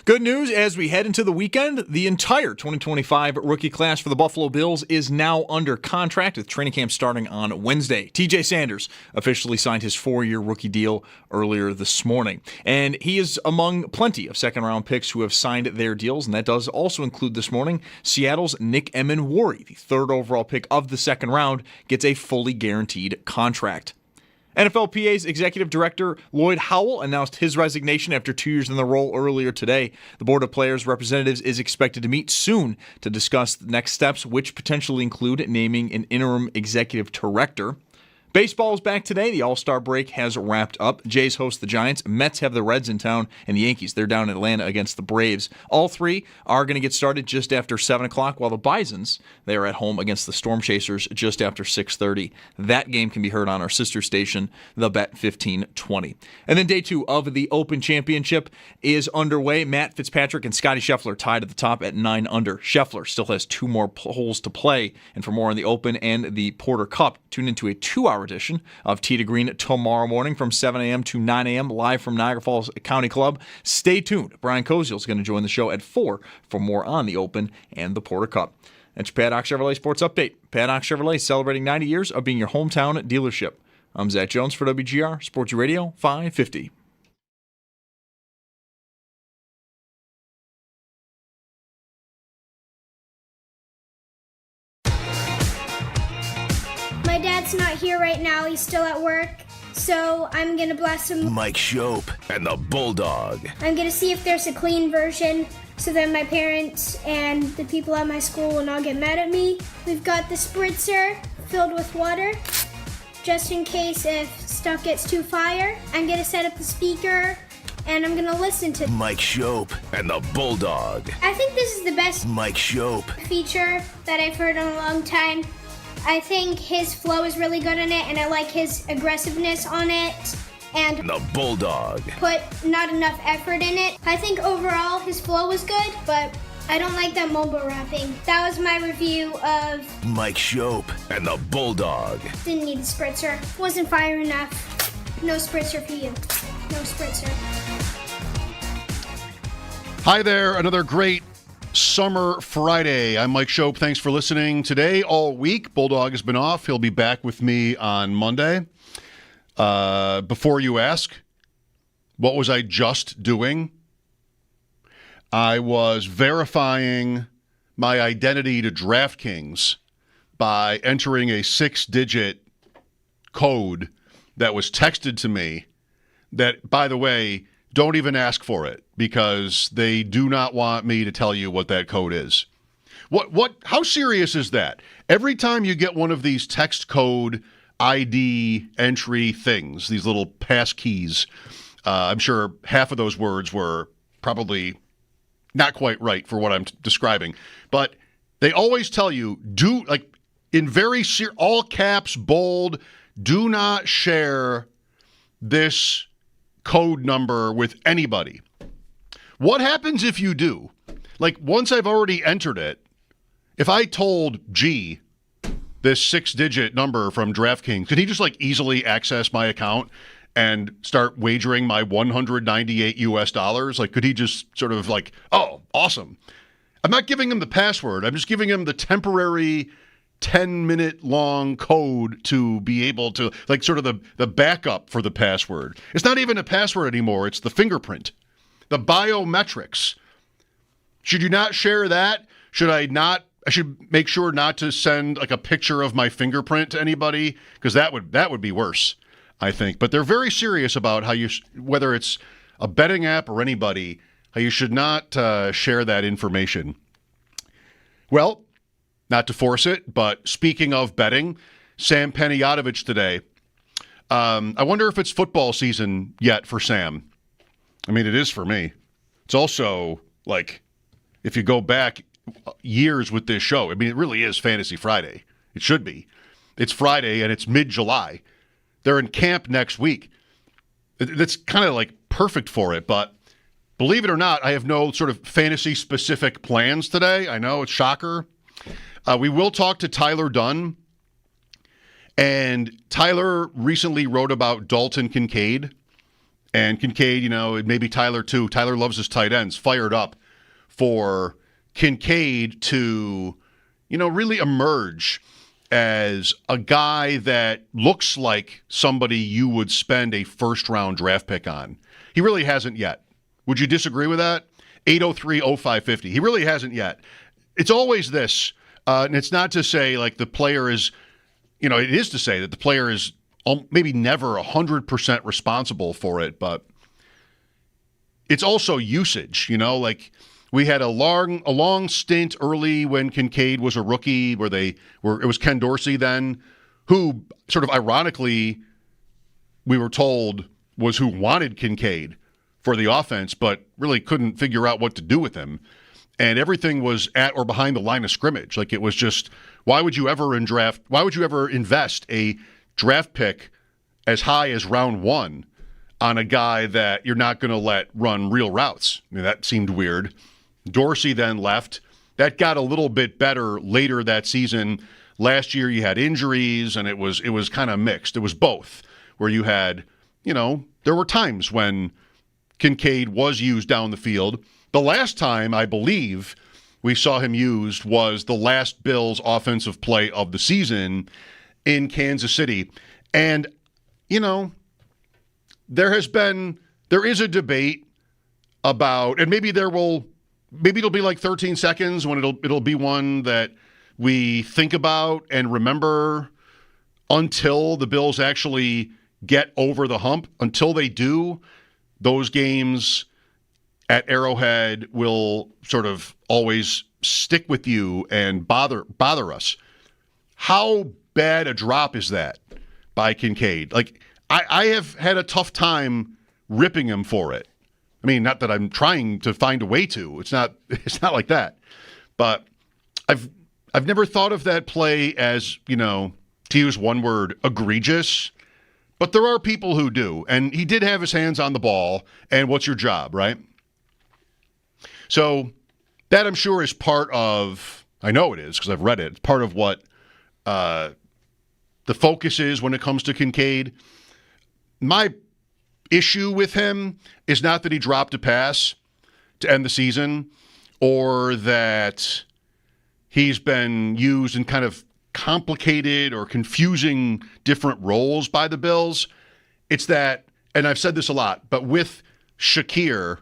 Good news as we head into the weekend. The entire 2025 rookie class for the Buffalo Bills is now under contract with training camp starting on Wednesday. TJ Sanders officially signed his 4-year rookie deal earlier this morning. And he is among plenty of second-round picks who have signed their deals, and that does also include this morning Seattle's Nick Emenwari, the third overall pick of the second round, gets a fully guaranteed contract. NFLPA's executive director Lloyd Howell announced his resignation after 2 years in the role earlier today. The Board of Players' Representatives is expected to meet soon to discuss the next steps, which potentially include naming an interim executive director. Baseball is back today. The All-Star break has wrapped up. Jays host the Giants. Mets have the Reds in town, and the Yankees, they're down in Atlanta against the Braves. All three are going to get started just after 7 o'clock, while the Bisons, they are at home against the Storm Chasers just after 6:30. That game can be heard on our sister station, the Bet 1520. And then day 2 of the Open Championship is underway. Matt Fitzpatrick and Scottie Scheffler tied at the top at 9 under. Scheffler still has 2 more holes to play. And for more on the Open and the Porter Cup, tune into a 2-hour edition of Tee to Green tomorrow morning from 7 a.m. to 9 a.m. live from Niagara Falls Country Club. Stay tuned. Brian Kosial is going to join the show at 4 for more on the Open and the Porter Cup. That's your Paddock Chevrolet Sports Update. Paddock Chevrolet celebrating 90 years of being your hometown dealership. I'm Zach Jones for WGR Sports Radio 550. My dad's not here right now. He's still at work. So I'm going to blast him. Mike Schopp and the Bulldog. I'm going to see if there's a clean version so that my parents and the people at my school will not get mad at me. We've got the spritzer filled with water just in case if stuff gets too fire. I'm going to set up the speaker and I'm going to listen to Mike Schopp and the Bulldog. I think this is the best Mike Schopp feature that I've heard in a long time. I think his flow is really good in it, and I like his aggressiveness on it, and the Bulldog. Put not enough effort in it. I think overall his flow was good, but I don't like that mobile rapping. That was my review of Mike Schopp and the Bulldog. Didn't need a spritzer. Wasn't fire enough. No spritzer for you. No spritzer. Hi there, another great Summer Friday. I'm Mike Schopp. Thanks for listening today. All week, Bulldog has been off. He'll be back with me on Monday. Before you ask, what was I just doing? I was verifying my identity to DraftKings by entering a 6-digit code that was texted to me that, by the way, don't even ask for it because they do not want me to tell you what that code is. How serious is that? Every time you get one of these text code ID entry things, these little pass keys, I'm sure half of those words were probably not quite right for what I'm describing, but they always tell you, in very all caps, bold, do not share this code number with anybody. What happens if you do? Once I've already entered it, if I told G this 6-digit number from DraftKings, could he just easily access my account and start wagering my $198? Could he just sort of oh, awesome. I'm not giving him the password. I'm just giving him the temporary 10-minute long code to be able to, sort of the backup for the password. It's not even a password anymore. It's the fingerprint, the biometrics. Should you not share that? I should make sure not to send a picture of my fingerprint to anybody because that would be worse, I think. But they're very serious about how whether it's a betting app or anybody, how you should not share that information. Well, not to force it, but speaking of betting, Sam Panayotovich today. I wonder if it's football season yet for Sam. I mean, it is for me. It's also, if you go back years with this show, I mean, it really is Fantasy Friday. It should be. It's Friday, and it's mid-July. They're in camp next week. That's kind of, perfect for it, but believe it or not, I have no sort of fantasy-specific plans today. I know, it's shocker. We will talk to Tyler Dunn, and Tyler recently wrote about Dalton Kincaid And Kincaid, maybe Tyler too. Tyler loves his tight ends. Fired up for Kincaid to, really emerge as a guy that looks like somebody you would spend a first-round draft pick on. He really hasn't yet. Would you disagree with that? 803-0550. He really hasn't yet. It's always this, and it's not to say like the player is, it is to say that the player is maybe never 100% responsible for it, but it's also usage, like we had a long stint early when Kincaid was a rookie where it was Ken Dorsey then, who sort of ironically we were told was who wanted Kincaid for the offense, but really couldn't figure out what to do with him. And everything was at or behind the line of scrimmage. Like it was just, why would you ever invest a draft pick as high as round 1 on a guy that you're not going to let run real routes? I mean, that seemed weird. Dorsey then left. That got a little bit better later that season. Last year you had injuries, and it was kind of mixed. It was both, where you had, there were times when Kincaid was used down the field. The last time, I believe, we saw him used was the last Bills offensive play of the season in Kansas City. And, there is a debate about, and maybe it'll be like 13 seconds when it'll be one that we think about and remember until the Bills actually get over the hump. Until they do, those games at Arrowhead will sort of always stick with you and bother us. How bad a drop is that by Kincaid? Like, I have had a tough time ripping him for it. I mean, not that I'm trying to find a way to. It's not like that. But I've never thought of that play as, to use one word, egregious. But there are people who do. And he did have his hands on the ball. And what's your job, right? So that, I'm sure, is part of, I know it is because I've read it, it's part of what the focus is when it comes to Kincaid. My issue with him is not that he dropped a pass to end the season or that he's been used in kind of complicated or confusing different roles by the Bills. It's that, and I've said this a lot, but with Shakir,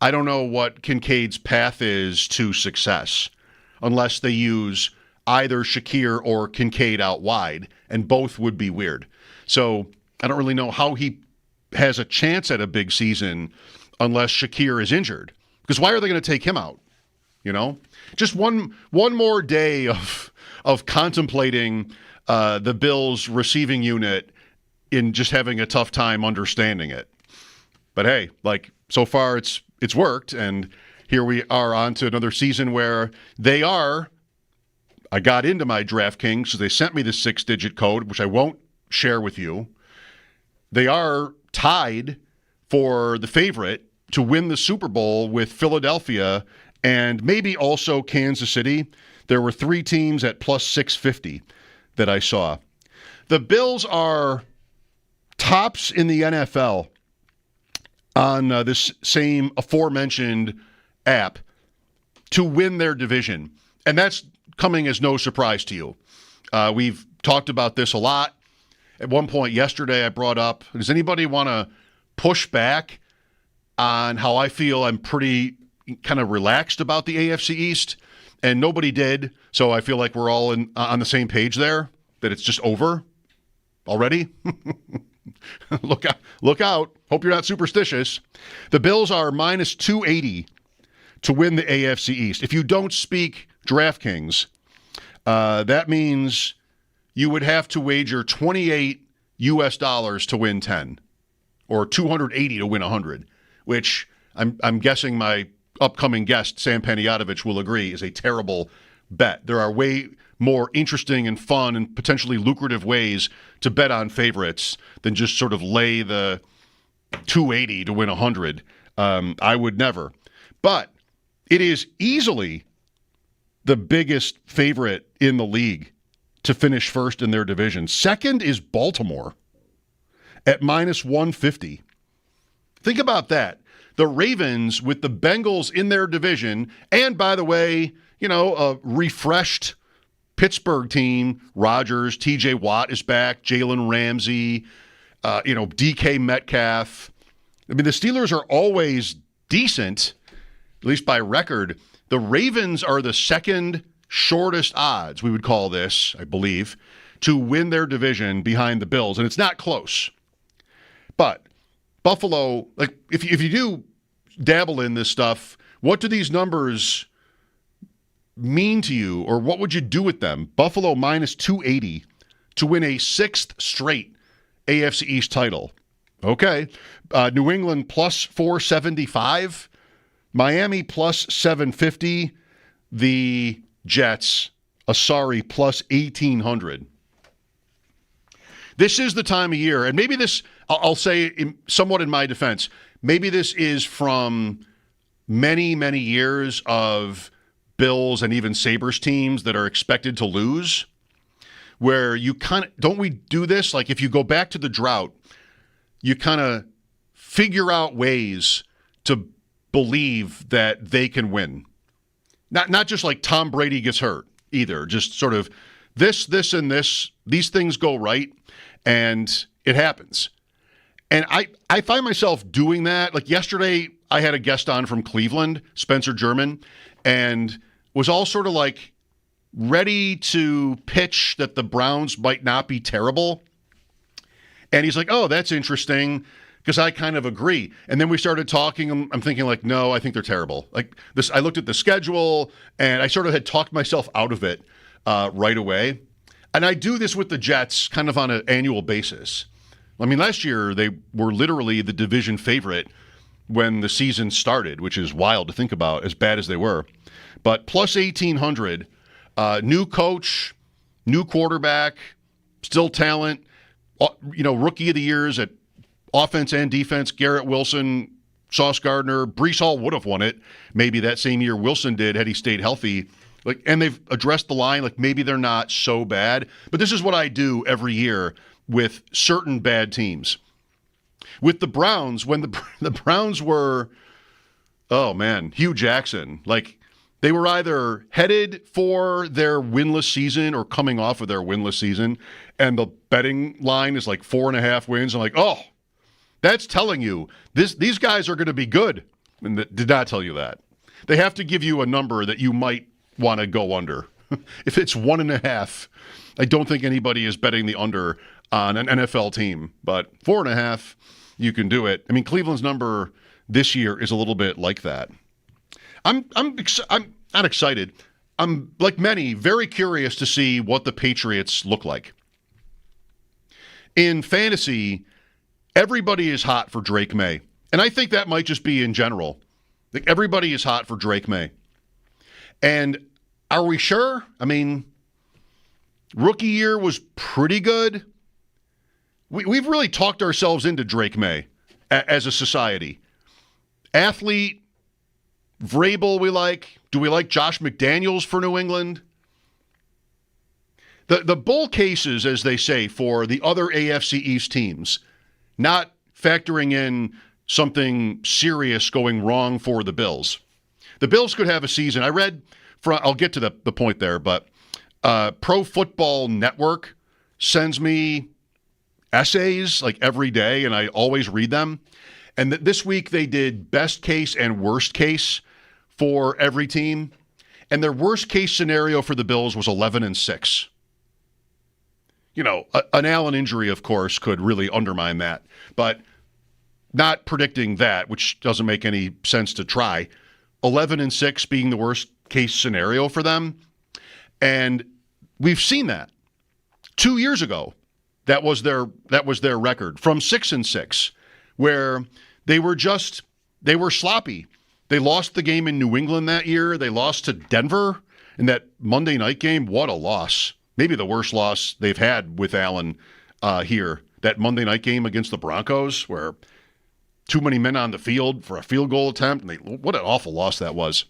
I don't know what Kincaid's path is to success unless they use either Shakir or Kincaid out wide, and both would be weird. So I don't really know how he has a chance at a big season unless Shakir is injured. Because why are they going to take him out? Just one more day of contemplating the Bills' receiving unit in just having a tough time understanding it. But hey, so far it's worked, and here we are on to another season where I got into my DraftKings, so they sent me the 6-digit code, which I won't share with you. They are tied for the favorite to win the Super Bowl with Philadelphia and maybe also Kansas City. There were 3 teams at plus 650 that I saw. The Bills are tops in the NFL on this same aforementioned app to win their division. And that's coming as no surprise to you. We've talked about this a lot. At one point yesterday, I brought up, does anybody want to push back on how I feel I'm pretty kind of relaxed about the AFC East? And nobody did. So I feel like we're all on the same page there, that it's just over already. Look out. Hope you're not superstitious. The Bills are minus 280 to win the AFC East. If you don't speak DraftKings, that means you would have to wager $28 to win 10, or 280 to win 100, which I'm guessing my upcoming guest, Sam Panayotovich, will agree is a terrible bet. There are way more interesting and fun and potentially lucrative ways to bet on favorites than just sort of lay the 280 to win 100. I would never. But it is easily the biggest favorite in the league to finish first in their division. Second is Baltimore at minus 150. Think about that. The Ravens with the Bengals in their division, and by the way, a refreshed Pittsburgh team. Rodgers, TJ Watt is back, Jalen Ramsey, DK Metcalf. I mean, the Steelers are always decent, at least by record. The Ravens are the second shortest odds, we would call this, I believe, to win their division behind the Bills, and it's not close. But Buffalo, like if you do dabble in this stuff, what do these numbers mean to you, or what would you do with them? Buffalo minus 280 to win a sixth straight AFC East title. Okay. New England plus 475. Miami plus 750. The Jets, sorry, plus 1,800. This is the time of year, and maybe this, I'll say somewhat in my defense, maybe this is from many, many years of Bills and even Sabres teams that are expected to lose, where you kind of, don't we do this? Like if you go back to the drought, you kind of figure out ways to believe that they can win. Not just like Tom Brady gets hurt either, just sort of this, and this, these things go right, and it happens. And I find myself doing that. Like yesterday, I had a guest on from Cleveland, Spencer German, and was all sort of like ready to pitch that the Browns might not be terrible. And he's like, oh, that's interesting, because I kind of agree. And then we started talking. I'm thinking like, no, I think they're terrible. Like this, I looked at the schedule, and I sort of had talked myself out of it right away. And I do this with the Jets kind of on an annual basis. I mean, last year they were literally the division favorite when the season started, which is wild to think about, as bad as they were. But plus 1,800, new coach, new quarterback, still talent, rookie of the years at offense and defense, Garrett Wilson, Sauce Gardner, Breece Hall would have won it maybe that same year Wilson did had he stayed healthy. And they've addressed the line, like maybe they're not so bad. But this is what I do every year with certain bad teams. With the Browns, when the Browns were, oh man, Hugh Jackson, like they were either headed for their winless season or coming off of their winless season, and the betting line is like 4.5 wins. I'm like, oh, that's telling you these guys are going to be good. And that did not tell you that. They have to give you a number that you might want to go under. If it's 1.5, I don't think anybody is betting the under on an NFL team, but 4.5, you can do it. I mean, Cleveland's number this year is a little bit like that. I'm not excited. I'm, like many, very curious to see what the Patriots look like. In fantasy, everybody is hot for Drake May. And I think that might just be in general. Like everybody is hot for Drake May. And are we sure? I mean, rookie year was pretty good. We've really talked ourselves into Drake May as a society. Athlete, Vrabel we like. Do we like Josh McDaniels for New England? The bull cases, as they say, for the other AFC East teams, not factoring in something serious going wrong for the Bills. The Bills could have a season. I read, I'll get to the point there, but Pro Football Network sends me essays like every day, and I always read them. And this week they did best case and worst case for every team. And their worst case scenario for the Bills was 11-6. An Allen injury, of course, could really undermine that. But not predicting that, which doesn't make any sense to try. 11-6 being the worst case scenario for them. And we've seen that. 2 years ago, that was their record from 6-6, where they were sloppy. They lost the game in New England that year. They lost to Denver in that Monday night game. What a loss. Maybe the worst loss they've had with Allen here. That Monday night game against the Broncos, where too many men on the field for a field goal attempt. And what an awful loss that was.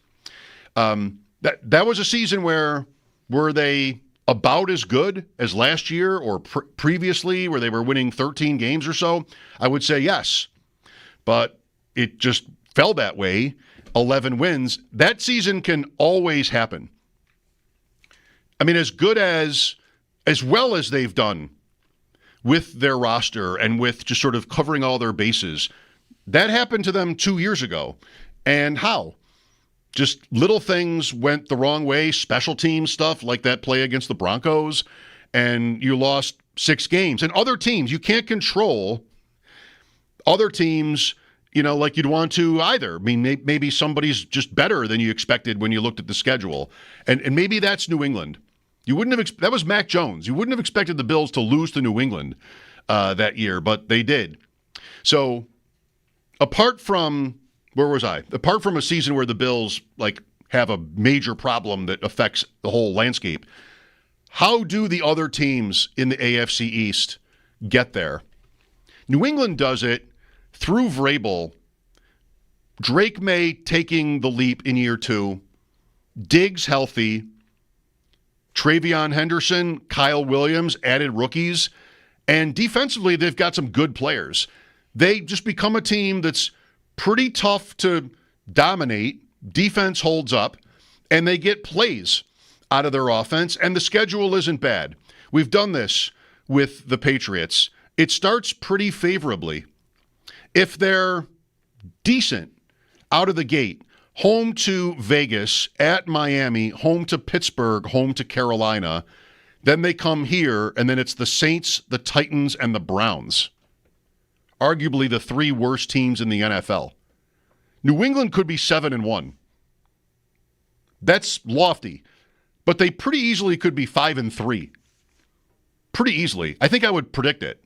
That was a season where were they about as good as last year or previously, where they were winning 13 games or so? I would say yes. But it just fell that way. 11 wins. That season can always happen. I mean, as well as they've done with their roster and with just sort of covering all their bases, that happened to them 2 years ago. And how? Just little things went the wrong way, special team stuff like that play against the Broncos, and you lost 6 games. And other teams, you can't control other teams, like you'd want to either. I mean, maybe somebody's just better than you expected when you looked at the schedule. And maybe that's New England. You wouldn't have that was Mac Jones. You wouldn't have expected the Bills to lose to New England that year, but they did. So apart from a season where the Bills have a major problem that affects the whole landscape, how do the other teams in the AFC East get there? New England does it through Vrabel, Drake May taking the leap in year 2, Diggs healthy, Travion Henderson, Kyle Williams, added rookies, and defensively they've got some good players. They just become a team that's pretty tough to dominate. Defense holds up, and they get plays out of their offense, and the schedule isn't bad. We've done this with the Patriots. It starts pretty favorably. If they're decent out of the gate, home to Vegas, at Miami, home to Pittsburgh, home to Carolina, then they come here, and then it's the Saints, the Titans, and the Browns. Arguably the 3 worst teams in the NFL. New England could be 7-1. That's lofty. But they pretty easily could be 5-3. Pretty easily. I think I would predict it.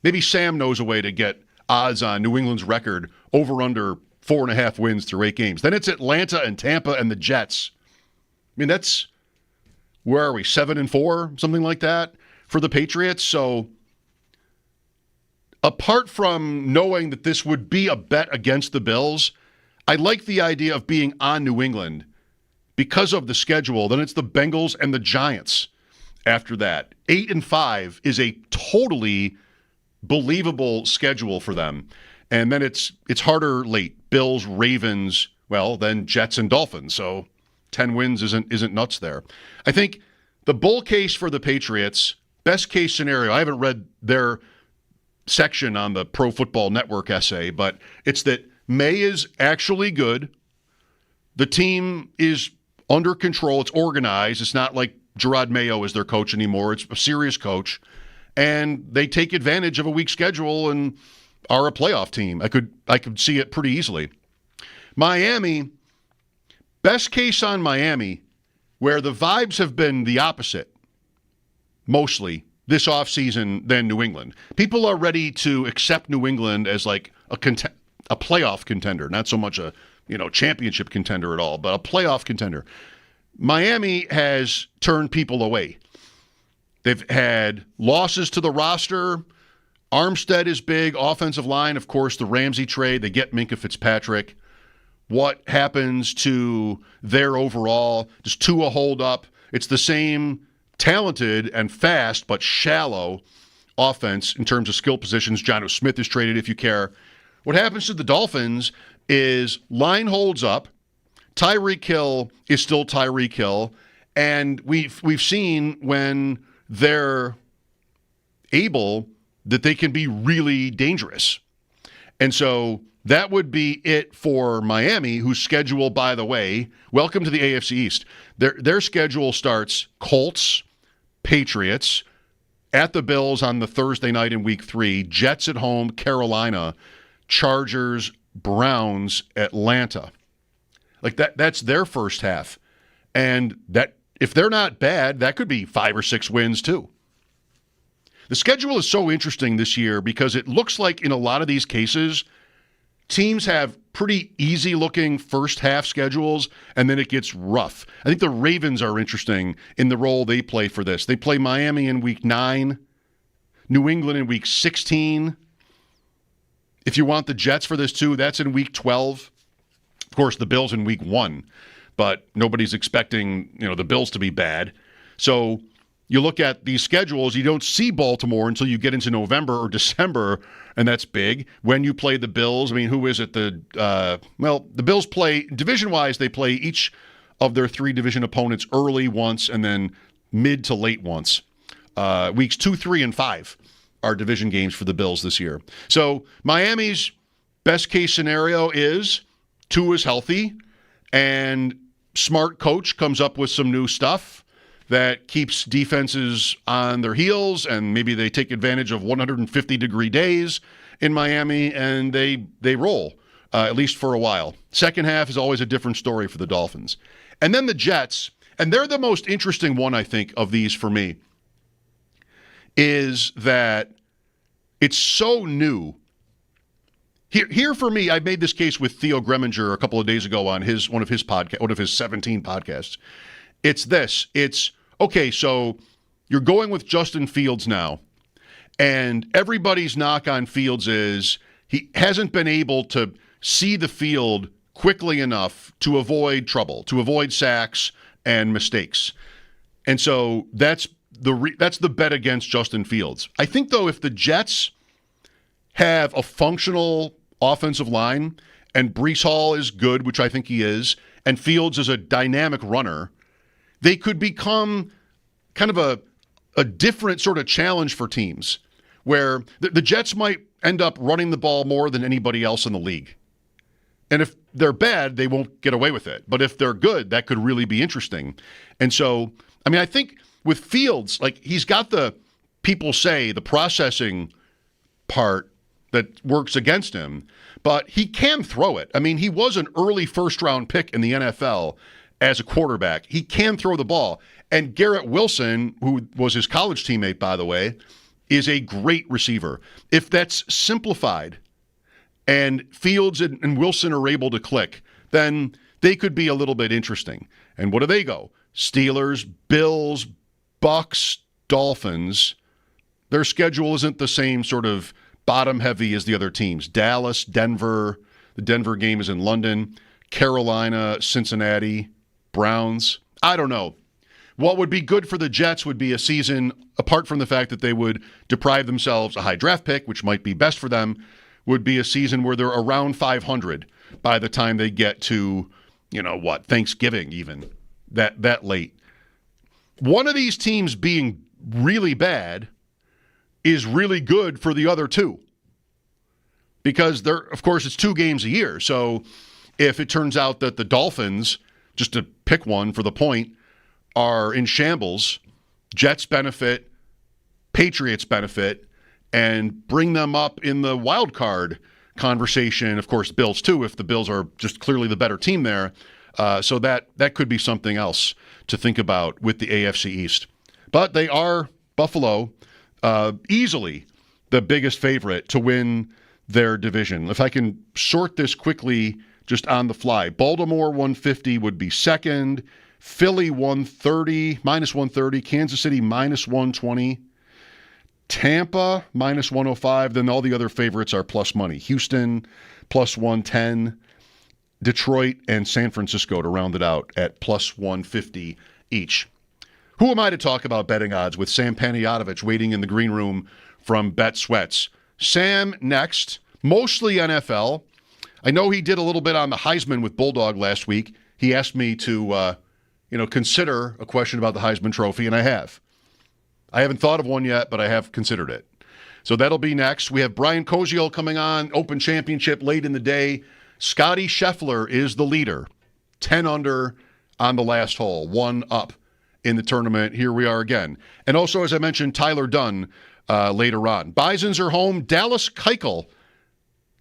Maybe Sam knows a way to get odds on New England's record over under 4.5 wins through 8 games. Then it's Atlanta and Tampa and the Jets. I mean, that's, where are we, 7-4, something like that for the Patriots? So apart from knowing that this would be a bet against the Bills, I like the idea of being on New England because of the schedule. Then it's the Bengals and the Giants after that. 8-5 is a totally believable schedule for them. And then it's harder late. Bills, Ravens, then Jets and Dolphins. So 10 wins isn't nuts there. I think the bull case for the Patriots, best case scenario, I haven't read their section on the Pro Football Network essay, but it's that May is actually good. The team is under control. It's organized. It's not like Gerard Mayo is their coach anymore. It's a serious coach. And they take advantage of a weak schedule and are a playoff team. I could see it pretty easily. Miami, best case on Miami, where the vibes have been the opposite, mostly, this offseason than New England. People are ready to accept New England as like a playoff contender, not so much a championship contender at all, but a playoff contender. Miami has turned people away. They've had losses to the roster. Armstead is big. Offensive line, of course, the Ramsey trade. They get Minkah Fitzpatrick. What happens to their overall? Does Tua hold up? It's the same talented and fast but shallow offense in terms of skill positions. Jonnu Smith is traded if you care. What happens to the Dolphins is line holds up. Tyreek Hill is still Tyreek Hill. And we've seen when they're able that they can be really dangerous. And so that would be it for Miami, whose schedule, by the way, welcome to the AFC East. Their schedule starts Colts, Patriots, at the Bills on the Thursday night in week 3, Jets at home, Carolina, Chargers, Browns, Atlanta. Like that's their first half. And that if they're not bad, that could be 5 or 6 wins too. The schedule is so interesting this year because it looks like in a lot of these cases, teams have pretty easy-looking first-half schedules, and then it gets rough. I think the Ravens are interesting in the role they play for this. They play Miami in Week 9, New England in Week 16. If you want the Jets for this too, that's in Week 12. Of course, the Bills in Week 1, but nobody's expecting the Bills to be bad. So you look at these schedules, you don't see Baltimore until you get into November or December, and that's big. When you play the Bills, I mean, who is it? The Bills play, division-wise, they play each of their 3 division opponents early once and then mid to late once. Weeks 2, 3, and 5 are division games for the Bills this year. So Miami's best case scenario is Tua is healthy and smart coach comes up with some new stuff that keeps defenses on their heels, and maybe they take advantage of 150-degree days in Miami, and they roll, at least for a while. Second half is always a different story for the Dolphins. And then the Jets, and they're the most interesting one, I think, of these for me, is that it's so new. Here for me, I made this case with Theo Greminger a couple of days ago on one of his 17 podcasts. It's this. It's, okay, so you're going with Justin Fields now, and everybody's knock on Fields is he hasn't been able to see the field quickly enough to avoid trouble, to avoid sacks and mistakes. And so that's the bet against Justin Fields. I think, though, if the Jets have a functional offensive line and Breece Hall is good, which I think he is, and Fields is a dynamic runner, they could become kind of a different sort of challenge for teams where the Jets might end up running the ball more than anybody else in the league. And if they're bad, they won't get away with it. But if they're good, that could really be interesting. And so, I mean, I think with Fields, like, he's got the processing part that works against him, but he can throw it. I mean, he was an early first-round pick in the NFL as a quarterback. He can throw the ball. And Garrett Wilson, who was his college teammate, by the way, is a great receiver. If that's simplified and Fields and Wilson are able to click, then they could be a little bit interesting. And what do they go? Steelers, Bills, Bucks, Dolphins. Their schedule isn't the same sort of bottom-heavy as the other teams. Dallas, Denver. The Denver game is in London. Carolina, Cincinnati, Browns. I don't know. What would be good for the Jets would be a season, apart from the fact that they would deprive themselves a high draft pick, which might be best for them, would be a season where they're around 500 by the time they get to, Thanksgiving even, that late. One of these teams being really bad is really good for the other two. Because of course, it's 2 games a year. So if it turns out that the Dolphins, just to pick one for the point, are in shambles, Jets benefit, Patriots benefit, and bring them up in the wild card conversation. Of course, Bills too, if the Bills are just clearly the better team there. So that could be something else to think about with the AFC East. But they are, Buffalo, easily the biggest favorite to win their division. If I can sort this quickly just on the fly, Baltimore 150 would be second, Philly 130, minus 130, Kansas City minus 120, Tampa minus 105, then all the other favorites are plus money. Houston plus 110, Detroit and San Francisco to round it out at plus 150 each. Who am I to talk about betting odds with Sam Panayotovich waiting in the green room from Bet Sweats? Sam next, mostly NFL. I know he did a little bit on the Heisman with Bulldog last week. He asked me to consider a question about the Heisman Trophy, and I have. I haven't thought of one yet, but I have considered it. So that'll be next. We have Brian Kosial coming on, Open Championship late in the day. Scotty Scheffler is the leader, 10 under on the last hole, 1 up in the tournament. Here we are again. And also, as I mentioned, Tyler Dunn later on. Bisons are home. Dallas Keuchel,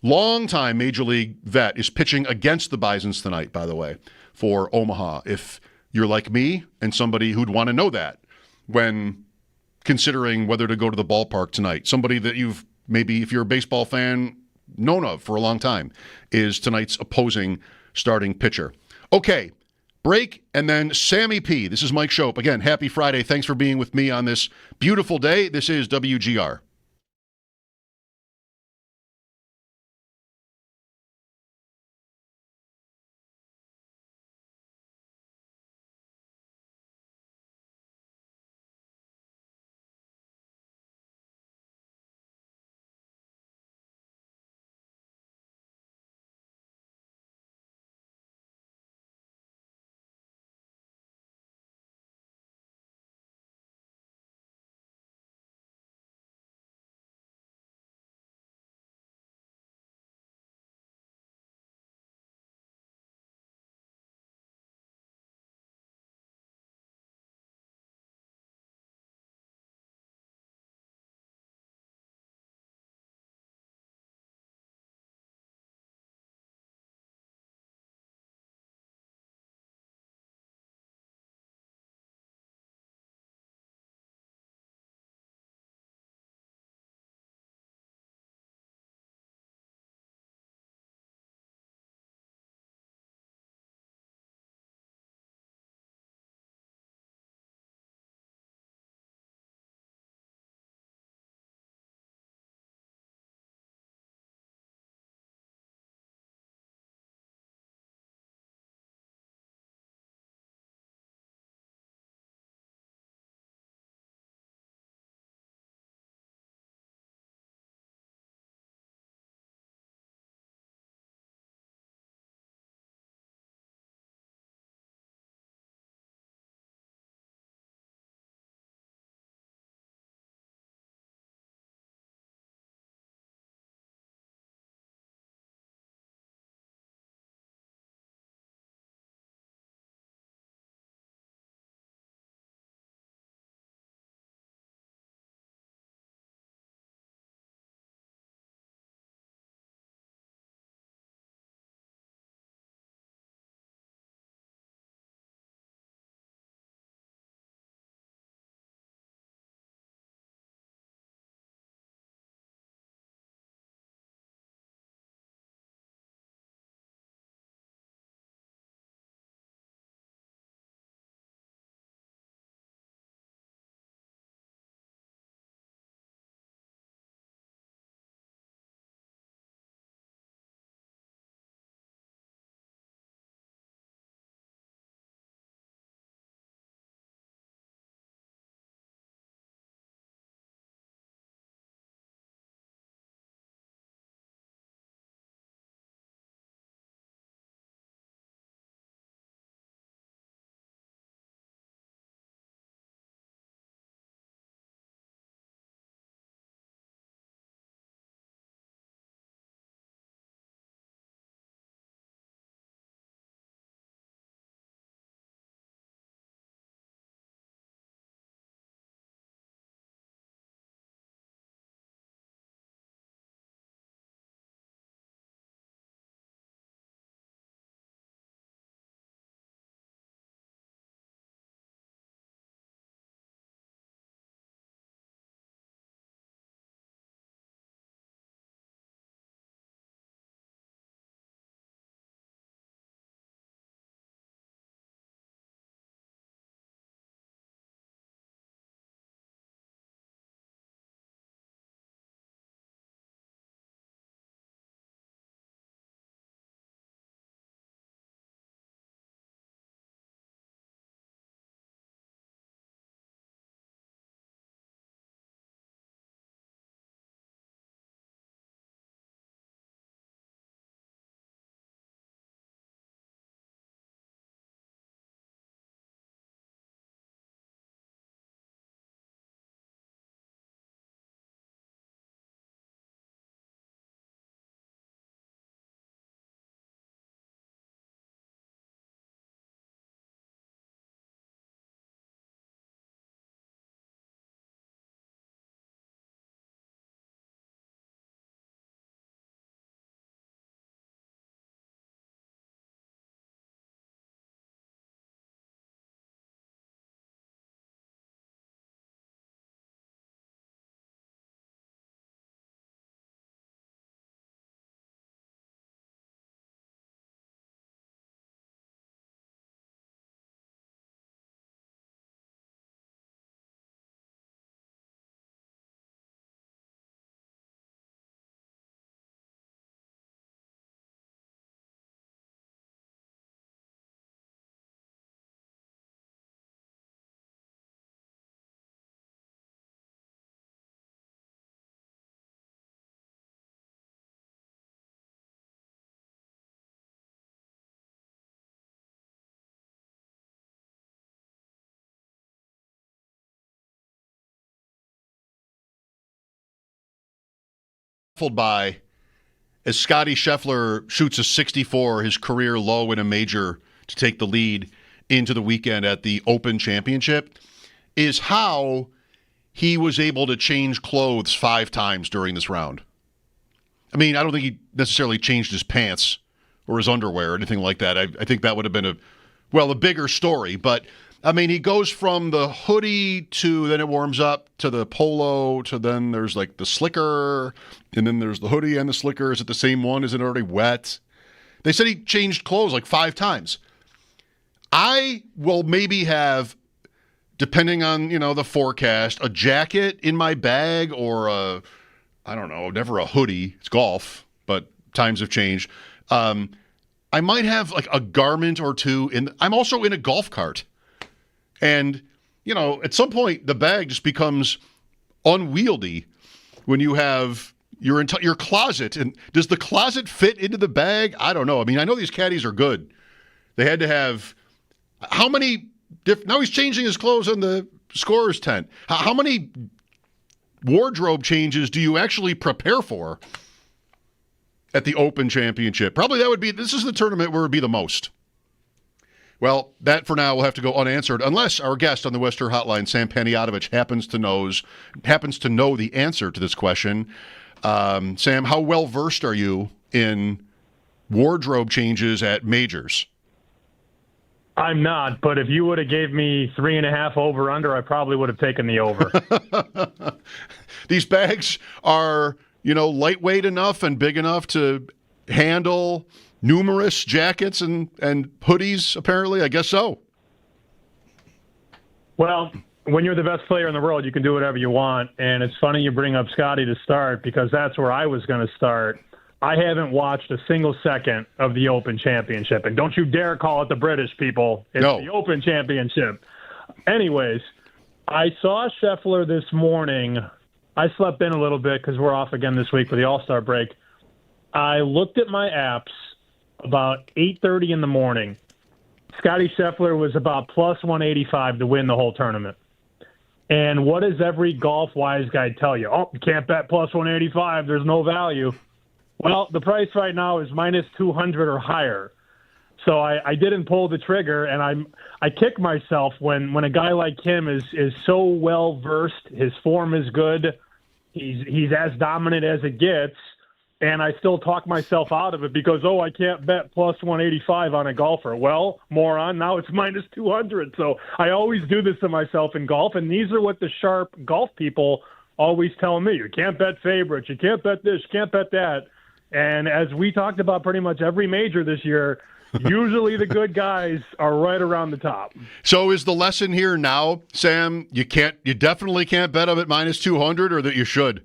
longtime Major League vet, is pitching against the Bisons tonight, by the way, for Omaha. If you're like me and somebody who'd want to know that when considering whether to go to the ballpark tonight, somebody that you've maybe, if you're a baseball fan, known of for a long time, is tonight's opposing starting pitcher. Okay, break, and then Sammy P. This is Mike Schopp. Again, happy Friday. Thanks for being with me on this beautiful day. This is WGR. by as Scotty Scheffler shoots a 64, his career low in a major, to take the lead into the weekend at the Open Championship, is how he was able to change clothes 5 times during this round. I mean, I don't think he necessarily changed his pants or his underwear or anything like that. I think that would have been a bigger story. But, I mean, he goes from the hoodie to, then it warms up, to the polo, to then there's like the slicker, and then there's the hoodie and the slicker. Is it the same one? Is it already wet? They said he changed clothes like 5 times. I will maybe have, depending on, the forecast, a jacket in my bag or never a hoodie. It's golf, but times have changed. I might have like a garment or two. I'm also in a golf cart. And, at some point, the bag just becomes unwieldy when you have your closet. And does the closet fit into the bag? I don't know. I mean, I know these caddies are good. They had to have how many now he's changing his clothes in the scorer's tent. How many wardrobe changes do you actually prepare for at the Open Championship? Probably this is the tournament where it would be the most. Well, that for now will have to go unanswered unless our guest on the Western Hotline, Sam Panayotovich, happens to know the answer to this question. Sam, how well versed are you in wardrobe changes at majors? I'm not, but if you would have gave me 3.5 over under, I probably would have taken the over. These bags are, lightweight enough and big enough to handle numerous jackets and hoodies, apparently. I guess so. Well, when you're the best player in the world, you can do whatever you want. And it's funny you bring up Scotty to start, because that's where I was going to start. I haven't watched a single second of the Open Championship. And don't you dare call it the British, people. It's the Open Championship. Anyways, I saw Scheffler this morning. I slept in a little bit because we're off again this week for the All-Star break. I looked at my apps about 8:30 in the morning. Scotty Scheffler was about plus 185 to win the whole tournament. And what does every golf wise guy tell you? Oh, you can't bet plus 185. There's no value. Well, the price right now is minus 200 or higher. So I didn't pull the trigger, and I kick myself when a guy like him is so well versed. His form is good. He's as dominant as it gets, and I still talk myself out of it because I can't bet plus 185 on a golfer. Well, moron, now it's minus 200. So I always do this to myself in golf, and these are what the sharp golf people always tell me. You can't bet favorites. You can't bet this. You can't bet that. And as we talked about pretty much every major this year, usually the good guys are right around the top. So is the lesson here now, Sam, you definitely can't bet them at minus 200, or that you should?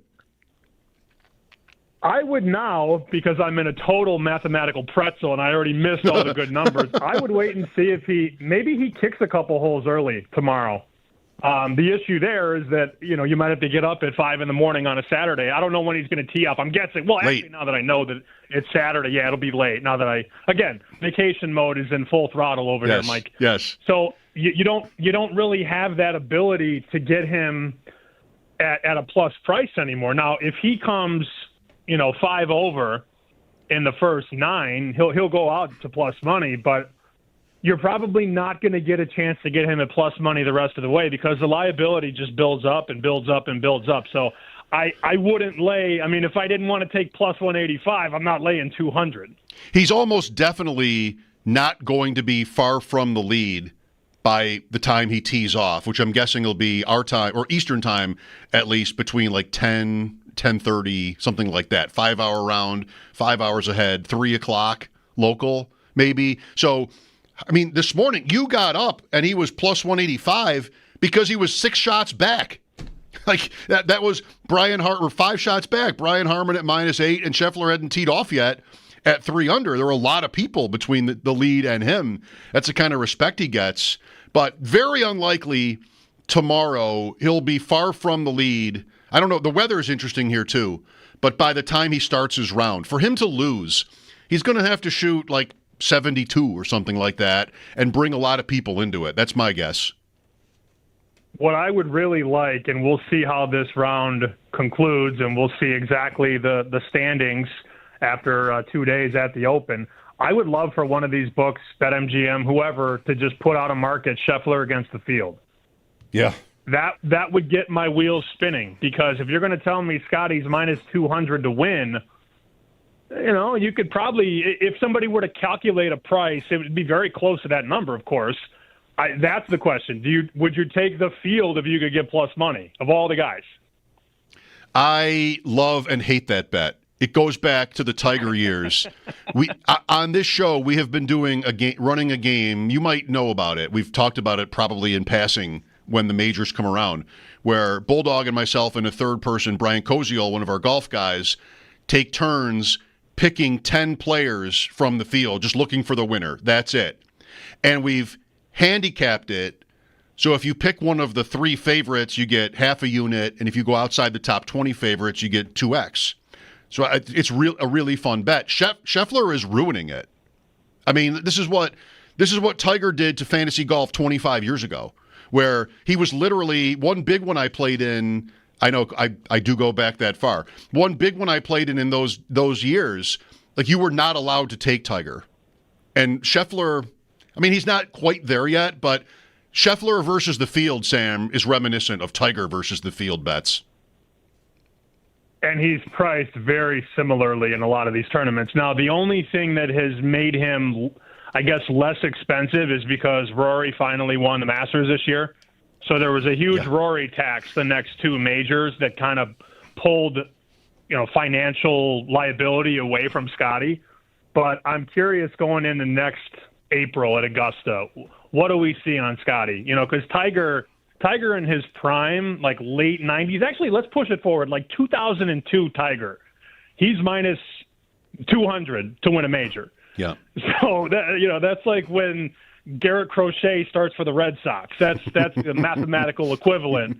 I would now, because I'm in a total mathematical pretzel and I already missed all the good numbers. I would wait and see if maybe he kicks a couple holes early tomorrow. The issue there is that, you might have to get up at 5 a.m. on a Saturday. I don't know when he's going to tee up. I'm guessing. Well, actually, now that I know that it's Saturday, it'll be late. Now that vacation mode is in full throttle over here, Mike. Yes. So you don't really have that ability to get him at a plus price anymore. Now, if he comes, 5 over in the first 9, he'll go out to plus money, but you're probably not going to get a chance to get him at plus money the rest of the way because the liability just builds up and builds up and builds up. So I wouldn't lay. I mean, if I didn't want to take plus 185, I'm not laying 200. He's almost definitely not going to be far from the lead by the time he tees off, which I'm guessing will be our time or Eastern time, at least between like 10:30, something like that. 5-hour round, 5 hours ahead, 3 o'clock local, maybe. So, I mean, this morning you got up and he was plus 185 because he was 6 shots back. Like that was Brian Harman, 5 shots back. Brian Harman at -8, and Scheffler hadn't teed off yet at 3 under. There were a lot of people between the lead and him. That's the kind of respect he gets. But very unlikely tomorrow he'll be far from the lead. I don't know. The weather is interesting here too. But by the time he starts his round, for him to lose, he's going to have to shoot like 72 or something like that and bring a lot of people into it. That's my guess. What I would really like, and we'll see how this round concludes and we'll see exactly the standings after 2 days at the Open, I would love for one of these books, BetMGM, whoever, to just put out a market Scheffler against the field. Yeah. That would get my wheels spinning, because if you're going to tell me Scotty's minus 200 to win, you could probably, if somebody were to calculate a price, it would be very close to that number, of course. That's the question. Would you take the field if you could get plus money of all the guys? I love and hate that bet. It goes back to the Tiger years. On this show, we have been doing running a game. You might know about it. We've talked about it probably in passing when the majors come around, where Bulldog and myself and a third person, Brian Kosial, one of our golf guys, take turns picking 10 players from the field, just looking for the winner. That's it. And we've handicapped it. So if you pick one of the 3 favorites, you get half a unit. And if you go outside the top 20 favorites, you get 2x. So it's a really fun bet. Scheffler is ruining it. I mean, this is what Tiger did to fantasy golf 25 years ago, where he was literally one big one I played in. I know I do go back that far. One big one I played in those years, like, you were not allowed to take Tiger. And Scheffler, I mean, he's not quite there yet, but Scheffler versus the field, Sam, is reminiscent of Tiger versus the field bets. And he's priced very similarly in a lot of these tournaments. Now, the only thing that has made him, I guess, less expensive is because Rory finally won the Masters this year. So there was a huge Rory tax the next 2 majors that kind of pulled, financial liability away from Scotty. But I'm curious, going into next April at Augusta, what do we see on Scotty? Because Tiger in his prime, like late 90s, actually, let's push it forward, like 2002 Tiger, he's minus 200 to win a major. Yeah. So that's like when Garrett Crochet starts for the Red Sox. That's the mathematical equivalent.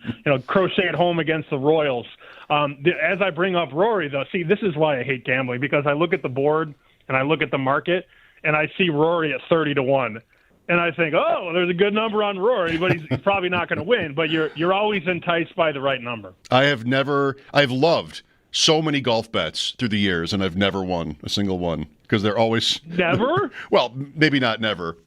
Crochet at home against the Royals. As I bring up Rory, though, see, this is why I hate gambling, because I look at the board and I look at the market and I see Rory at 30-1. And I think, there's a good number on Rory, but he's probably not going to win. But you're always enticed by the right number. I've loved so many golf bets through the years, and I've never won a single one, because they're always... Never? Well, maybe not never.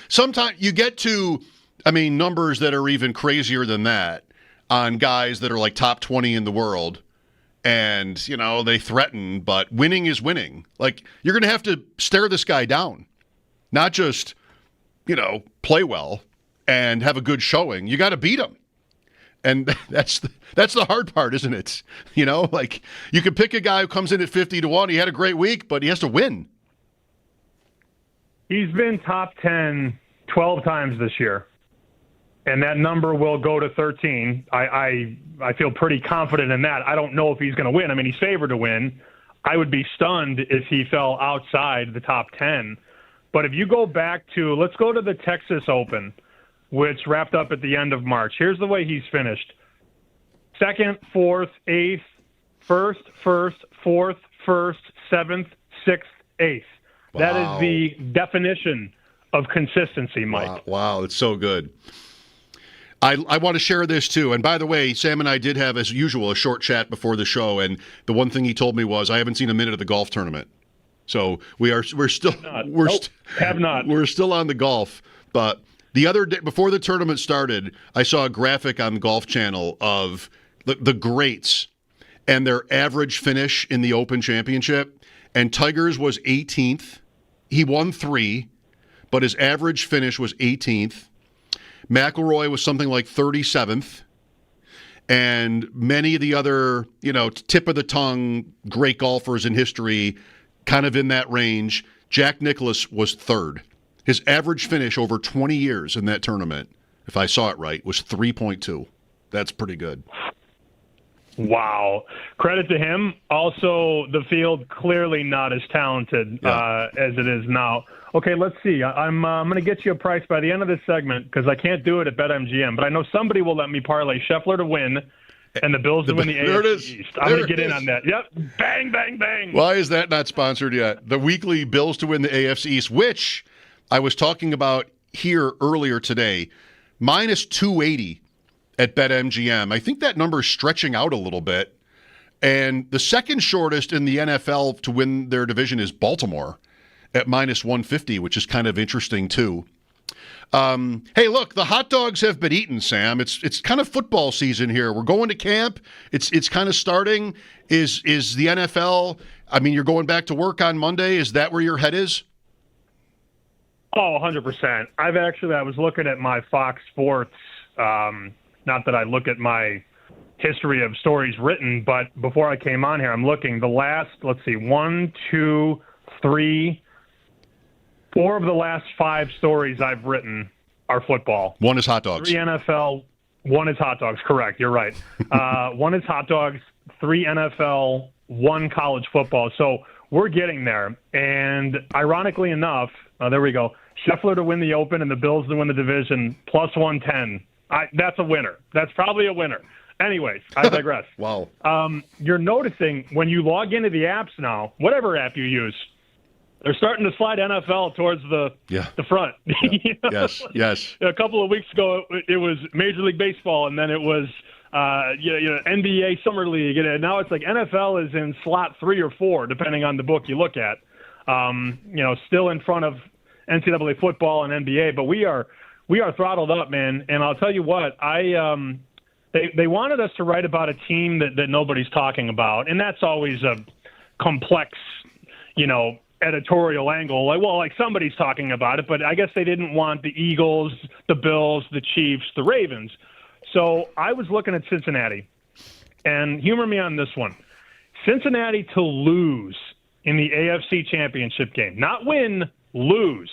Sometimes you get to, numbers that are even crazier than that on guys that are like top 20 in the world, and, they threaten, but winning is winning. Like, you're going to have to stare this guy down, not just... play well and have a good showing. You got to beat him. And that's the hard part, isn't it? Like, you can pick a guy who comes in at 50-1. He had a great week, but he has to win. He's been top 10 12 times this year, and that number will go to 13. I feel pretty confident in that. I don't know if he's going to win. He's favored to win. I would be stunned if he fell outside the top 10. But if you go back to, let's go to the Texas Open, which wrapped up at the end of March. Here's the way he's finished. 2nd, 4th, 8th, 1st, 4th, 1st, 7th, 6th, 8th. Wow. That is the definition of consistency, Mike. Wow, it's so good. I want to share this too. And by the way, Sam and I did have, as usual, a short chat before the show. And the one thing he told me was, I haven't seen a minute of the golf tournament. So we're still on the golf. But the other day, before the tournament started, I saw a graphic on the Golf Channel of the greats and their average finish in the Open Championship. And Tiger's was 18th. He won 3, but his average finish was 18th. McIlroy was something like 37th. And many of the other, tip of the tongue great golfers in history, kind of in that range. Jack Nicklaus was 3rd. His average finish over 20 years in that tournament, if I saw it right, was 3.2. That's pretty good. Wow. Credit to him. Also, the field clearly not as talented as it is now. Okay, let's see. I'm going to get you a price by the end of this segment, because I can't do it at BetMGM, but I know somebody will let me parlay Scheffler to win and the Bills to win the AFC East. I'm going to get in on that. Yep. Bang, bang, bang. Why is that not sponsored yet? The weekly Bills to win the AFC East, which I was talking about here earlier today, minus 280 at BetMGM. I think that number is stretching out a little bit. And the second shortest in the NFL to win their division is Baltimore at minus 150, which is kind of interesting too. Hey, look, the hot dogs have been eaten, Sam. It's kind of football season here. We're going to camp. It's kind of starting. Is the NFL, I mean, you're going back to work on Monday. Is that where your head is? Oh, 100%. I was looking at my Fox Sports, not that I look at my history of stories written, but before I came on here, I'm looking the last, 4 of the last 5 stories I've written are football. One is hot dogs. 3 NFL, 1 is hot dogs. Correct. You're right. 1 is hot dogs, 3 NFL, 1 college football. So we're getting there. And ironically enough, there we go. Scheffler to win the Open and the Bills to win the division, plus 110. That's a winner. That's probably a winner. Anyways, I digress. Wow. You're noticing when you log into the apps now, whatever app you use, they're starting to slide NFL towards the front. Yeah. Yes. A couple of weeks ago, it was Major League Baseball, and then it was NBA Summer League. And now it's like NFL is in slot 3 or 4, depending on the book you look at. Still in front of NCAA football and NBA, but we are throttled up, man. And I'll tell you what, They wanted us to write about a team that nobody's talking about, and that's always a complex, editorial angle. Like somebody's talking about it, but I guess they didn't want the Eagles, the Bills, the Chiefs, the Ravens. So I was looking at Cincinnati, and humor me on this one. Cincinnati to lose in the AFC Championship game, not win, lose,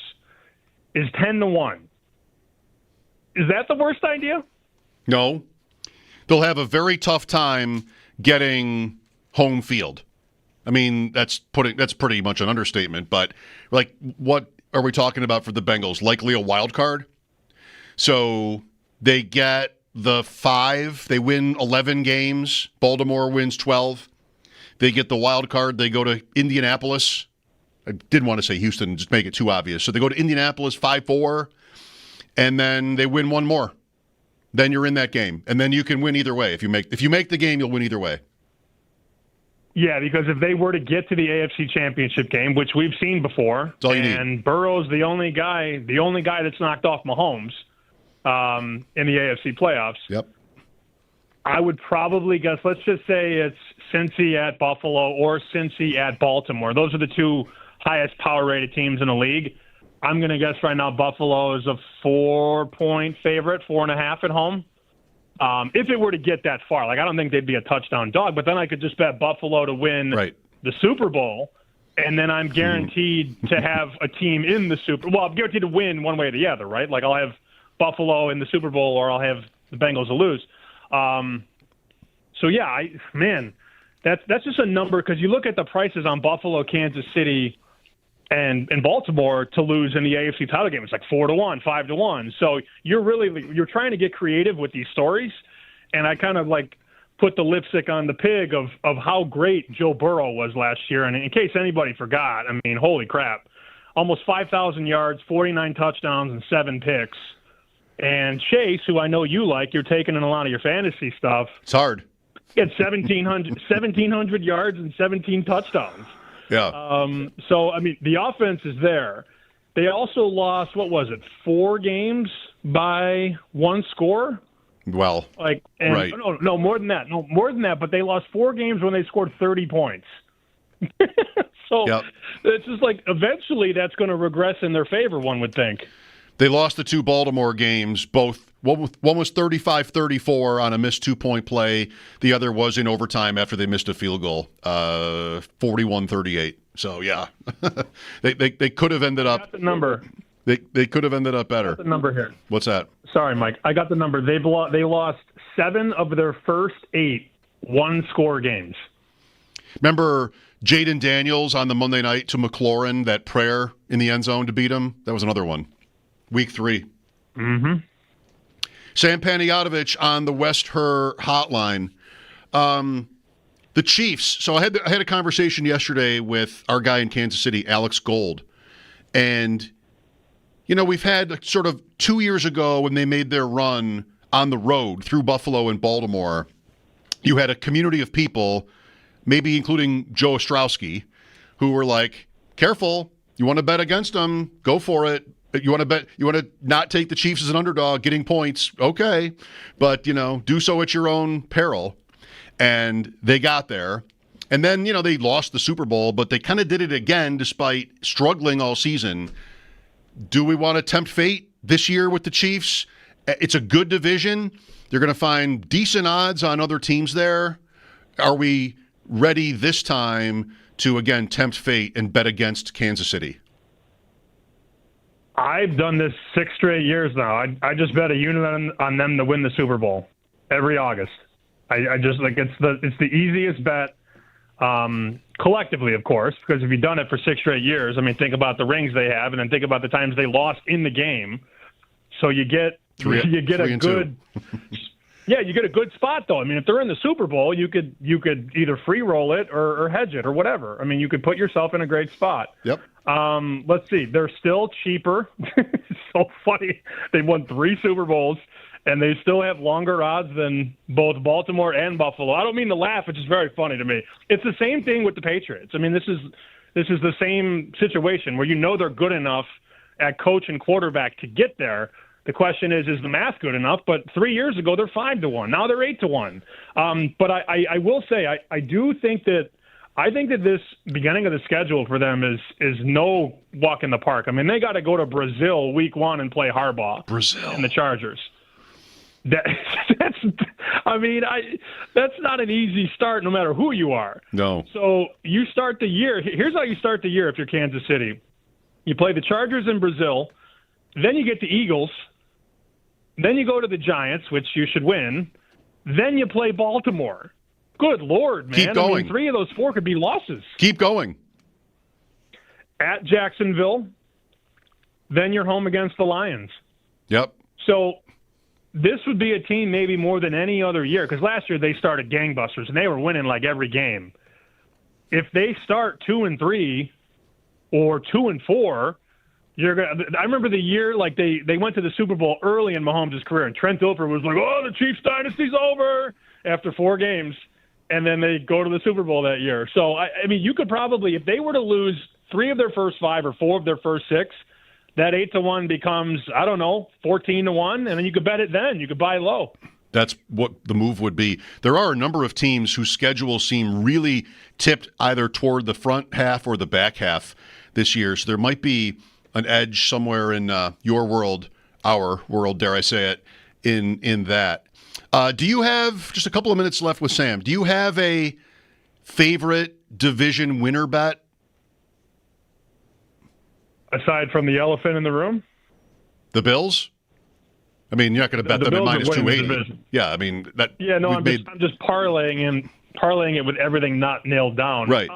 is 10-1. Is that the worst idea? No. They'll have a very tough time getting home field. I mean, that's pretty much an understatement, but like, what are we talking about for the Bengals? Likely a wild card. So they get the 5, they win 11 games. Baltimore wins 12. They get the wild card. They go to Indianapolis. I didn't want to say Houston, just make it too obvious. So they go to Indianapolis 5-4, and then they win one more. Then you're in that game, and then you can win either way. If you make the game, you'll win either way. Yeah, because if they were to get to the AFC Championship game, which we've seen before, and Burrow's the only guy that's knocked off Mahomes in the AFC playoffs. Yep. I would probably guess, let's just say it's Cincy at Buffalo or Cincy at Baltimore. Those are the 2 highest power-rated teams in the league. I'm going to guess right now Buffalo is a 4-point favorite, 4.5 at home. If it were to get that far, I don't think they'd be a touchdown dog, but then I could just bet Buffalo to win the Super Bowl, and then I'm guaranteed to have a team in the Super Bowl. Well, I'm guaranteed to win one way or the other, right? Like I'll have Buffalo in the Super Bowl or I'll have the Bengals to lose. So, yeah, that's just a number because you look at the prices on Buffalo, Kansas City, and Baltimore to lose in the AFC title game. It's like 4-1, 5-1. So you're trying to get creative with these stories, and I kind of put the lipstick on the pig of how great Joe Burrow was last year. And in case anybody forgot, I mean, holy crap, almost 5,000 yards, 49 touchdowns, and 7 picks. And Chase, who I know you like, you're taking in a lot of your fantasy stuff. It's hard. He had 1,700 yards and 17 touchdowns. Yeah. So, I mean, the offense is there. They also lost, 4 games by 1 score? Well, right. No, more than that. No, more than that, but they lost 4 games when they scored 30 points. So It's just eventually that's going to regress in their favor, one would think. They lost the 2 Baltimore games, both. One was 35-34 on a missed 2-point play. The other was in overtime after they missed a field goal, 41-38. So, yeah, they could have ended up. I got the number. They could have ended up better. I got the number here. What's that? Sorry, Mike. I got the number. They lost 7 of their first 8 one-score games. Remember Jaden Daniels on the Monday night to McLaurin, that prayer in the end zone to beat him? That was another one. Week 3. Mm-hmm. Sam Panayotovich on the West Her hotline. The Chiefs. So I had a conversation yesterday with our guy in Kansas City, Alex Gold. And, we've had sort of 2 years ago when they made their run, on the road through Buffalo and Baltimore, you had a community of people, maybe including Joe Ostrowski, who were like, careful, you want to bet against them, go for it. You want to not take the Chiefs as an underdog, getting points, okay, but, do so at your own peril. And they got there. And then, they lost the Super Bowl, but they kind of did it again despite struggling all season. Do we want to tempt fate this year with the Chiefs? It's a good division. They're going to find decent odds on other teams there. Are we ready this time to, again, tempt fate and bet against Kansas City? I've done this 6 straight years now. I just bet a unit on them to win the Super Bowl every August. I just it's the easiest bet collectively, of course, because if you've done it for 6 straight years, think about the rings they have, and then think about the times they lost in the game. So you get a good you get a good spot though. If they're in the Super Bowl, you could either free roll it or hedge it or whatever. You could put yourself in a great spot. Yep. Let's see. They're still cheaper. It's so funny. They won 3 Super Bowls, and they still have longer odds than both Baltimore and Buffalo. I don't mean to laugh. It's just very funny to me. It's the same thing with the Patriots. This is the same situation where they're good enough at coach and quarterback to get there. The question is the math good enough? But 3 years ago, they're 5-1. Now they're 8-1. But I will say, I do think that this beginning of the schedule for them is no walk in the park. They got to go to Brazil week 1 and play Harbaugh. Brazil. And the Chargers. That's not an easy start no matter who you are. No. So you start the year. Here's how you start the year if you're Kansas City. You play the Chargers in Brazil. Then you get the Eagles. Then you go to the Giants, which you should win. Then you play Baltimore. Good Lord, man. Keep going. 3 of those 4 could be losses. Keep going. At Jacksonville. Then you're home against the Lions. Yep. So this would be a team maybe more than any other year, because last year they started gangbusters, and they were winning like every game. If they start 2-3 or 2-4, I remember the year they went to the Super Bowl early in Mahomes' career, and Trent Dilfer was like, "Oh, the Chiefs dynasty's over" after 4 games, and then they go to the Super Bowl that year. So you could probably, if they were to lose 3 of their first 5 or 4 of their first 6, that 8-1 becomes 14-1, and then you could bet it. Then you could buy low. That's what the move would be. There are a number of teams whose schedules seem really tipped either toward the front half or the back half this year. So there might be an edge somewhere in your world, our world, dare I say it, in that. Do you have just a couple of minutes left with Sam? Do you have a favorite division winner bet? Aside from the elephant in the room? The Bills? You're not going to bet them at minus 280. Yeah, that. Yeah, no, I'm just parlaying it with everything not nailed down. Right.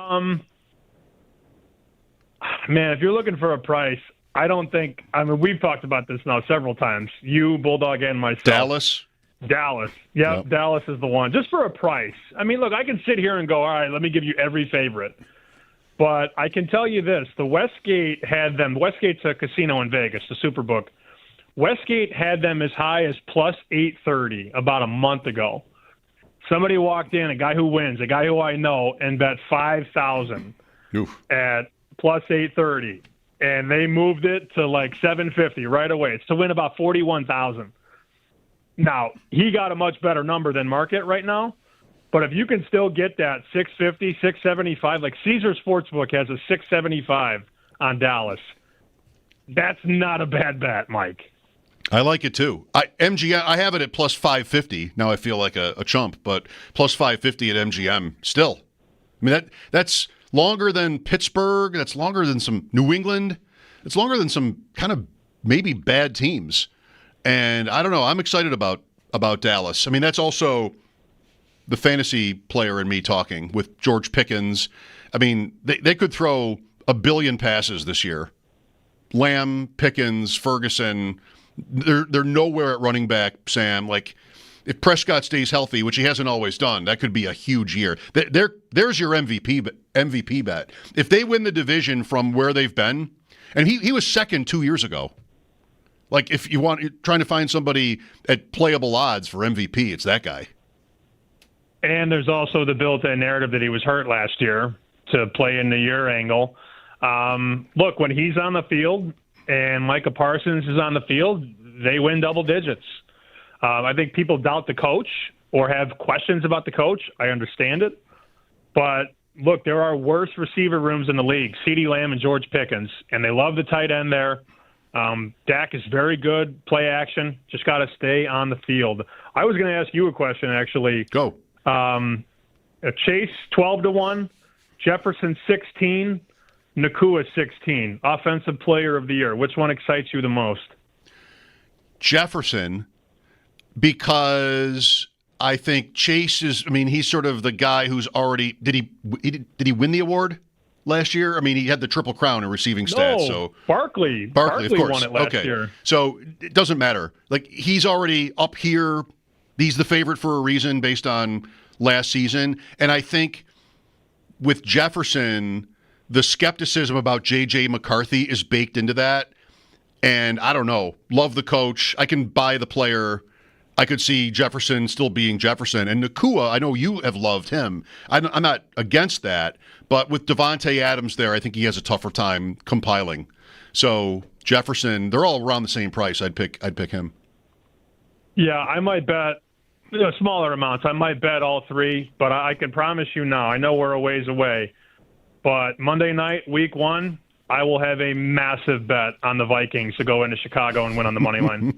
Man, if you're looking for a price, I don't think. We've talked about this now several times. You, Bulldog, and myself. Dallas. Yep. Dallas is the one. Just for a price. Look, I can sit here and go, all right, let me give you every favorite. But I can tell you this. The Westgate had them. Westgate's a casino in Vegas, the Superbook. Westgate had them as high as plus 830 about a month ago. Somebody walked in, a guy who wins, a guy who I know, and bet $5,000 at plus 830. And they moved it to like 750 right away. It's to win about 41,000. Now, he got a much better number than market right now. But if you can still get that 650, 675, like Caesar Sportsbook has a 675 on Dallas, that's not a bad bet, Mike. I like it too. MGM, I have it at plus 550. Now I feel like a chump, but plus 550 at MGM still. That's longer than Pittsburgh. That's longer than some New England. It's longer than some kind of maybe bad teams. And I don't know. I'm excited about Dallas. That's also the fantasy player in me talking with George Pickens. They could throw 1 billion passes this year. Lamb, Pickens, Ferguson, they're nowhere at running back, Sam. Like, if Prescott stays healthy, which he hasn't always done, that could be a huge year. There's your MVP bet. If they win the division from where they've been, and he was second 2 years ago. Like if you're trying to find somebody at playable odds for MVP, it's that guy. And there's also the built-in narrative that he was hurt last year to play in the year angle. Look, when he's on the field and Micah Parsons is on the field, they win double digits. I think people doubt the coach or have questions about the coach. I understand it. But, look, there are worse receiver rooms in the league, CeeDee Lamb and George Pickens, and they love the tight end there. Dak is very good, play action, just got to stay on the field. I was going to ask you a question, actually. Go. Chase, 12-1, Jefferson, 16, Nakua, 16, Offensive Player of the Year. Which one excites you the most? Jefferson, because I think Chase is, he's sort of the guy who's already, did he win the award last year? He had the Triple Crown in receiving stats. No, so Barkley, of course. won it last year. So it doesn't matter. Like, he's already up here. He's the favorite for a reason based on last season. And I think with Jefferson, the skepticism about J.J. McCarthy is baked into that. And I don't know. Love the coach. I can buy the player. I could see Jefferson still being Jefferson. And Nakua, I know you have loved him. I'm not against that. But with Devontae Adams there, I think he has a tougher time compiling. So Jefferson, they're all around the same price. I'd pick him. Yeah, I might bet smaller amounts. I might bet all three, but I can promise you now, I know we're a ways away, but Monday night, week 1, I will have a massive bet on the Vikings to go into Chicago and win on the money line.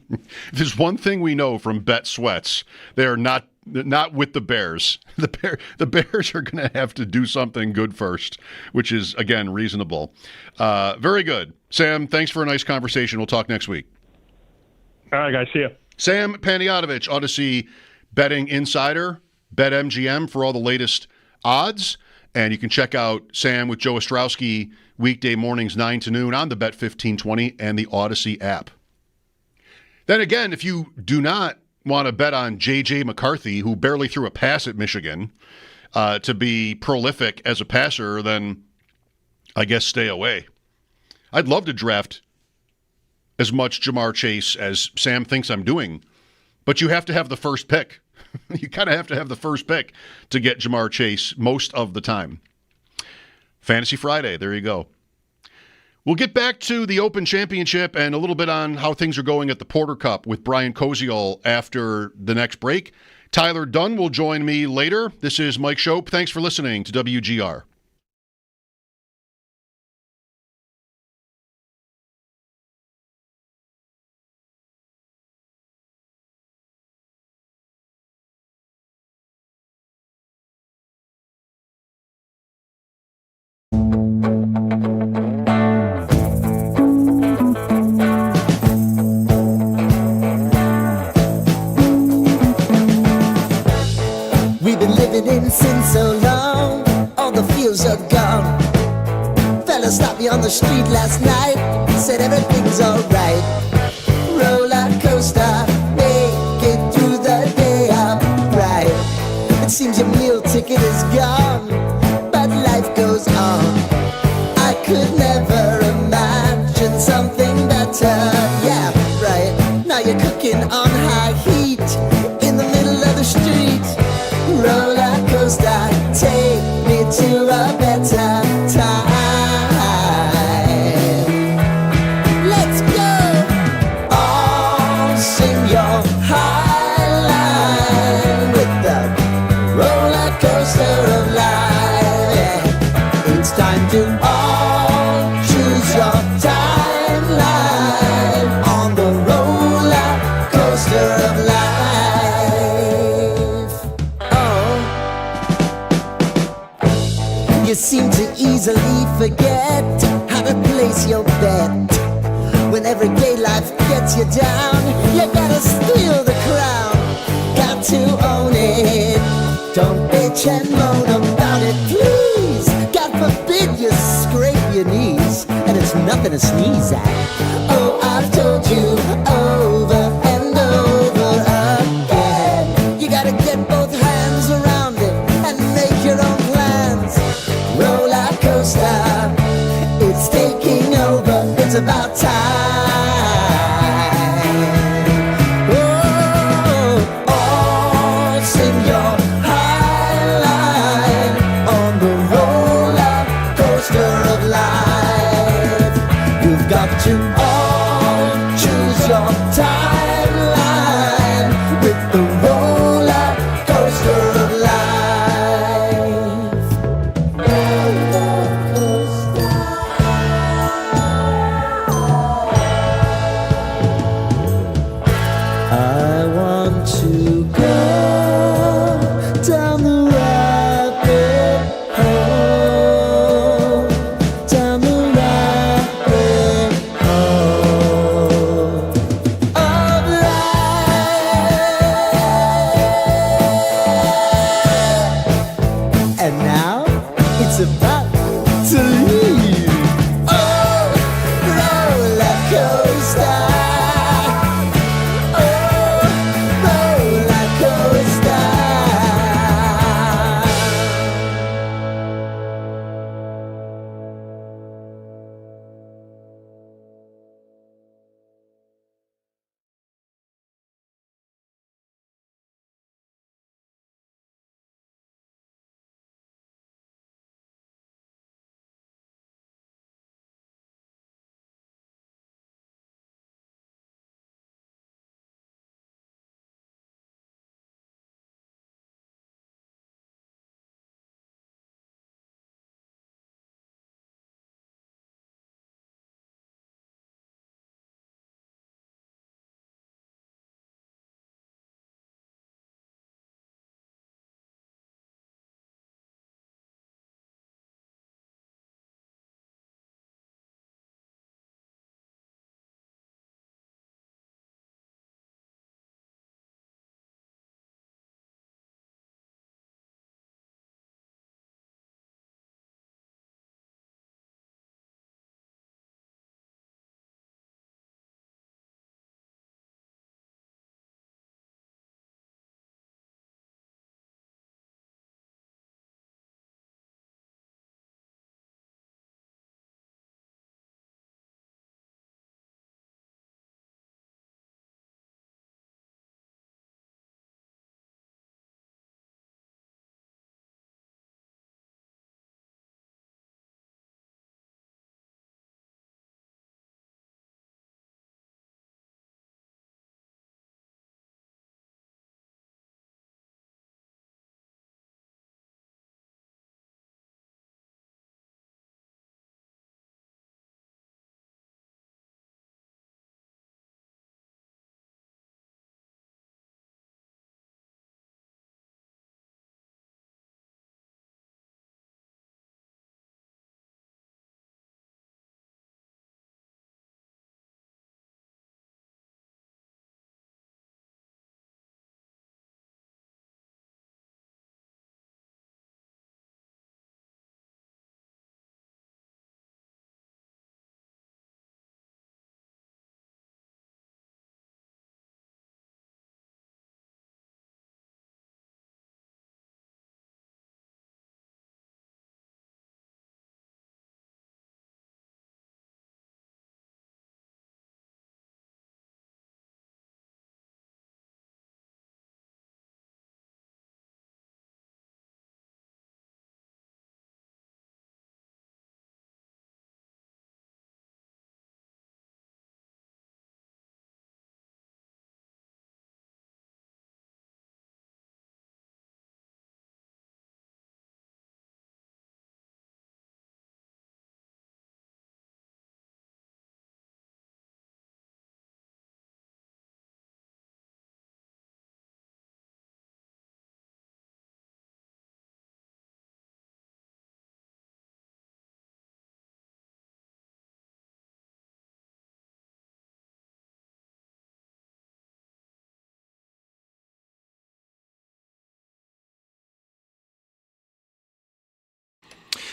There's one thing we know from Bet Sweats. They're not with the Bears. The Bears are going to have to do something good first, which is, again, reasonable. Very good. Sam, thanks for a nice conversation. We'll talk next week. All right, guys. See ya. Sam Panayotovich, Odyssey Betting Insider, BetMGM for all the latest odds. And you can check out Sam with Joe Ostrowski weekday mornings 9 to noon on the Bet 1520 and the Odyssey app. Then again, if you do not want to bet on J.J. McCarthy, who barely threw a pass at Michigan, to be prolific as a passer, then I guess stay away. I'd love to draft as much Jamar Chase as Sam thinks I'm doing, but you have to have the first pick. You kind of have to have the first pick to get Jamar Chase most of the time. Fantasy Friday, there you go. We'll get back to the Open Championship and a little bit on how things are going at the Porter Cup with Brian Kosial after the next break. Tyler Dunn will join me later. This is Mike Schopp. Thanks for listening to WGR. Stopped me on the street last night, said everything's alright. Roller coaster, make it through the day upright. It seems your meal ticket is gone, but life goes on. I could never imagine something better. Yeah, right. Now you're cooking on high heat in the middle of the street. Roller coaster, take me to a better time. You seem to easily forget how to place your bet. When everyday life gets you down, you gotta steal the crown. Got to own it. Don't bitch and moan about it, please. God forbid you scrape your knees, and it's nothing to sneeze at. Oh, I've told you over and over again. You gotta get both hands around it and make your own plans. Roller coaster, it's taking over, it's about time. I want to go down the rabbit hole, down the rabbit hole of life. And now it's about to leave. Oh, roller coaster.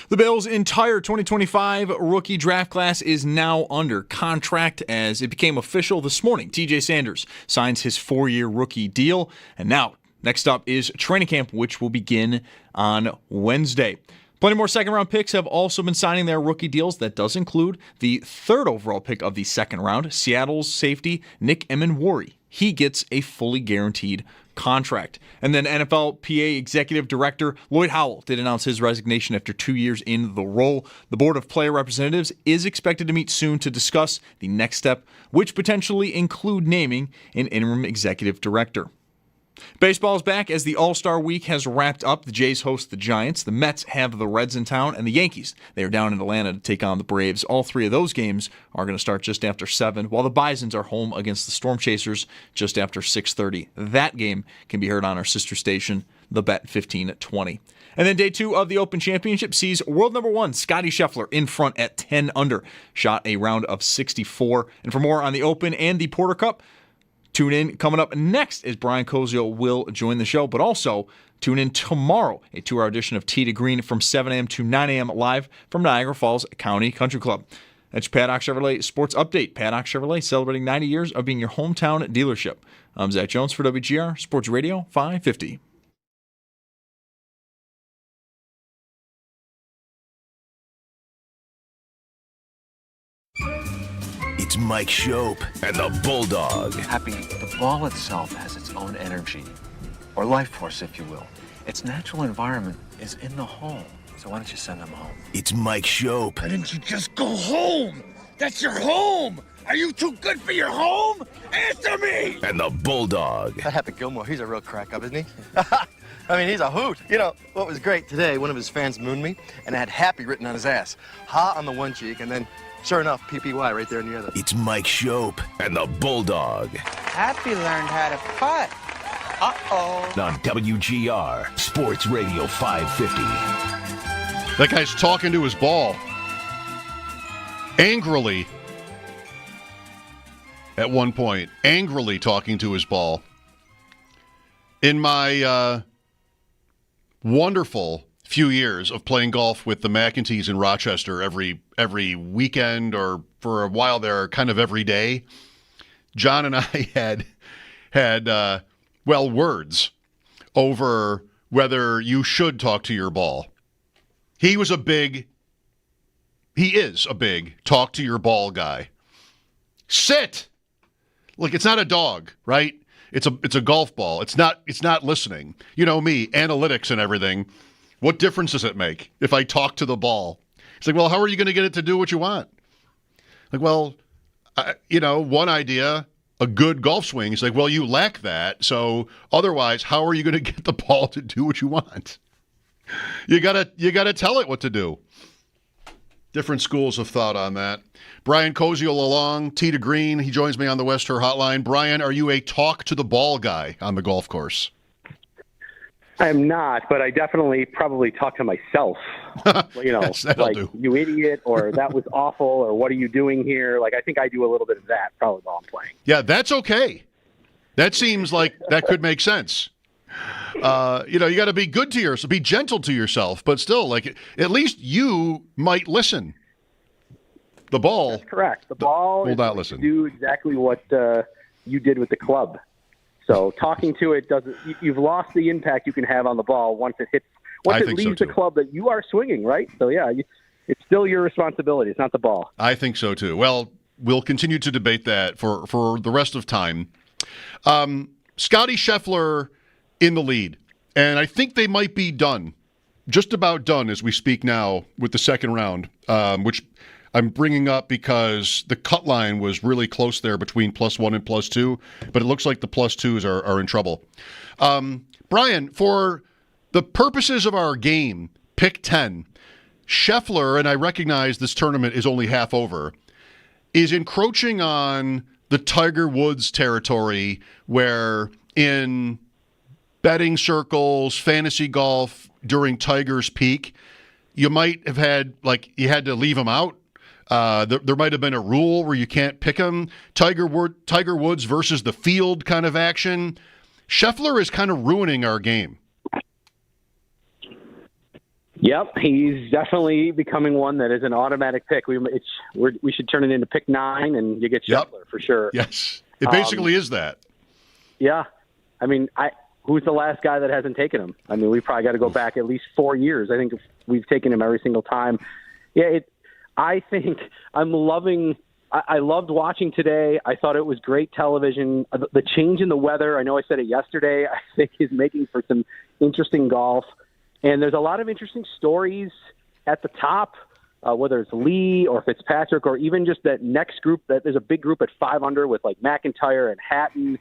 The Bills' entire 2025 rookie draft class is now under contract as it became official this morning. TJ Sanders signs his 4-year rookie deal. And now, next up is training camp, which will begin on Wednesday. Plenty more second-round picks have also been signing their rookie deals. That does include the third overall pick of the second round, Seattle's safety Nick Emenwari. He gets a fully guaranteed contract. And then NFLPA Executive Director Lloyd Howell did announce his resignation after 2 years in the role. The Board of Player Representatives is expected to meet soon to discuss the next step, which potentially include naming an interim executive director. Baseball's back as the All-Star Week has wrapped up. The Jays host the Giants. The Mets have the Reds in town. And the Yankees, they are down in Atlanta to take on the Braves. All three of those games are going to start just after 7, while the Bisons are home against the Storm Chasers just after 6:30. That game can be heard on our sister station, The Bet, 15:20. And then day 2 of the Open Championship sees world number 1, Scottie Scheffler, in front at 10 under. Shot a round of 64. And for more on the Open and the Porter Cup, tune in. Coming up next is Brian Kosial will join the show, but also tune in tomorrow, a 2-hour edition of Tee to Green from 7 a.m. to 9 a.m. live from Niagara Falls County Country Club. That's Paddock Chevrolet Sports Update. Paddock Chevrolet celebrating 90 years of being your hometown dealership. I'm Zach Jones for WGR Sports Radio 550. It's Mike Schopp and the Bulldog. Happy, the ball itself has its own energy, or life force, if you will. Its natural environment is in the home. So why don't you send them home? It's Mike Schopp Why didn't you just go home? That's your home! Are you too good for your home? Answer me! and the Bulldog. That Happy Gilmore, he's a real crack up, isn't he? I mean, he's a hoot. You know, what was great today, one of his fans mooned me and had Happy written on his ass. Ha on the one cheek, and then, sure enough, PPY right there in the other. It's Mike Schopp and the Bulldog Happy learned how to putt. Uh-oh. on WGR Sports Radio 550. That guy's talking to his ball. Angrily. At one point. Angrily talking to his ball. In my wonderful few years of playing golf with the McEntees in Rochester every weekend, or for a while there, kind of every day, John and I had words over whether you should talk to your ball. He is a big talk to your ball guy. Sit! Look, it's not a dog, right? It's a golf ball. It's not listening. You know me, analytics and everything. What difference does it make if I talk to the ball? It's like, well, how are you going to get it to do what you want? Like, well, one idea, a good golf swing. It's like, well, you lack that. So otherwise, how are you going to get the ball to do what you want? You gotta tell it what to do. Different schools of thought on that. Brian Kosial along, Tee to Green. He joins me on the West Her Hotline. Brian, are you a talk to the ball guy on the golf course? I am not, but I definitely probably talk to myself. Yes, like, do. You idiot, or that was awful, or what are you doing here? Like, I think I do a little bit of that probably while I'm playing. Yeah, that's okay. That seems like that could make sense. You got to be good to yourself, be gentle to yourself, but still, like, at least you might listen. The ball. That's correct. The ball will not listen. Do exactly what you did with the club. So talking to it doesn't. You've lost the impact you can have on the ball once it hits. Once it leaves the club that you are swinging, right? So yeah, it's still your responsibility. It's not the ball. I think so too. Well, we'll continue to debate that for the rest of time. Scottie Scheffler in the lead, and I think they might be done, just about done as we speak now with the second round, which I'm bringing up because the cut line was really close there between +1 and +2, but it looks like the +2s are in trouble. Brian, for the purposes of our game, pick 10, Scheffler, and I recognize this tournament is only half over, is encroaching on the Tiger Woods territory where in betting circles, fantasy golf during Tiger's peak, you might have had, like, you had to leave him out. There might have been a rule where you can't pick him. Tiger Woods versus the field kind of action. Scheffler is kind of ruining our game. Yep, he's definitely becoming one that is an automatic pick. We should turn it into pick 9, and you get Scheffler for sure. Yes, it basically is that. Yeah, I mean, who's the last guy that hasn't taken him? I mean, we probably got to go back at least 4 years. I think we've taken him every single time. Yeah, I think I'm loving. I loved watching today. I thought it was great television. The change in the weather, I know I said it yesterday, I think is making for some interesting golf. And there's a lot of interesting stories at the top, whether it's Lee or Fitzpatrick or even just that next group. That there's a big group at 5 under with like McIntyre and Hatton.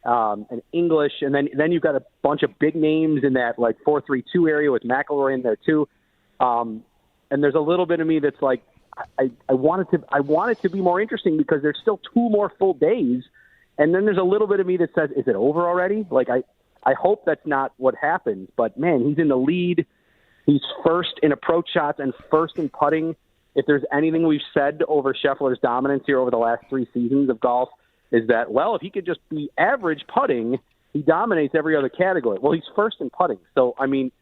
and English, and then you've got a bunch of big names in that like 4-3-2 area with McElroy in there too. And there's a little bit of me that's like, I want it to be more interesting because there's still 2 more full days. And then there's a little bit of me that says, is it over already? Like, I hope that's not what happens. But, man, he's in the lead. He's first in approach shots and first in putting. If there's anything we've said over Scheffler's dominance here over the last 3 seasons of golf is that, well, if he could just be average putting, he dominates every other category. Well, he's first in putting. So, I mean,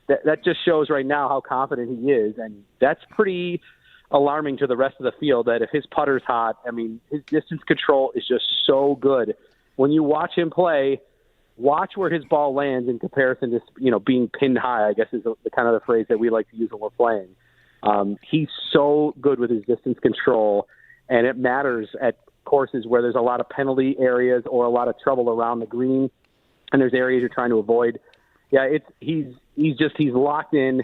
that just shows right now how confident he is. And that's pretty alarming to the rest of the field that if his putter's hot, I mean, his distance control is just so good. When you watch him play, watch where his ball lands in comparison to, being pinned high, I guess is the kind of the phrase that we like to use when we're playing. He's so good with his distance control, and it matters at courses where there's a lot of penalty areas or a lot of trouble around the green, and there's areas you're trying to avoid. Yeah, he's locked in.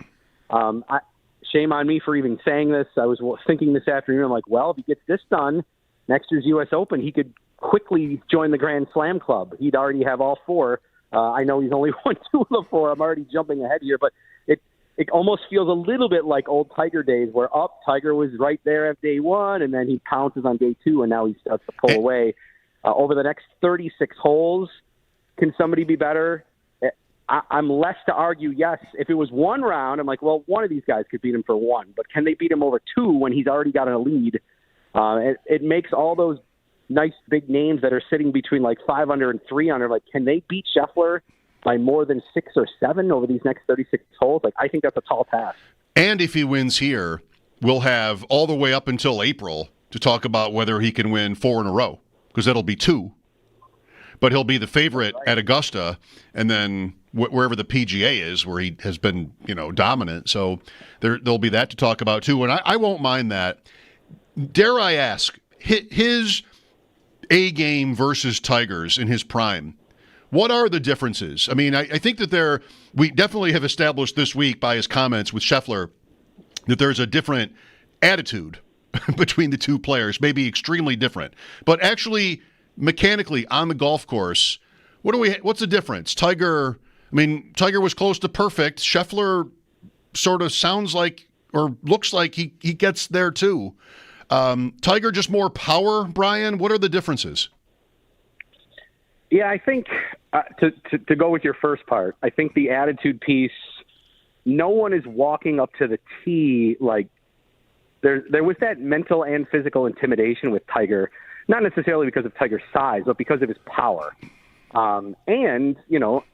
Shame on me for even saying this. I was thinking this afternoon, I'm like, well, if he gets this done, next year's U.S. Open, he could quickly join the Grand Slam club. He'd already have all 4. I know he's only won 2 of the 4. I'm already jumping ahead here, but it almost feels a little bit like old Tiger days where Tiger was right there at day 1, and then he pounces on day 2, and now he starts to pull away. Over the next 36 holes, can somebody be better? I'm less to argue, yes. If it was 1 round, I'm like, well, one of these guys could beat him for 1. But can they beat him over 2 when he's already got a lead? It makes all those nice big names that are sitting between like 5 under and 3 under, like, can they beat Scheffler by more than 6 or 7 over these next 36 holes? Like, I think that's a tall task. And if he wins here, we'll have all the way up until April to talk about whether he can win 4 in a row, because that'll be 2. But he'll be the favorite at Augusta, and then wherever the PGA is, where he has been, dominant. So there'll be that to talk about too. And I won't mind that. Dare I ask, his A game versus Tiger's in his prime, what are the differences? I mean, I think that we definitely have established this week by his comments with Scheffler that there's a different attitude between the 2 players, maybe extremely different. But actually, mechanically on the golf course, what's the difference? Tiger was close to perfect. Scheffler sort of sounds like or looks like he gets there too. Tiger just more power, Brian? What are the differences? Yeah, I think to go with your first part, I think the attitude piece, no one is walking up to the tee like there was that mental and physical intimidation with Tiger, not necessarily because of Tiger's size, but because of his power. And,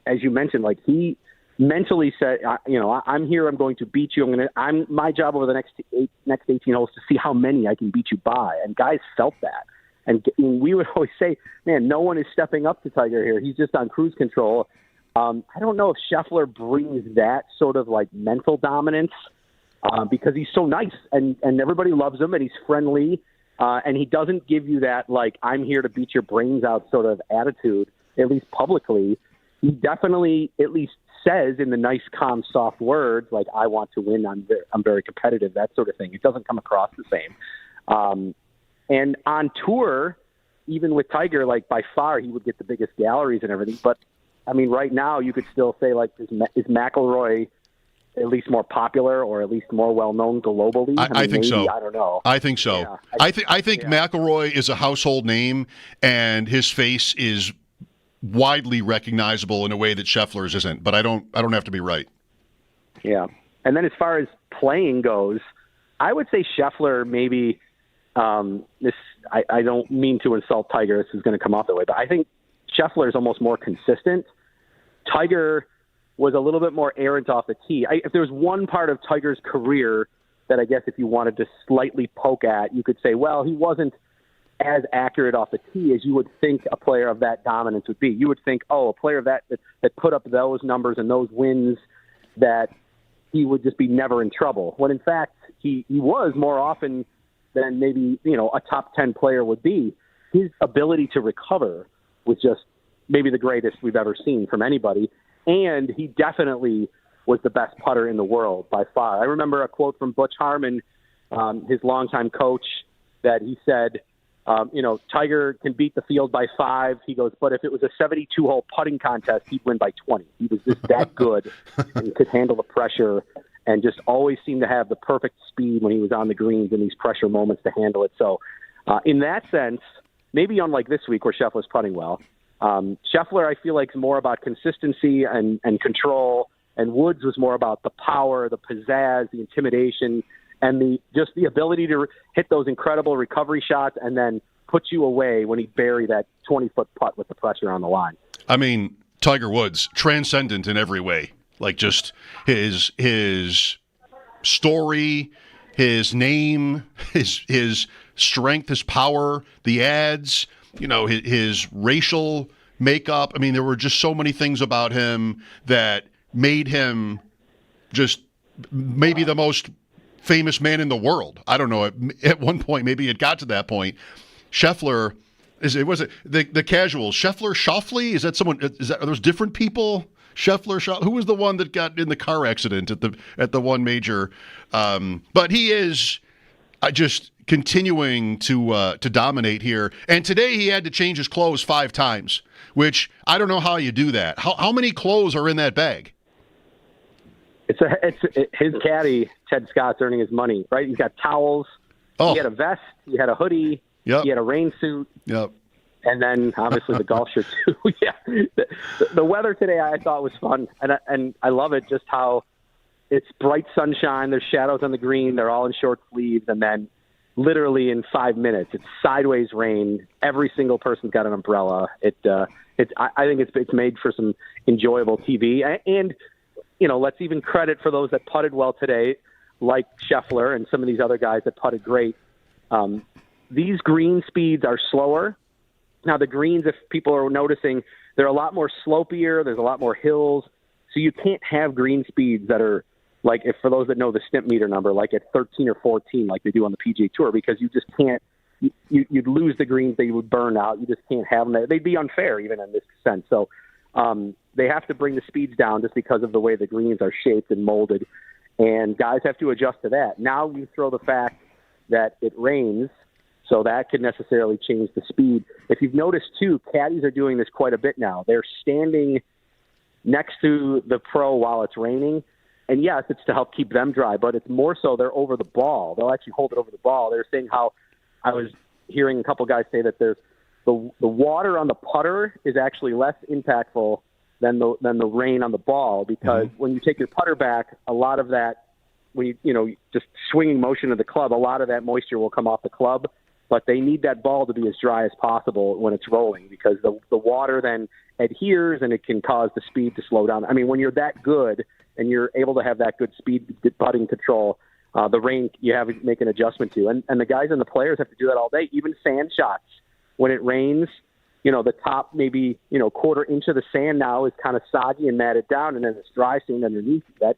as you mentioned, like he mentally said, I'm here, I'm going to beat you. My job over the next 18 holes to see how many I can beat you by. And guys felt that. And we would always say, man, no one is stepping up to Tiger here. He's just on cruise control. I don't know if Scheffler brings that sort of like mental dominance because he's so nice and everybody loves him and he's friendly. And he doesn't give you that, like, I'm here to beat your brains out sort of attitude, at least publicly. He definitely at least says in the nice, calm, soft words, like, I want to win, I'm very competitive, that sort of thing. It doesn't come across the same. And on tour, even with Tiger, like, by far he would get the biggest galleries and everything. But, I mean, right now you could still say, like, is McElroy at least more popular or at least more well-known globally? I think so. I don't know. I think so. Yeah. I think McElroy is a household name, and his face is widely recognizable in a way that Scheffler's isn't. But I don't have to be right. Yeah. And then as far as playing goes, I would say Scheffler maybe I don't mean to insult Tiger. This is going to come off that way. But I think Scheffler is almost more consistent. Tiger was a little bit more errant off the tee. If there was one part of Tiger's career that I guess if you wanted to slightly poke at, you could say, well, he wasn't as accurate off the tee as you would think a player of that dominance would be. You would think, a player of that put up those numbers and those wins, that he would just be never in trouble. When in fact, he was more often than maybe, a top 10 player would be. His ability to recover was just maybe the greatest we've ever seen from anybody. And he definitely was the best putter in the world by far. I remember a quote from Butch Harmon, his longtime coach, that he said, Tiger can beat the field by 5. He goes, but if it was a 72-hole putting contest, he'd win by 20. He was just that good and could handle the pressure and just always seemed to have the perfect speed when he was on the greens in these pressure moments to handle it. So in that sense, maybe unlike this week where Scheffler's putting well, Scheffler I feel like is more about consistency and control, and Woods was more about the power, the pizzazz, the intimidation, and the ability to hit those incredible recovery shots and then put you away when he buried that 20-foot putt with the pressure on the line. I mean, Tiger Woods, transcendent in every way. Like just his story, his name, his strength, his power, the ads, his racial makeup. I mean, there were just so many things about him that made him just maybe the most famous man in the world. I don't know. At one point, maybe it got to that point. Scheffler, the casuals? Scheffler, Schauffele? Is that someone? Are those different people? Scheffler, who was the one that got in the car accident at the one major? But he is just continuing to dominate here. And today he had to change his clothes 5 times, which I don't know how you do that. How many clothes are in that bag? It's his caddy, Ted Scott's earning his money, right? He's got towels. He had a vest. He had a hoodie. Yep. He had a rain suit. Yep. And then obviously the golf shirt too. Yeah. The weather today I thought was fun, and I love it just how it's bright sunshine. There's shadows on the green. They're all in short sleeves, and then literally in 5 minutes it's sideways rain. Every single person's got an umbrella. I think it's made for some enjoyable TV. And let's even credit for those that putted well today, like Scheffler and some of these other guys that putted great. These green speeds are slower. Now, the greens, if people are noticing, they're a lot more slopier. There's a lot more hills. So you can't have green speeds that are like, if for those that know the stimp meter number, like at 13 or 14, like they do on the PGA Tour, because you just can't, you'd lose the greens that you would burn out. You just can't have them there. They'd be unfair even in this sense. So they have to bring the speeds down just because of the way the greens are shaped and molded. And guys have to adjust to that. Now you throw the fact that it rains, so that could necessarily change the speed. If you've noticed, too, caddies are doing this quite a bit now. They're standing next to the pro while it's raining. And, yes, it's to help keep them dry, but it's more so they're over the ball. They'll actually hold it over the ball. They're saying how I was hearing a couple guys say that there's the water on the putter is actually less impactful than the rain on the ball, because when you take your putter back, a lot of that, when you just swinging motion of the club, a lot of that moisture will come off the club. But they need that ball to be as dry as possible when it's rolling, because the water then adheres and it can cause the speed to slow down. I mean, when you're that good and you're able to have that good speed putting control, the rain you have to make an adjustment to. And the guys and the players have to do that all day. Even sand shots, when it rains, the top maybe, quarter inch of the sand now is kind of soggy and matted down, and then it's dry sand underneath. That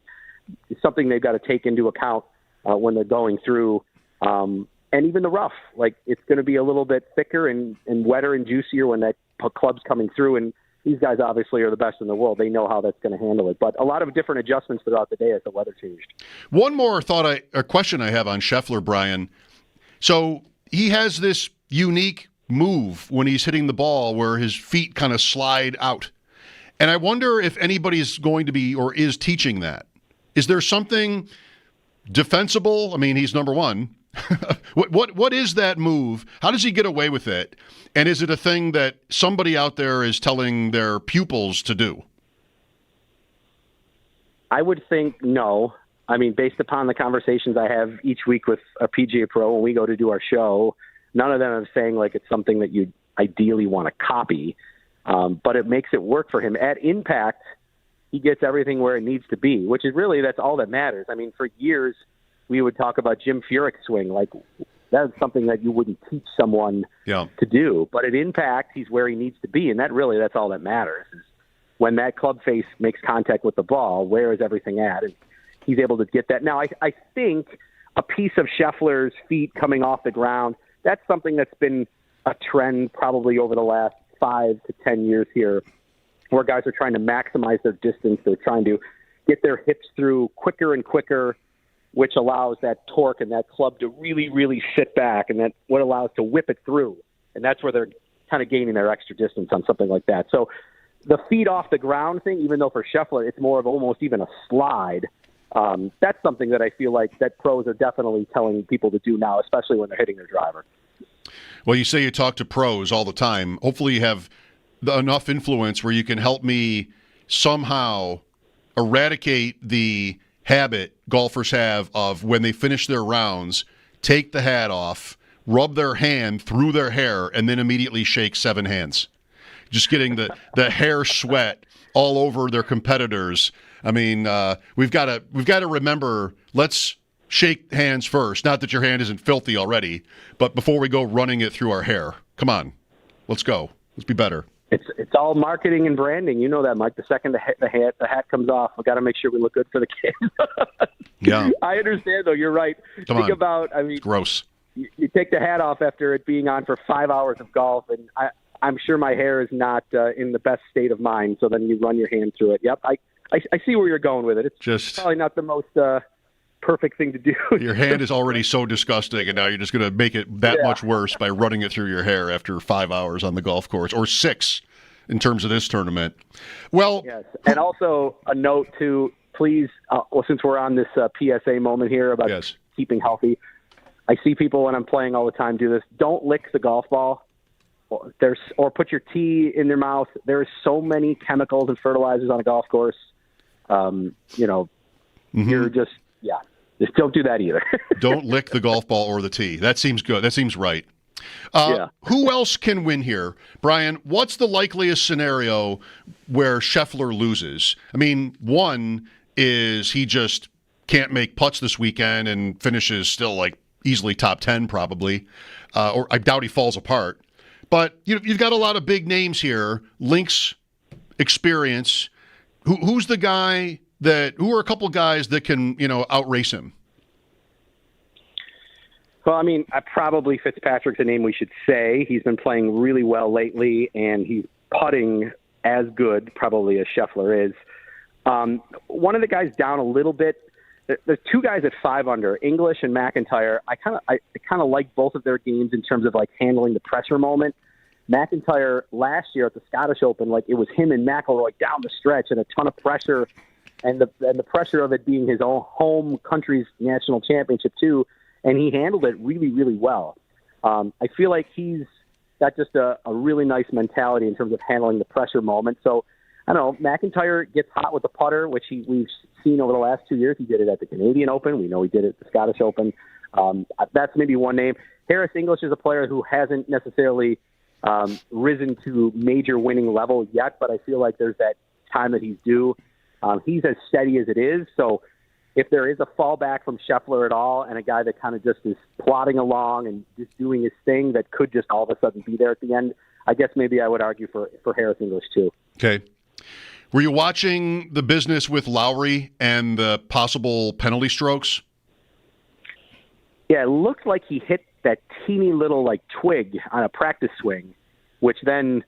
is something they've got to take into account when they're going through. And even the rough, like it's going to be a little bit thicker and wetter and juicier when that club's coming through. And these guys obviously are the best in the world. They know how that's going to handle it. But a lot of different adjustments throughout the day as the weather changed. One more question I have on Scheffler, Brian. So he has this unique move when he's hitting the ball where his feet kind of slide out. And I wonder if anybody's going to be or is teaching that. Is there something defensible? I mean, he's number one. What is that move? How does he get away with it? And is it a thing that somebody out there is telling their pupils to do? I would think no. I mean, based upon the conversations I have each week with a PGA Pro when we go to do our show, none of them are saying like it's something that you ideally want to copy, but it makes it work for him. At impact, he gets everything where it needs to be, which is really, that's all that matters. I mean, for years, we would talk about Jim Furyk's swing. Like, that's something that you wouldn't teach someone to do. But at impact, he's where he needs to be, and that's all that matters. Is when that club face makes contact with the ball, where is everything at? And he's able to get that. Now, I think a piece of Scheffler's feet coming off the ground, that's something that's been a trend probably over the last 5 to 10 years here, where guys are trying to maximize their distance. They're trying to get their hips through quicker and quicker. which allows that torque and that club to really, really sit back, and that what allows to whip it through. And that's where they're kind of gaining their extra distance on something like that. So the feet off the ground thing, even though for Scheffler it's more of almost even a slide, that's something that I feel like that pros are definitely telling people to do now, especially when they're hitting their driver. Well, you say you talk to pros all the time. Hopefully you have enough influence where you can help me somehow eradicate the habit golfers have of when they finish their rounds, take the hat off, rub their hand through their hair, and then immediately shake 7 hands. Just getting the hair sweat all over their competitors. I mean, we've got to remember, let's shake hands first. Not that your hand isn't filthy already, but before we go running it through our hair. Come on. Let's go. Let's be better. It's all marketing and branding. You know that, Mike. The second the hat comes off, we got to make sure we look good for the kids. Yeah. I understand, though. You're right. Think about, I mean, gross. You take the hat off after it being on for 5 hours of golf, and I'm sure my hair is not in the best state of mind, so then you run your hand through it. Yep, I see where you're going with it. It's just probably not the most perfect thing to do. Your hand is already so disgusting, and now you're just going to make it that much worse by running it through your hair after 5 hours on the golf course, or 6 in terms of this tournament. Well, yes, and also a note to please, since we're on this PSA moment here about keeping healthy, I see people when I'm playing all the time do this. Don't lick the golf ball. Or put your tee in their mouth. There's so many chemicals and fertilizers on a golf course. You're just don't do that either. Don't lick the golf ball or the tee. That seems good. That seems right. Who else can win here? Brian, what's the likeliest scenario where Scheffler loses? I mean, one is he just can't make putts this weekend and finishes still like easily top 10 probably, or I doubt he falls apart. But you've got a lot of big names here. Link's experience. Who's the guy who are a couple guys that can, outrace him? Well, I mean, probably Fitzpatrick's a name we should say. He's been playing really well lately, and he's putting as good probably as Scheffler is. One of the guys down a little bit. There's 2 guys at 5 under, English and McIntyre. I kind of like both of their games in terms of like handling the pressure moment. McIntyre last year at the Scottish Open, like it was him and McIlroy down the stretch and a ton of pressure, and the pressure of it being his own home country's national championship too, and he handled it really, really well. I feel like he's got just a really nice mentality in terms of handling the pressure moment. So I don't know, McIntyre gets hot with the putter, which we've seen over the last 2 years. He did it at the Canadian Open. We know he did it at the Scottish Open. That's maybe one name. Harris English is a player who hasn't necessarily risen to major winning level yet, but I feel like there's that time that he's due. He's as steady as it is. So if there is a fallback from Scheffler at all and a guy that kind of just is plodding along and just doing his thing that could just all of a sudden be there at the end, I guess maybe I would argue for Harris English too. Okay. Were you watching the business with Lowry and the possible penalty strokes? Yeah, it looked like he hit that teeny little like twig on a practice swing, which then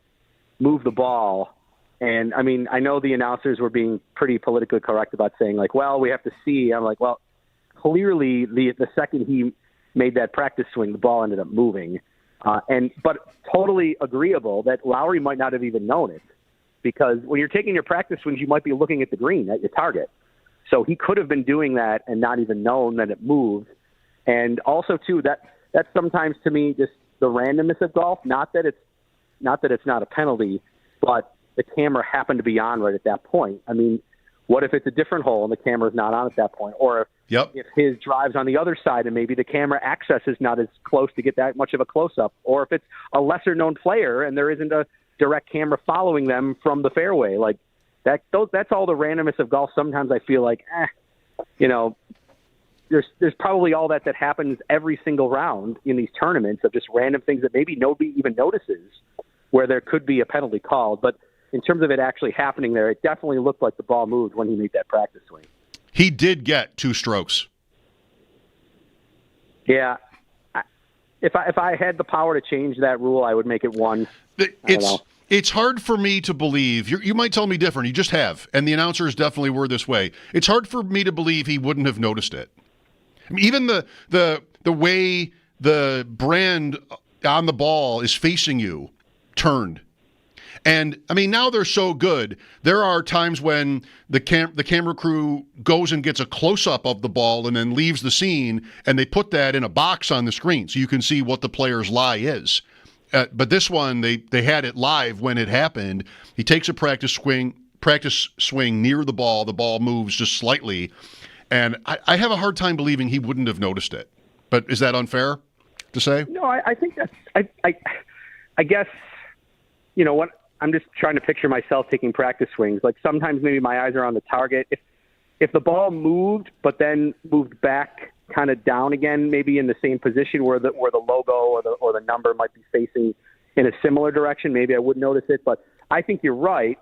moved the ball. And I mean, I know the announcers were being pretty politically correct about saying like, well, we have to see. I'm like, well, clearly the second he made that practice swing, the ball ended up moving. But totally agreeable that Lowry might not have even known it, because when you're taking your practice swings, you might be looking at the green, at your target. So he could have been doing that and not even known that it moved. And also too, that's sometimes to me just the randomness of golf. Not that it's not a penalty, but the camera happened to be on right at that point. I mean, what if it's a different hole and the camera's not on at that point? Or if his drive's on the other side and maybe the camera access is not as close to get that much of a close-up? Or if it's a lesser-known player and there isn't a direct camera following them from the fairway? Like, that's all the randomness of golf. Sometimes I feel like, there's probably all that happens every single round in these tournaments of just random things that maybe nobody even notices where there could be a penalty called. But in terms of it actually happening there, it definitely looked like the ball moved when he made that practice swing. He did get 2 strokes. Yeah. If I had the power to change that rule, I would make it 1. It's hard for me to believe. You might tell me different. You just have. And the announcers definitely were this way. It's hard for me to believe he wouldn't have noticed it. I mean, even the way the brand on the ball is facing you turned. And, I mean, now they're so good. There are times when the camera crew goes and gets a close-up of the ball and then leaves the scene, and they put that in a box on the screen so you can see what the player's lie is. But this one, they had it live when it happened. He takes a practice swing near the ball moves just slightly, and I have a hard time believing he wouldn't have noticed it. But is that unfair to say? No, I think that's I guess, you know what, I'm just trying to picture myself taking practice swings. Like sometimes maybe my eyes are on the target. If the ball moved but then moved back kind of down again, maybe in the same position where the logo or the number might be facing in a similar direction, maybe I wouldn't notice it. But I think you're right.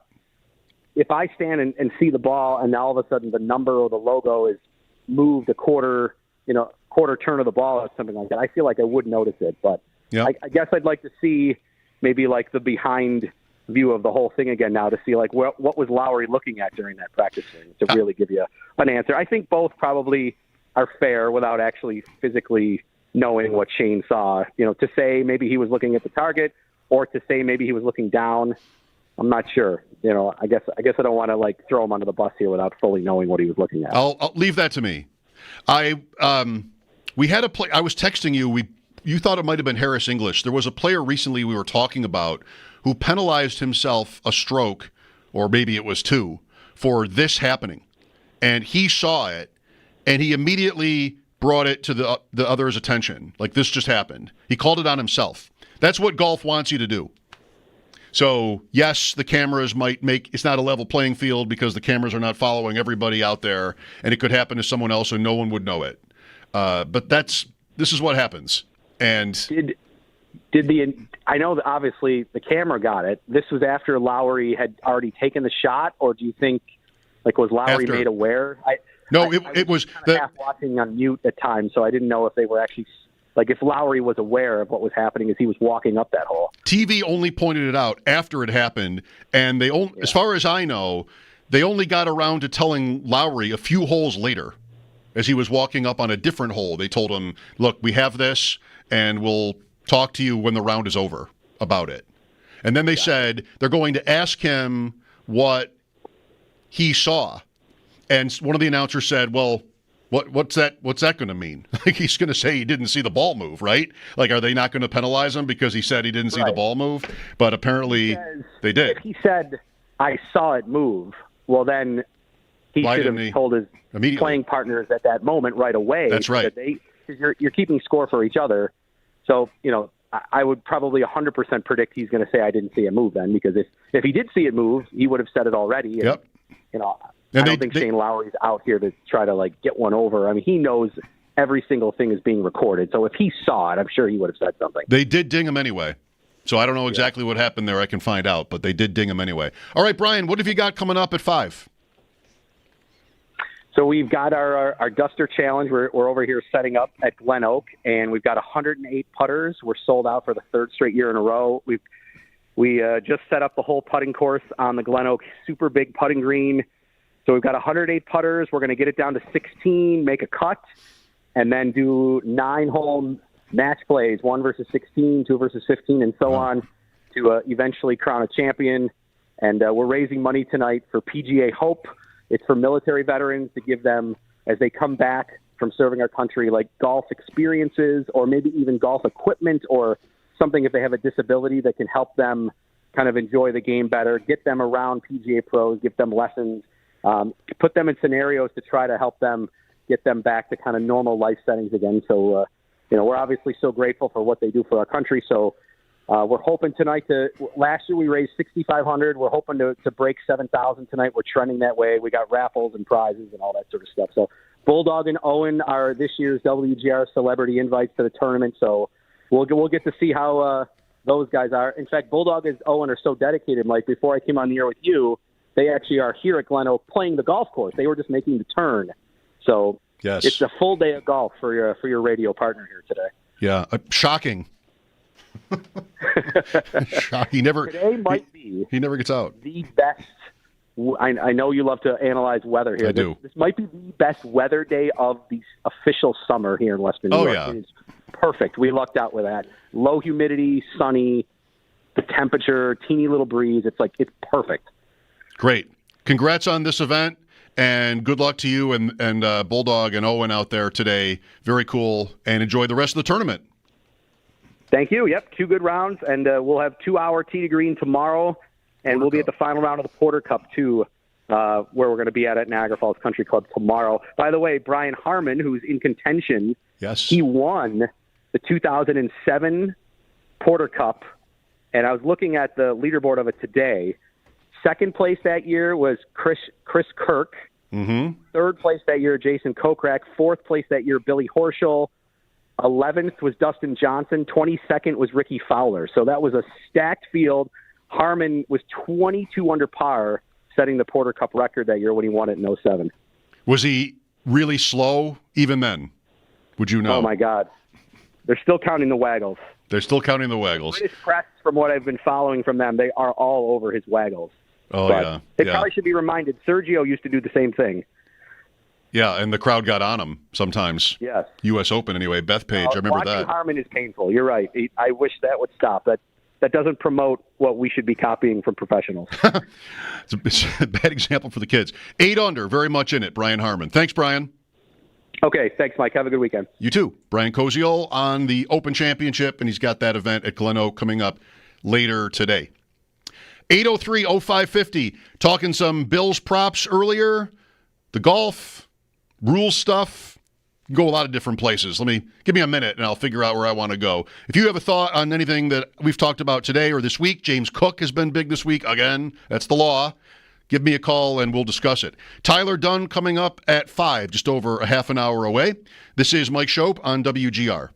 If I stand and see the ball and now all of a sudden the number or the logo is moved a quarter turn of the ball or something like that, I feel like I would notice it. But yep. I guess I'd like to see maybe like the behind view of the whole thing again now to see like what was Lowry looking at during that practice swing to really give you an answer. I think both probably are fair without actually physically knowing what Shane saw. You know, to say maybe he was looking at the target or to say maybe he was looking down, I'm not sure. You know, I guess I don't want to like throw him under the bus here without fully knowing what he was looking at. I'll leave that to me. We had a play. I was texting you. You thought it might have been Harris English. There was a player recently we were talking about who penalized himself a stroke, or maybe it was two, for this happening, and he saw it, and he immediately brought it to the other's attention. Like, this just happened. He called it on himself. That's what golf wants you to do. So, yes, the cameras might it's not a level playing field because the cameras are not following everybody out there, and it could happen to someone else and no one would know it. But this is what happens. And I know that obviously the camera got it. This was after Lowry had already taken the shot, or do you think, like, was Lowry made aware? It was half watching on mute at times, so I didn't know if they were actually, like, if Lowry was aware of what was happening as he was walking up that hole. TV only pointed it out after it happened, and as far as I know, they only got around to telling Lowry a few holes later as he was walking up on a different hole. They told him, look, we have this, and we'll talk to you when the round is over about it. And then they said they're going to ask him what he saw. And one of the announcers said, well, what's that going to mean? Like, he's going to say he didn't see the ball move, right? Like, are they not going to penalize him because he said he didn't see the ball move? But apparently they did. If he said, I saw it move, well, then he should have told his playing partners at that moment right away. That's right. Because you're keeping score for each other. So, you know, I would probably 100% predict he's going to say I didn't see it move then, because if he did see it move, he would have said it already. And, yep. You know, I don't think Shane Lowry's out here to try to, like, get one over. I mean, he knows every single thing is being recorded. So if he saw it, I'm sure he would have said something. They did ding him anyway. So I don't know exactly what happened there. I can find out, but they did ding him anyway. All right, Brian, what have you got coming up at 5? So we've got our Duster Challenge. We're over here setting up at Glen Oak, and we've got 108 putters. We're sold out for the third straight year in a row. We just set up the whole putting course on the Glen Oak super big putting green. So we've got 108 putters. We're going to get it down to 16, make a cut, and then do 9-hole match plays, 1 versus 16, 2 versus 15, and so on, to eventually crown a champion. And we're raising money tonight for PGA Hope. It's for military veterans to give them, as they come back from serving our country, like golf experiences or maybe even golf equipment or something if they have a disability that can help them kind of enjoy the game better, get them around PGA pros, give them lessons, put them in scenarios to try to help them get them back to kind of normal life settings again. So, you know, we're obviously so grateful for what they do for our country. So, we're hoping tonight last year we raised $6,500. We're hoping to break $7,000 tonight. We're trending that way. We got raffles and prizes and all that sort of stuff. So Bulldog and Owen are this year's WGR celebrity invites to the tournament. So we'll get to see how those guys are. In fact, Bulldog and Owen are so dedicated, Mike. Before I came on the air with you, they actually are here at Glen Oak playing the golf course. They were just making the turn. So yes, it's a full day of golf for your radio partner here today. Yeah, shocking. Today might be he never gets out. The best I know you love to analyze weather here. I do. This might be the best weather day of the official summer here in Western New York. Yeah. It is perfect. We lucked out with that. Low humidity, sunny, the temperature, teeny little breeze. It's perfect. Great. Congrats on this event, and good luck to you and Bulldog and Owen out there today. Very cool, and enjoy the rest of the tournament. Thank you. Yep, 2 good rounds, and we'll have 2-hour tee to green tomorrow, and we'll be at the final round of the Porter Cup, too, where we're going to be at Niagara Falls Country Club tomorrow. By the way, Brian Harmon, who's in contention, he won the 2007 Porter Cup, and I was looking at the leaderboard of it today. Second place that year was Chris Kirk. Mm-hmm. Third place that year, Jason Kokrak. Fourth place that year, Billy Horschel. 11th was Dustin Johnson. 22nd was Ricky Fowler. So that was a stacked field. Harmon was 22 under par, setting the Porter Cup record that year when he won it in 07. Was he really slow even then? Would you know? Oh, my God. They're still counting the waggles. They're still counting the waggles. British press, from what I've been following from them, they are all over his waggles. Oh, but yeah. They probably should be reminded. Sergio used to do the same thing. Yeah, and the crowd got on him sometimes. Yes. U.S. Open, anyway. Beth Page, I remember watching that. Harmon is painful. You're right. I wish that would stop. That doesn't promote what we should be copying from professionals. It's a bad example for the kids. 8 under, very much in it, Brian Harmon. Thanks, Brian. Okay, thanks, Mike. Have a good weekend. You too. Brian Kosial on the Open Championship, and he's got that event at Glen Oak coming up later today. 803-0550, talking some Bills props earlier, the golf, rule stuff. Go a lot of different places. Give me a minute and I'll figure out where I want to go. If you have a thought on anything that we've talked about today or this week, James Cook has been big this week. Again, that's the law. Give me a call and we'll discuss it. Tyler Dunn coming up at 5, just over a half an hour away. This is Mike Schopp on WGR.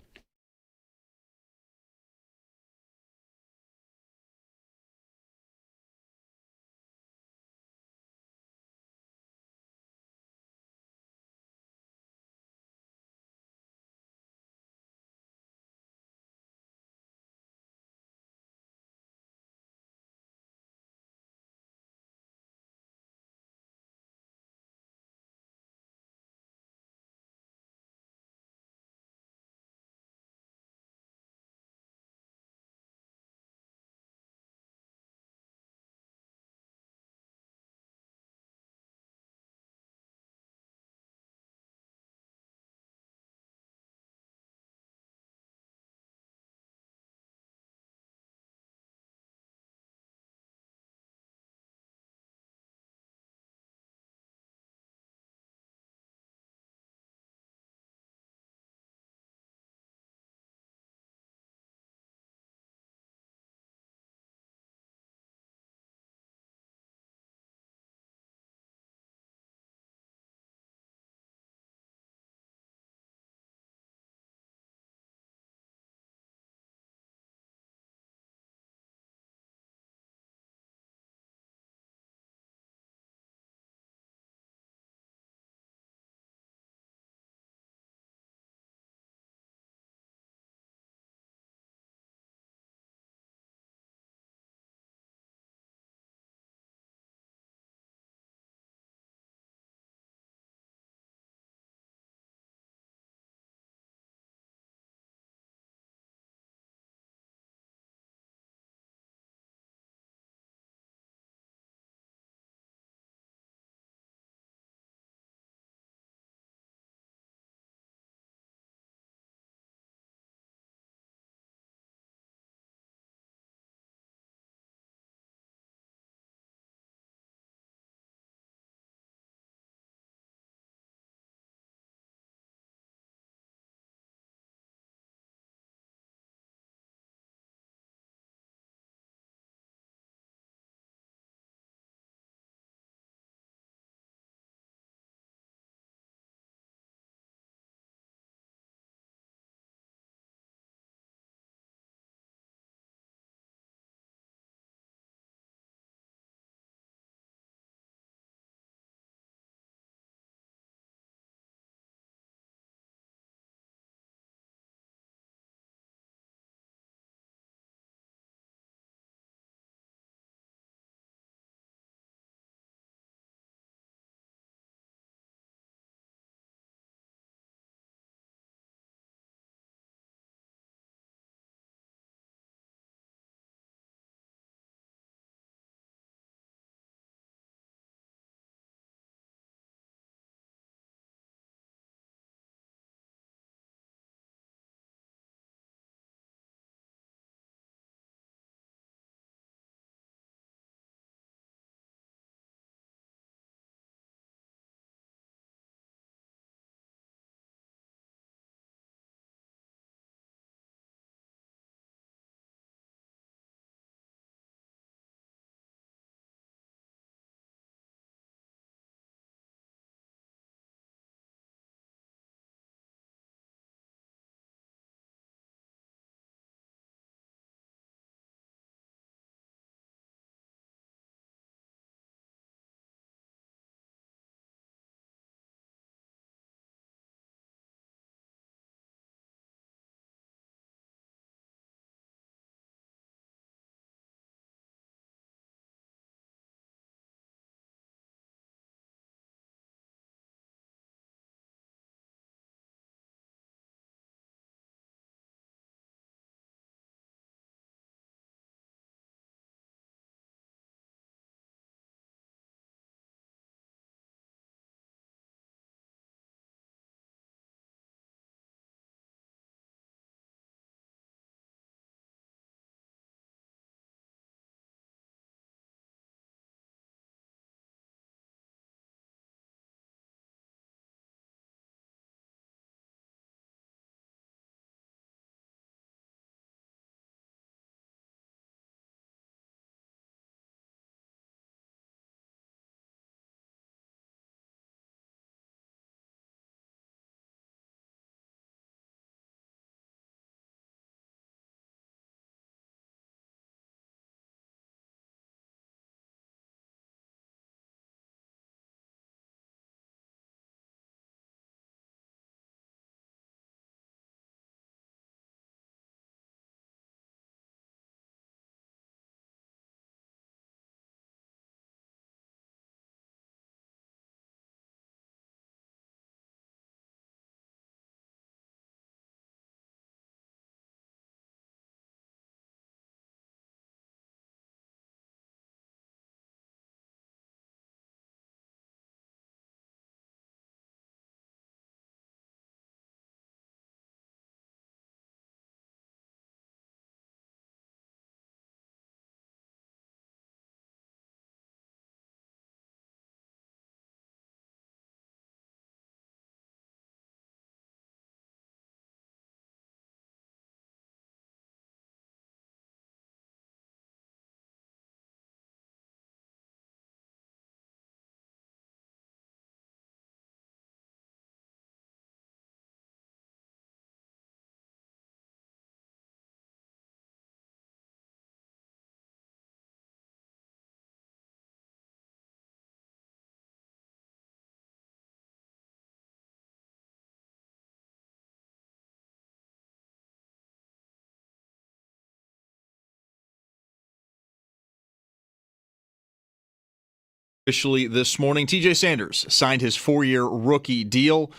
Officially this morning, TJ Sanders signed his 4-year rookie deal,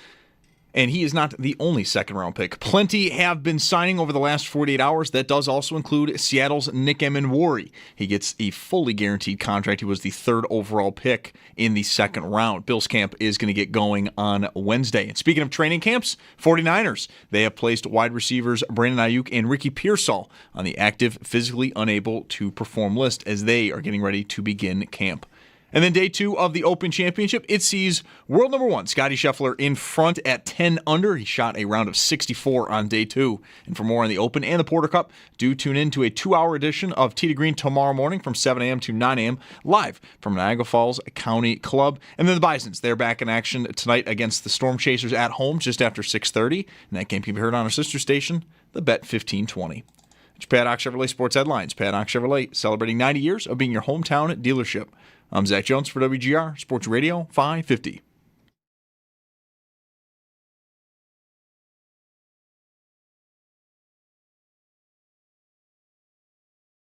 and he is not the only second-round pick. Plenty have been signing over the last 48 hours. That does also include Seattle's Nick Emenwari. He gets a fully guaranteed contract. He was the 3rd overall pick in the 2nd round. Bills camp is going to get going on Wednesday. And speaking of training camps, 49ers, they have placed wide receivers Brandon Ayuk and Ricky Pearsall on the active, physically unable to perform list as they are getting ready to begin camp. And then day 2 of the Open Championship, it sees world number 1, Scottie Scheffler, in front at 10 under. He shot a round of 64 on day 2. And for more on the Open and the Porter Cup, do tune in to a 2-hour edition of Tee to Green tomorrow morning from 7 a.m. to 9 a.m. live from Niagara Falls County Club. And then the Bisons, they're back in action tonight against the Storm Chasers at home just after 6:30. And that game can be heard on our sister station, the Bet 1520. It's Paddock Chevrolet Sports Headlines. Paddock Chevrolet celebrating 90 years of being your hometown dealership. I'm Zach Jones for WGR Sports Radio 550.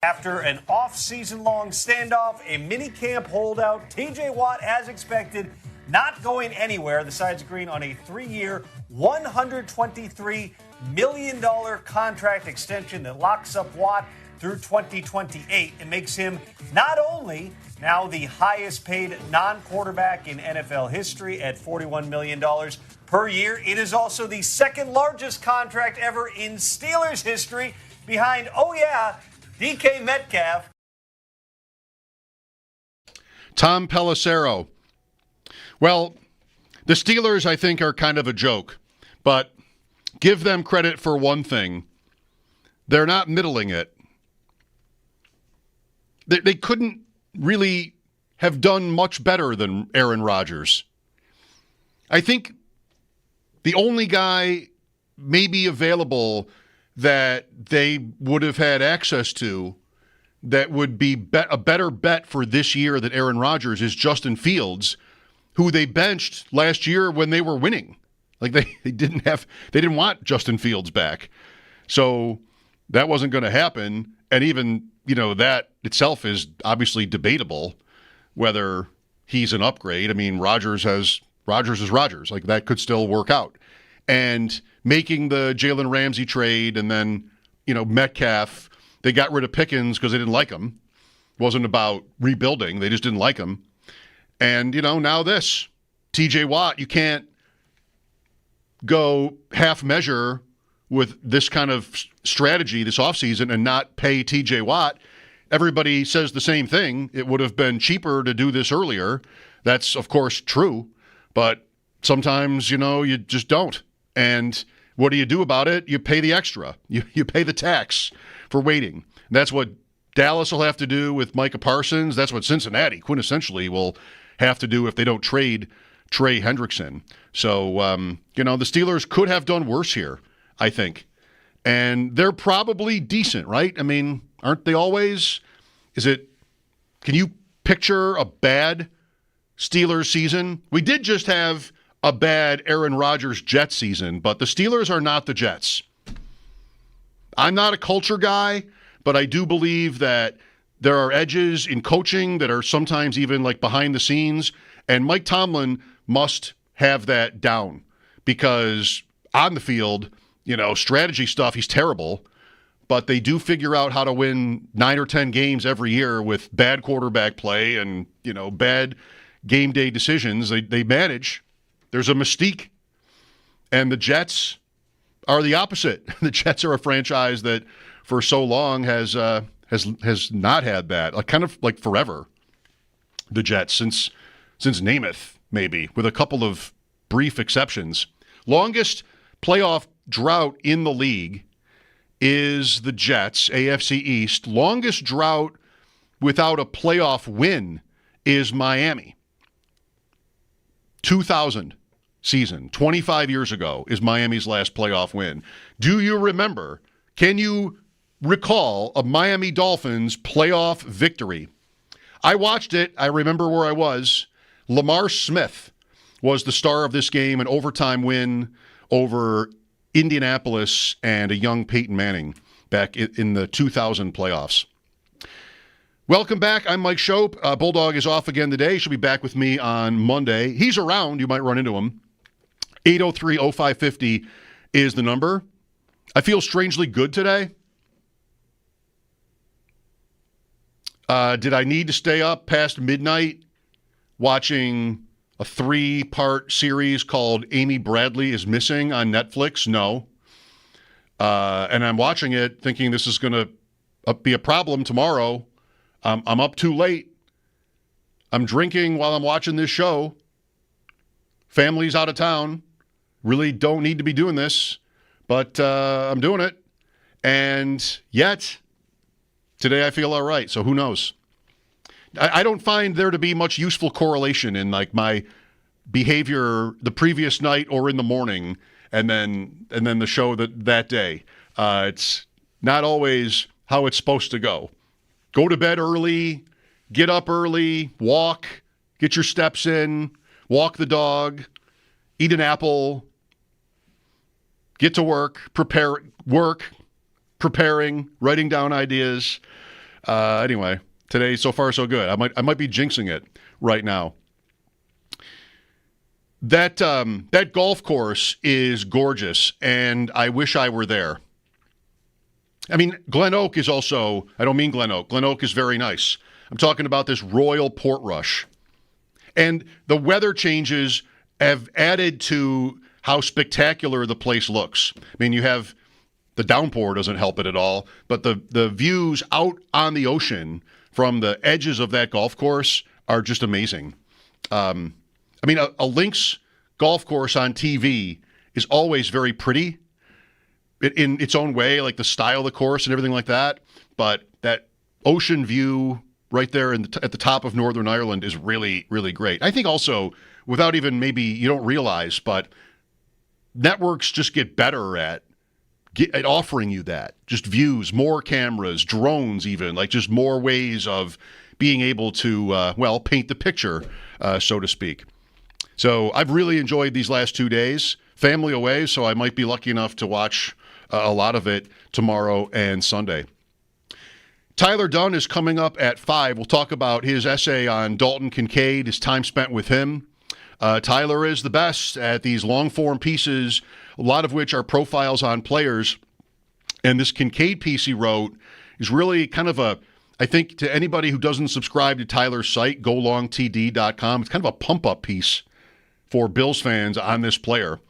After an off-season-long standoff, a mini-camp holdout, T.J. Watt, as expected, not going anywhere. The sides agreeing on a 3-year, $123 million contract extension that locks up Watt through 2028. It makes him not only now the highest paid non-quarterback in NFL history at $41 million per year, it is also the 2nd largest contract ever in Steelers history behind, DK Metcalf. Tom Pelissero. Well, the Steelers, I think, are kind of a joke, but give them credit for one thing. They're not middling it. They couldn't really have done much better than Aaron Rodgers. I think the only guy maybe available that they would have had access to that would be a better bet for this year than Aaron Rodgers is Justin Fields, who they benched last year when they were winning. Like they didn't want Justin Fields back. So that wasn't going to happen. And even, that itself is obviously debatable whether he's an upgrade. I mean, Rodgers is Rodgers. Like that could still work out. And making the Jalen Ramsey trade and then, Metcalf, they got rid of Pickens because they didn't like him. It wasn't about rebuilding. They just didn't like him. And, now this. TJ Watt, you can't go half measure with this kind of strategy this offseason and not pay TJ Watt. Everybody says the same thing. It would have been cheaper to do this earlier. That's, of course, true. But sometimes, you just don't. And what do you do about it? You pay the extra. You pay the tax for waiting. And that's what Dallas will have to do with Micah Parsons. That's what Cincinnati, quintessentially, will have to do if they don't trade Trey Hendrickson. So, the Steelers could have done worse here, I think. And they're probably decent, right? I mean, aren't they always? Can you picture a bad Steelers season? We did just have a bad Aaron Rodgers Jets season, but the Steelers are not the Jets. I'm not a culture guy, but I do believe that there are edges in coaching that are sometimes even like behind the scenes, and Mike Tomlin must have that down because on the field, strategy stuff, he's terrible, but they do figure out how to win 9 or 10 games every year with bad quarterback play and, bad game day decisions. They manage. There's a mystique. And the Jets are the opposite. The Jets are a franchise that for so long has not had that. Like kind of like forever. The Jets since Namath, maybe, with a couple of brief exceptions. Longest playoff drought in the league is the Jets, AFC East. Longest drought without a playoff win is Miami. 2000 season, 25 years ago, is Miami's last playoff win. Do you remember, can you recall a Miami Dolphins playoff victory? I watched it. I remember where I was. Lamar Smith was the star of this game, an overtime win over Indianapolis and a young Peyton Manning back in the 2000 playoffs. Welcome back. I'm Mike Schopp. Bulldog is off again today. She'll be back with me on Monday. He's around. You might run into him. 803-0550 is the number. I feel strangely good today. Did I need to stay up past midnight watching a 3-part series called Amy Bradley is Missing on Netflix? No. And I'm watching it thinking this is going to be a problem tomorrow. I'm up too late. I'm drinking while I'm watching this show. Family's out of town. Really don't need to be doing this, but I'm doing it. And yet, today I feel all right, so who knows? I don't find there to be much useful correlation in like my behavior the previous night or in the morning and then the show that day. It's not always how it's supposed to go. Go to bed early, get up early, walk, get your steps in, walk the dog, eat an apple, get to work, preparing, writing down ideas. Anyway, today, so far, so good. I might be jinxing it right now. That golf course is gorgeous, and I wish I were there. I mean, Glen Oak is also, I don't mean Glen Oak. Glen Oak is very nice. I'm talking about this Royal Portrush. And the weather changes have added to how spectacular the place looks. I mean, you have the downpour doesn't help it at all, but the views out on the ocean from the edges of that golf course are just amazing. I mean, a links golf course on TV is always very pretty in its own way, like the style of the course and everything like that. But that ocean view right there at the top of Northern Ireland is really, really great. I think also, without even maybe you don't realize, but networks just get better at offering you that. Just views, more cameras, drones even, like just more ways of being able to, paint the picture, so to speak. So I've really enjoyed these last 2 days. Family away, so I might be lucky enough to watch a lot of it tomorrow and Sunday. Tyler Dunn is coming up at 5. We'll talk about his essay on Dalton Kincaid, his time spent with him. Tyler is the best at these long-form pieces, a lot of which are profiles on players. And this Kincaid piece he wrote is really kind of I think to anybody who doesn't subscribe to Tyler's site, golongtd.com, it's kind of a pump-up piece for Bills fans on this player.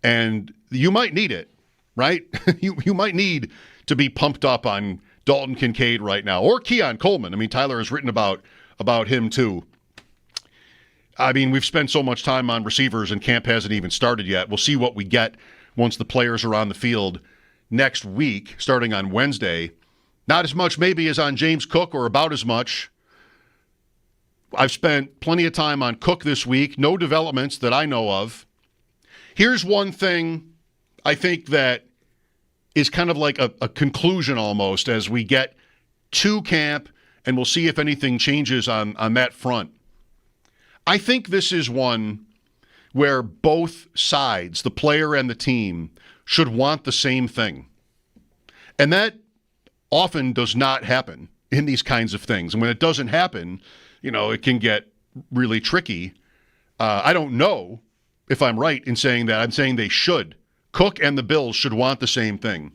And you might need it, right? you might need to be pumped up on Dalton Kincaid right now, or Keon Coleman. I mean, Tyler has written about him too. I mean, we've spent so much time on receivers and camp hasn't even started yet. We'll see what we get once the players are on the field next week, starting on Wednesday. Not as much maybe as on James Cook, or about as much. I've spent plenty of time on Cook this week. No developments that I know of. Here's one thing I think that is kind of like a conclusion almost as we get to camp, and we'll see if anything changes on that front. I think this is one where both sides, the player and the team, should want the same thing. And that often does not happen in these kinds of things. And when it doesn't happen, it can get really tricky. I don't know if I'm right in saying that. I'm saying they should. Cook and the Bills should want the same thing.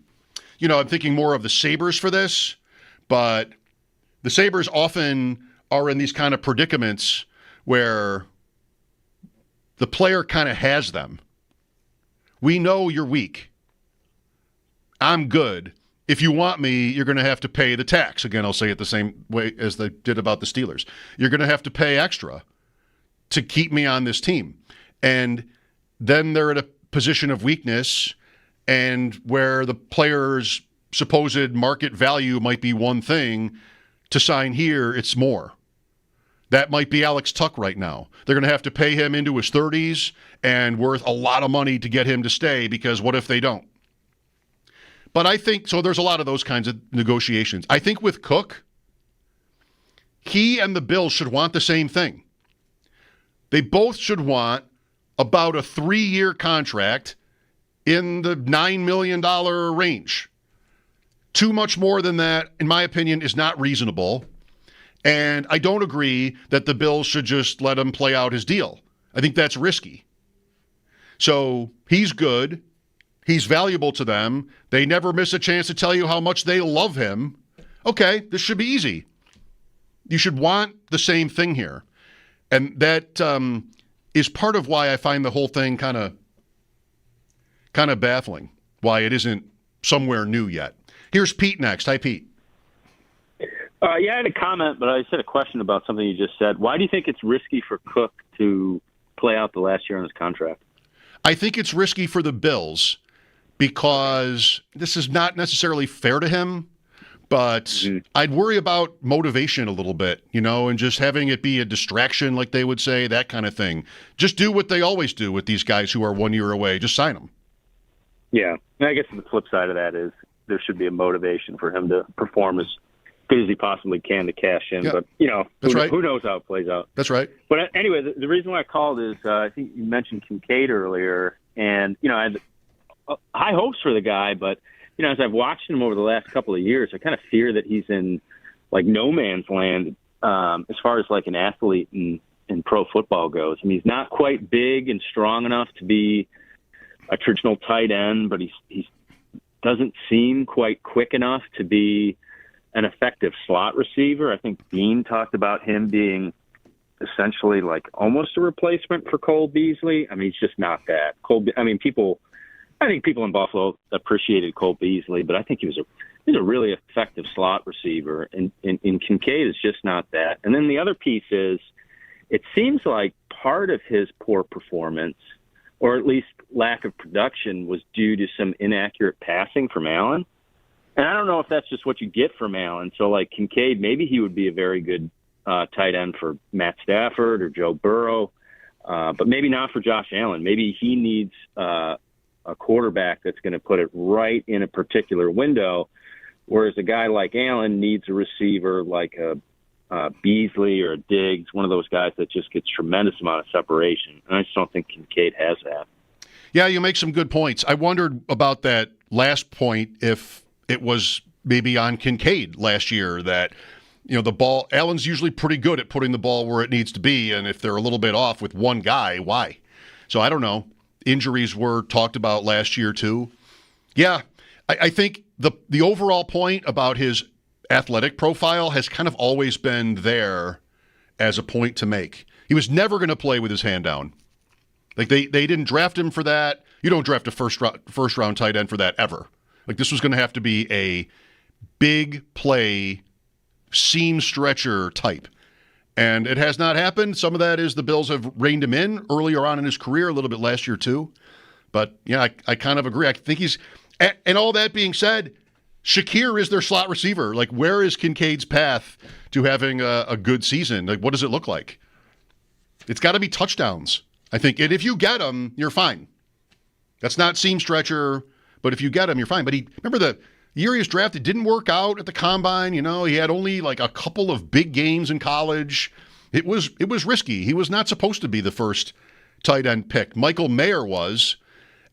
I'm thinking more of the Sabres for this, but the Sabres often are in these kind of predicaments where the player kind of has them. We know you're weak. I'm good. If you want me, you're going to have to pay the tax. Again, I'll say it the same way as they did about the Steelers. You're going to have to pay extra to keep me on this team. And then they're at a position of weakness, and where the player's supposed market value might be one thing, to sign here, it's more. That might be Alex Tuck right now. They're going to have to pay him into his 30s and worth a lot of money to get him to stay, because what if they don't? But I think, so there's a lot of those kinds of negotiations. I think with Cook, he and the Bills should want the same thing. They both should want about a 3-year contract in the $9 million range. Too much more than that, in my opinion, is not reasonable. And I don't agree that the Bills should just let him play out his deal. I think that's risky. So he's good. He's valuable to them. They never miss a chance to tell you how much they love him. Okay, this should be easy. You should want the same thing here. And that is part of why I find the whole thing kind of baffling, why it isn't somewhere new yet. Here's Pete next. Hi, Pete. Yeah, I had a comment, but I just had a question about something you just said. Why do you think it's risky for Cook to play out the last year on his contract? I think it's risky for the Bills because this is not necessarily fair to him, but I'd worry about motivation a little bit, and just having it be a distraction, like they would say, that kind of thing. Just do what they always do with these guys who are 1 year away. Just sign them. Yeah. I guess the flip side of that is there should be a motivation for him to perform as good as he possibly can to cash in. Yeah. But, who knows how it plays out. That's right. But anyway, the reason why I called is I think you mentioned Kincaid earlier, and, I had high hopes for the guy, but, as I've watched him over the last couple of years, I kind of fear that he's in, no man's land as far as, an athlete in pro football goes. I mean, he's not quite big and strong enough to be a traditional tight end, but he doesn't seem quite quick enough to be an effective slot receiver. I think Dean talked about him being essentially almost a replacement for Cole Beasley. I mean, he's just not that. I think people in Buffalo appreciated Cole Beasley, but I think he was a really effective slot receiver, and Kincaid is just not that. And then the other piece is, it seems like part of his poor performance, or at least lack of production, was due to some inaccurate passing from Allen. And I don't know if that's just what you get from Allen. So, Kincaid, maybe he would be a very good tight end for Matt Stafford or Joe Burrow, but maybe not for Josh Allen. Maybe he needs a quarterback that's going to put it right in a particular window, whereas a guy like Allen needs a receiver like a Beasley or a Diggs, one of those guys that just gets tremendous amount of separation. And I just don't think Kincaid has that. Yeah, you make some good points. I wondered about that last point, if it was maybe on Kincaid last year that, the ball, Allen's usually pretty good at putting the ball where it needs to be, and if they're a little bit off with one guy, why? So I don't know. Injuries were talked about last year too. Yeah, I think the overall point about his athletic profile has kind of always been there as a point to make. He was never going to play with his hand down. They didn't draft him for that. You don't draft a first round tight end for that ever. This was going to have to be a big play, seam stretcher type. And it has not happened. Some of that is the Bills have reined him in earlier on in his career, a little bit last year too. But yeah, I kind of agree. I think he's, and all that being said, Shakir is their slot receiver. Where is Kincaid's path to having a good season? What does it look like? It's got to be touchdowns, I think. And if you get them, you're fine. That's not seam stretcher, but if you get them, you're fine. But remember the year he was drafted didn't work out at the combine. He had only a couple of big games in college. It was risky. He was not supposed to be the first tight end pick. Michael Mayer was.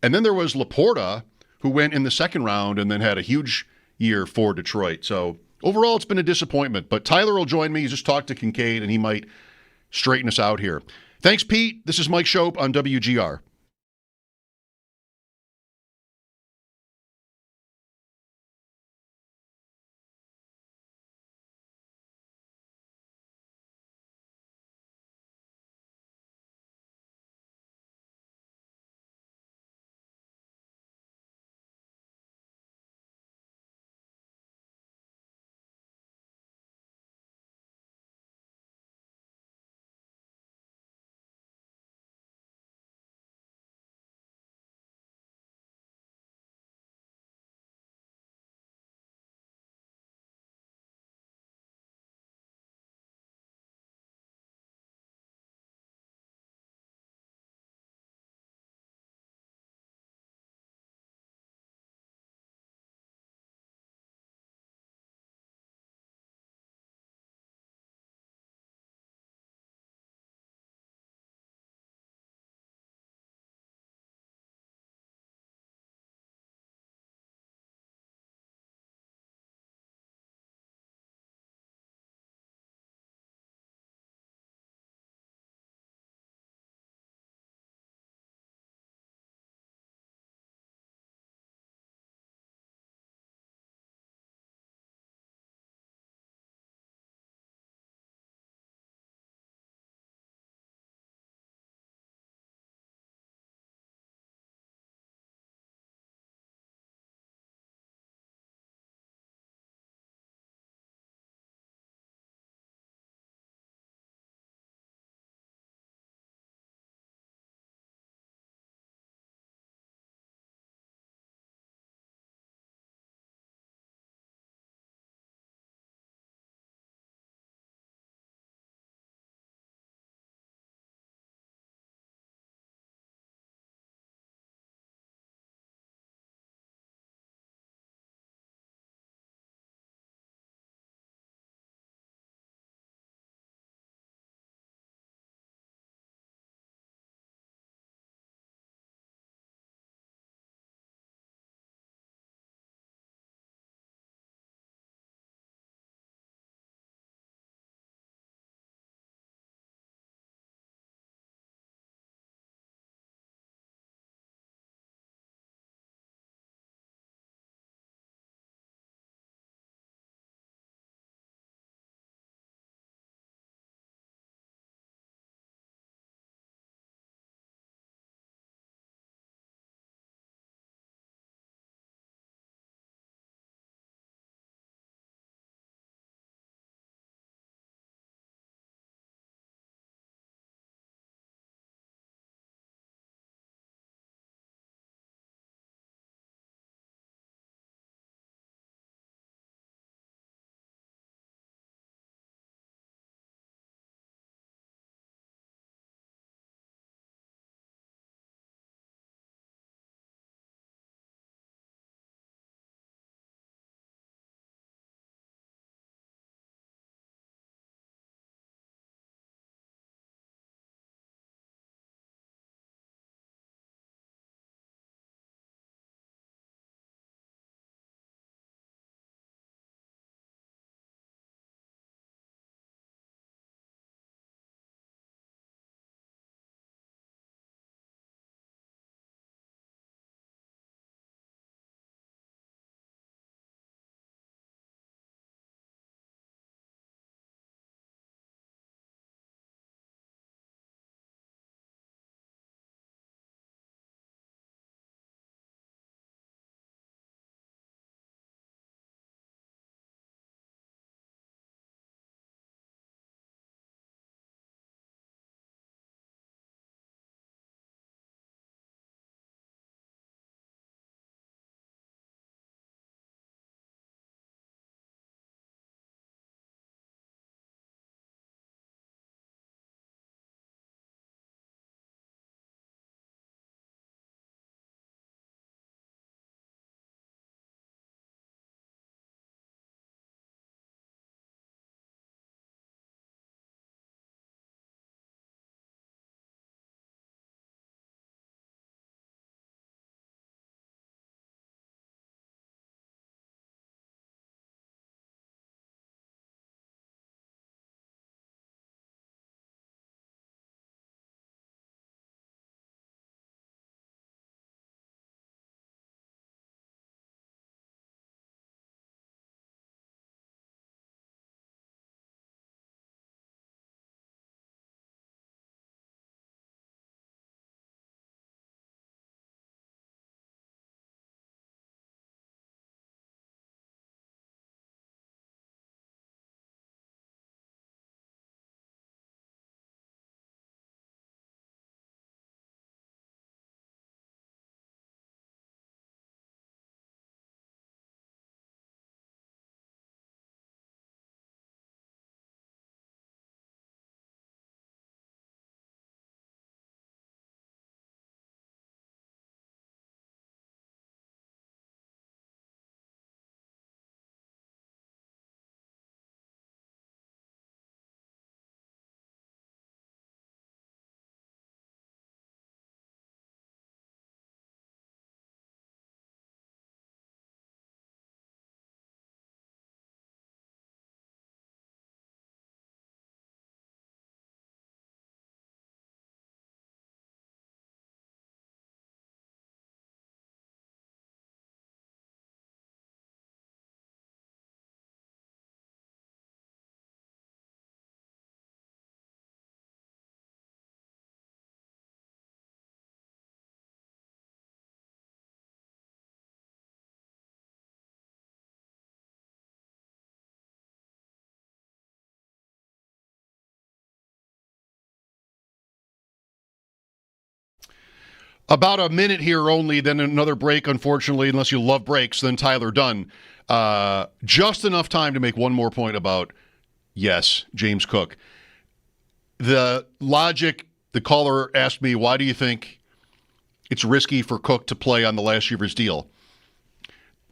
And then there was Laporta, who went in the second round and then had a huge year for Detroit. So overall, it's been a disappointment. But Tyler will join me. He's just talked to Kincaid, and he might straighten us out here. Thanks, Pete. This is Mike Schopp on WGR. About a minute here only, then another break, unfortunately, unless you love breaks, then Tyler Dunn. Just enough time to make one more point about, yes, James Cook. The logic, the caller asked me, why do you think it's risky for Cook to play on the last year of his deal?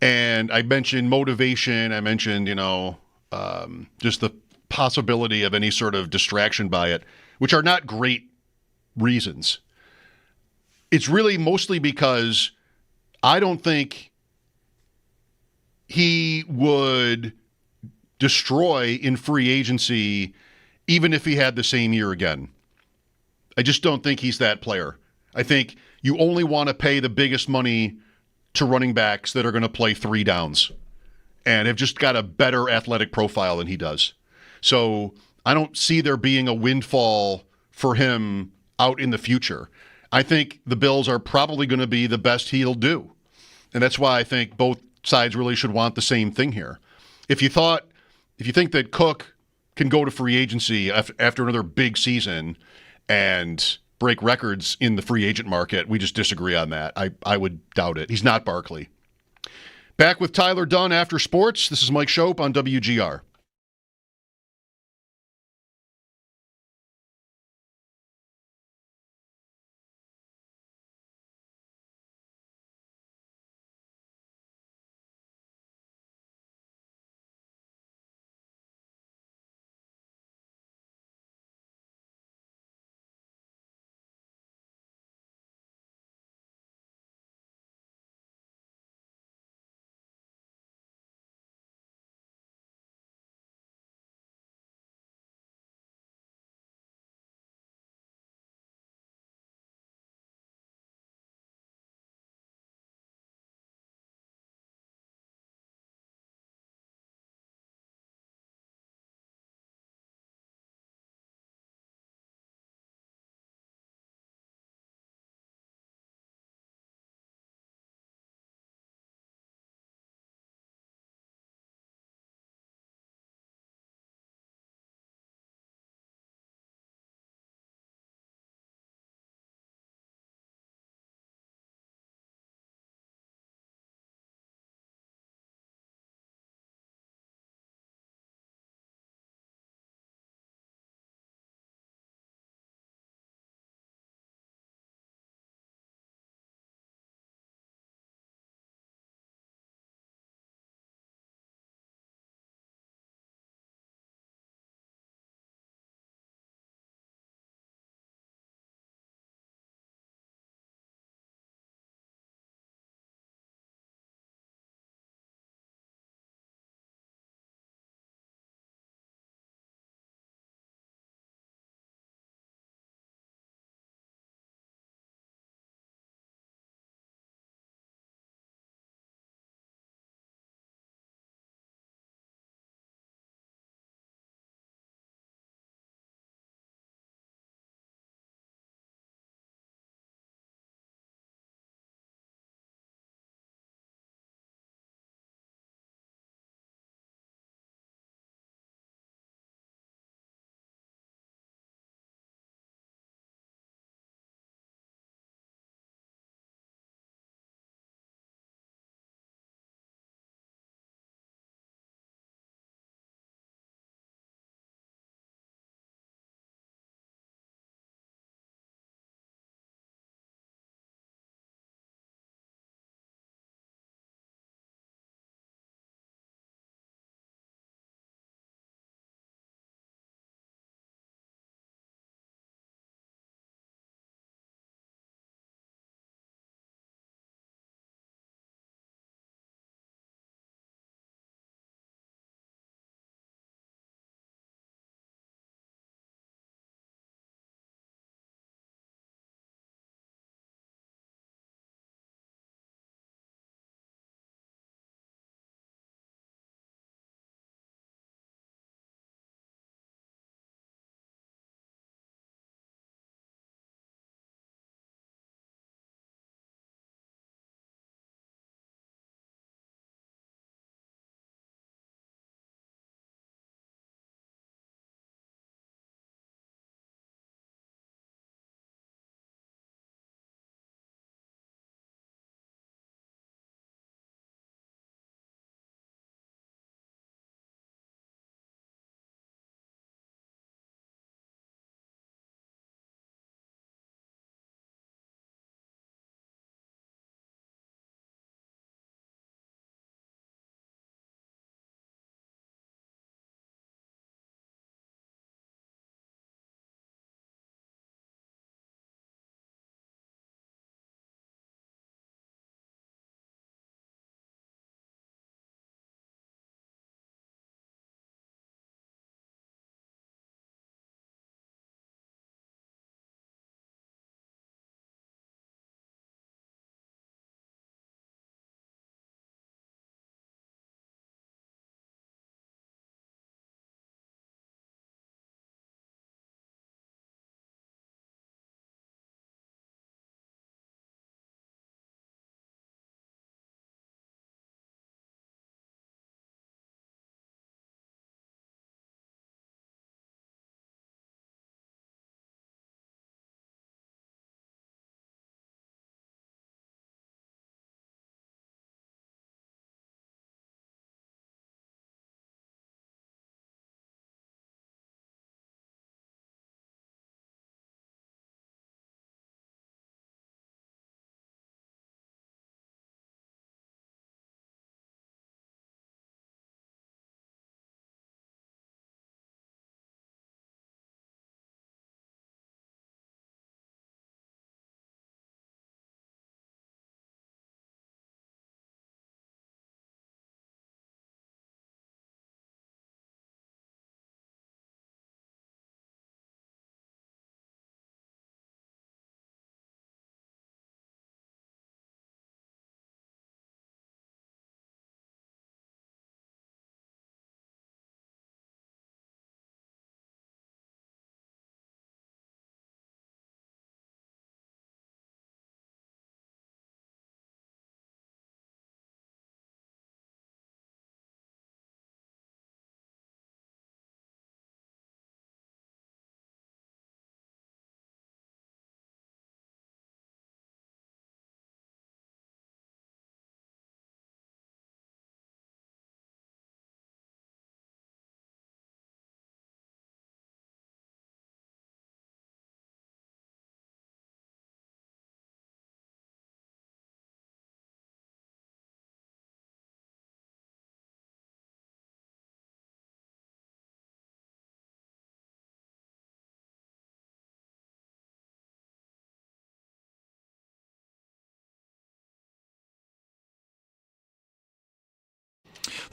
And I mentioned motivation. I mentioned, just the possibility of any sort of distraction by it, which are not great reasons. It's really mostly because I don't think he would destroy in free agency even if he had the same year again. I just don't think he's that player. I think you only want to pay the biggest money to running backs that are going to play 3 downs and have just got a better athletic profile than he does. So I don't see there being a windfall for him out in the future. I think the Bills are probably going to be the best he'll do. And that's why I think both sides really should want the same thing here. If you think that Cook can go to free agency after another big season and break records in the free agent market, we just disagree on that. I would doubt it. He's not Barkley. Back with Tyler Dunn after sports. This is Mike Schopp on WGR.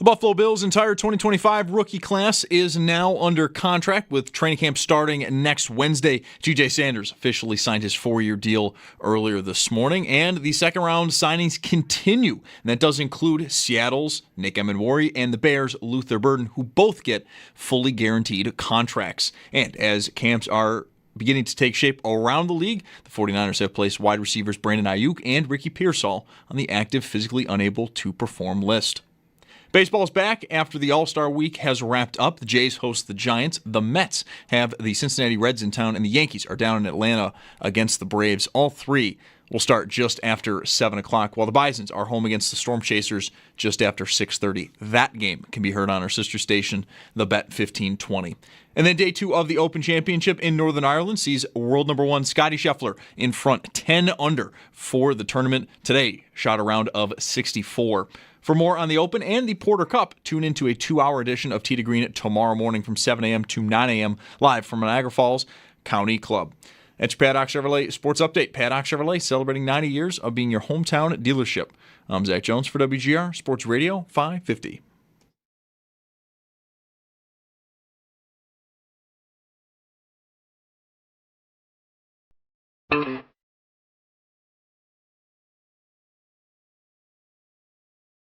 The Buffalo Bills' entire 2025 rookie class is now under contract with training camp starting next Wednesday. TJ Sanders officially signed his 4-year deal earlier this morning, and the second-round signings continue. And that does include Seattle's Nick Emenwari and the Bears' Luther Burden, who both get fully guaranteed contracts. And as camps are beginning to take shape around the league, the 49ers have placed wide receivers Brandon Ayuk and Ricky Pearsall on the active, physically unable to perform list. Baseball's back after the All-Star week has wrapped up. The Jays host the Giants. The Mets have the Cincinnati Reds in town, and the Yankees are down in Atlanta against the Braves. All three will start just after 7 o'clock, while the Bisons are home against the Storm Chasers just after 6:30. That game can be heard on our sister station, the Bet 1520. And then day 2 of the Open Championship in Northern Ireland sees world number 1 Scottie Scheffler in front 10 under for the tournament. Today, shot a round of 64. For more on the Open and the Porter Cup, tune into a 2-hour edition of Tee to Green tomorrow morning from 7 a.m. to 9 a.m. live from Niagara Falls County Club. That's your Paddock Chevrolet Sports Update. Paddock Chevrolet celebrating 90 years of being your hometown dealership. I'm Zach Jones for WGR Sports Radio 550.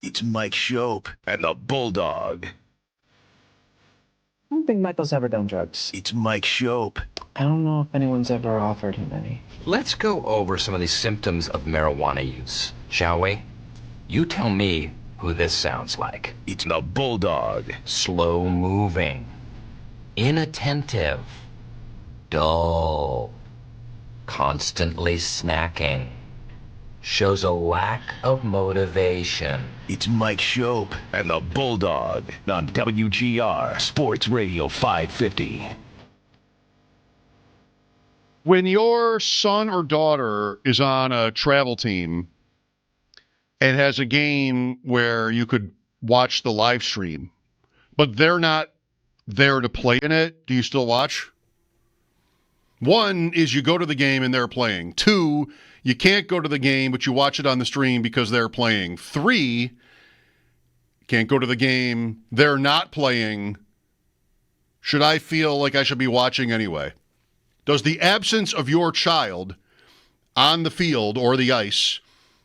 It's Mike Schopp and the Bulldog. I don't think Michael's ever done drugs. It's Mike Schopp. I don't know if anyone's ever offered him any. Let's go over some of the symptoms of marijuana use, shall we? You tell me who this sounds like. It's the Bulldog. Slow moving, inattentive, dull, constantly snacking. Shows a lack of motivation. It's Mike Schopp and the Bulldog on WGR Sports Radio 550. When your son or daughter is on a travel team and has a game where you could watch the live stream, but they're not there to play in it, do you still watch? One is you go to the game and they're playing. 2, you can't go to the game, but you watch it on the stream because they're playing. 3, can't go to the game, they're not playing. Should I feel like I should be watching anyway? Does the absence of your child on the field or the ice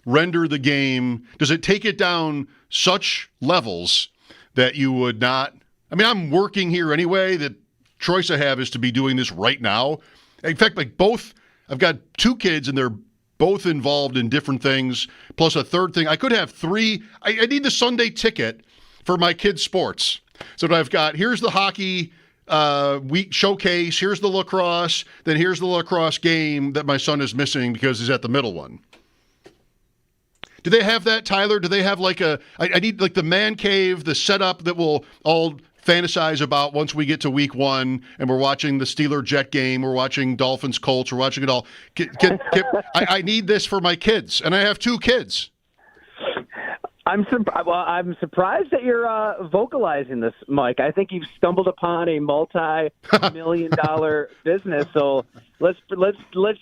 render the game, does it take it down such levels that you would not? I mean, I'm working here anyway. The choice I have is to be doing this right now. In fact, I've got 2 kids and they're both involved in different things, plus a third thing. I could have 3. I need the Sunday ticket for my kids' sports. So I've got, here's the hockey week showcase, here's the lacrosse, then here's the lacrosse game that my son is missing because he's at the middle one. Do they have that, Tyler? Do they have I need the man cave, the setup that we'll all fantasize about once we get to week 1 and we're watching the Steeler-Jet game, we're watching Dolphins-Colts, we're watching it all. I need this for my kids, and I have 2 kids. I'm surprised that you're vocalizing this, Mike. I think you've stumbled upon a multi-million-dollar business. So let's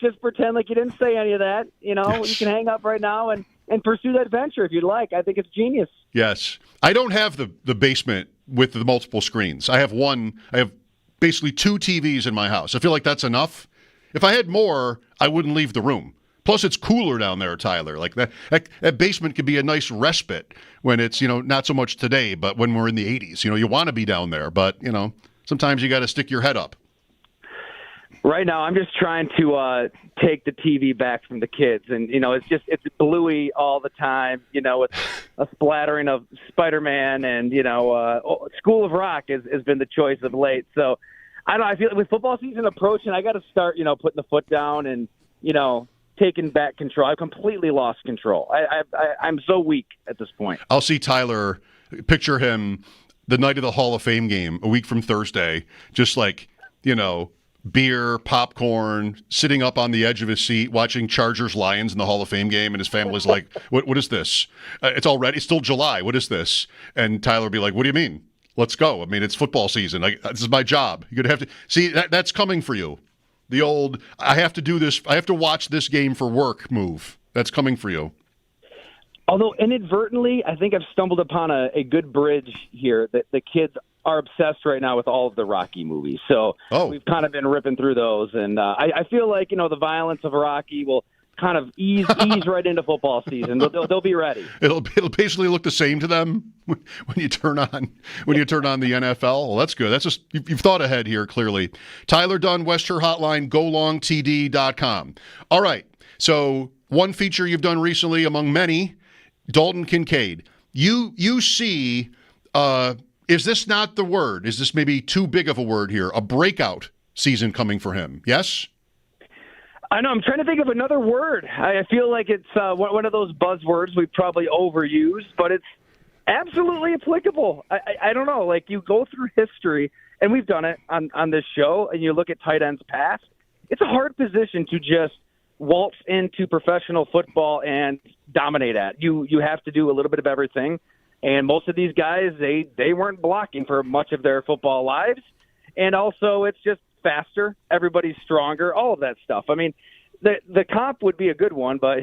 just pretend like you didn't say any of that. You know, yes. You can hang up right now and pursue that venture if you'd like. I think it's genius. Yes, I don't have the basement with the multiple screens. I have basically 2 TVs in my house. I feel like that's enough. If I had more, I wouldn't leave the room. Plus, it's cooler down there, Tyler. Like that basement could be a nice respite when it's, not so much today, but when we're in the 80s. You want to be down there, but, sometimes you got to stick your head up. Right now, I'm just trying to take the TV back from the kids. And, it's bluey all the time. It's a splattering of Spider-Man and, School of Rock has been the choice of late. So, I feel like with football season approaching, I got to start, putting the foot down and, taking back control. I've completely lost control. I'm so weak at this point. I'll see Tyler, picture him the night of the Hall of Fame game, a week from Thursday, just beer, popcorn, sitting up on the edge of his seat, watching Chargers-Lions in the Hall of Fame game, and his family's like, what is this? It's already, it's still July. What is this? And Tyler would be like, what do you mean? Let's go. I mean, it's football season. This is my job. You're going to have to see that's coming for you. The old, I have to do this, I have to watch this game for work move. That's coming for you. Although inadvertently, I think I've stumbled upon a good bridge here that the kids are obsessed right now with all of the Rocky movies. So we've kind of been ripping through those. And I feel like, the violence of Rocky will kind of ease right into football season. They'll be ready. It'll basically look the same to them when you turn on the NFL. Well, that's good. That's just you've thought ahead here clearly. Tyler Dunn, Western Hotline, golongtd.com. All right. So one feature you've done recently among many, Dalton Kincaid. You see, is this not the word? Is this maybe too big of a word here? A breakout season coming for him? Yes. I know. I'm trying to think of another word. I feel like it's one of those buzzwords we've probably overused, but it's absolutely applicable. I don't know. Like, you go through history, and we've done it on this show, and you look at tight ends past. It's a hard position to just waltz into professional football and dominate at. You have to do a little bit of everything, and most of these guys, they weren't blocking for much of their football lives, and also it's just faster, everybody's stronger, all of that stuff. I mean, the comp would be a good one, but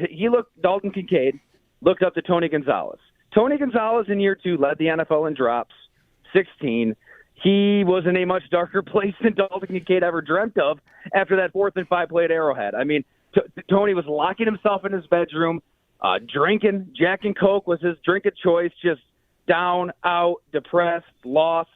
Dalton Kincaid looked up to Tony Gonzalez. Tony Gonzalez in year 2 led the NFL in drops, 16. He was in a much darker place than Dalton Kincaid ever dreamt of after that 4th and 5 play at Arrowhead. I mean, Tony was locking himself in his bedroom, drinking. Jack and Coke was his drink of choice, just down, out, depressed, lost.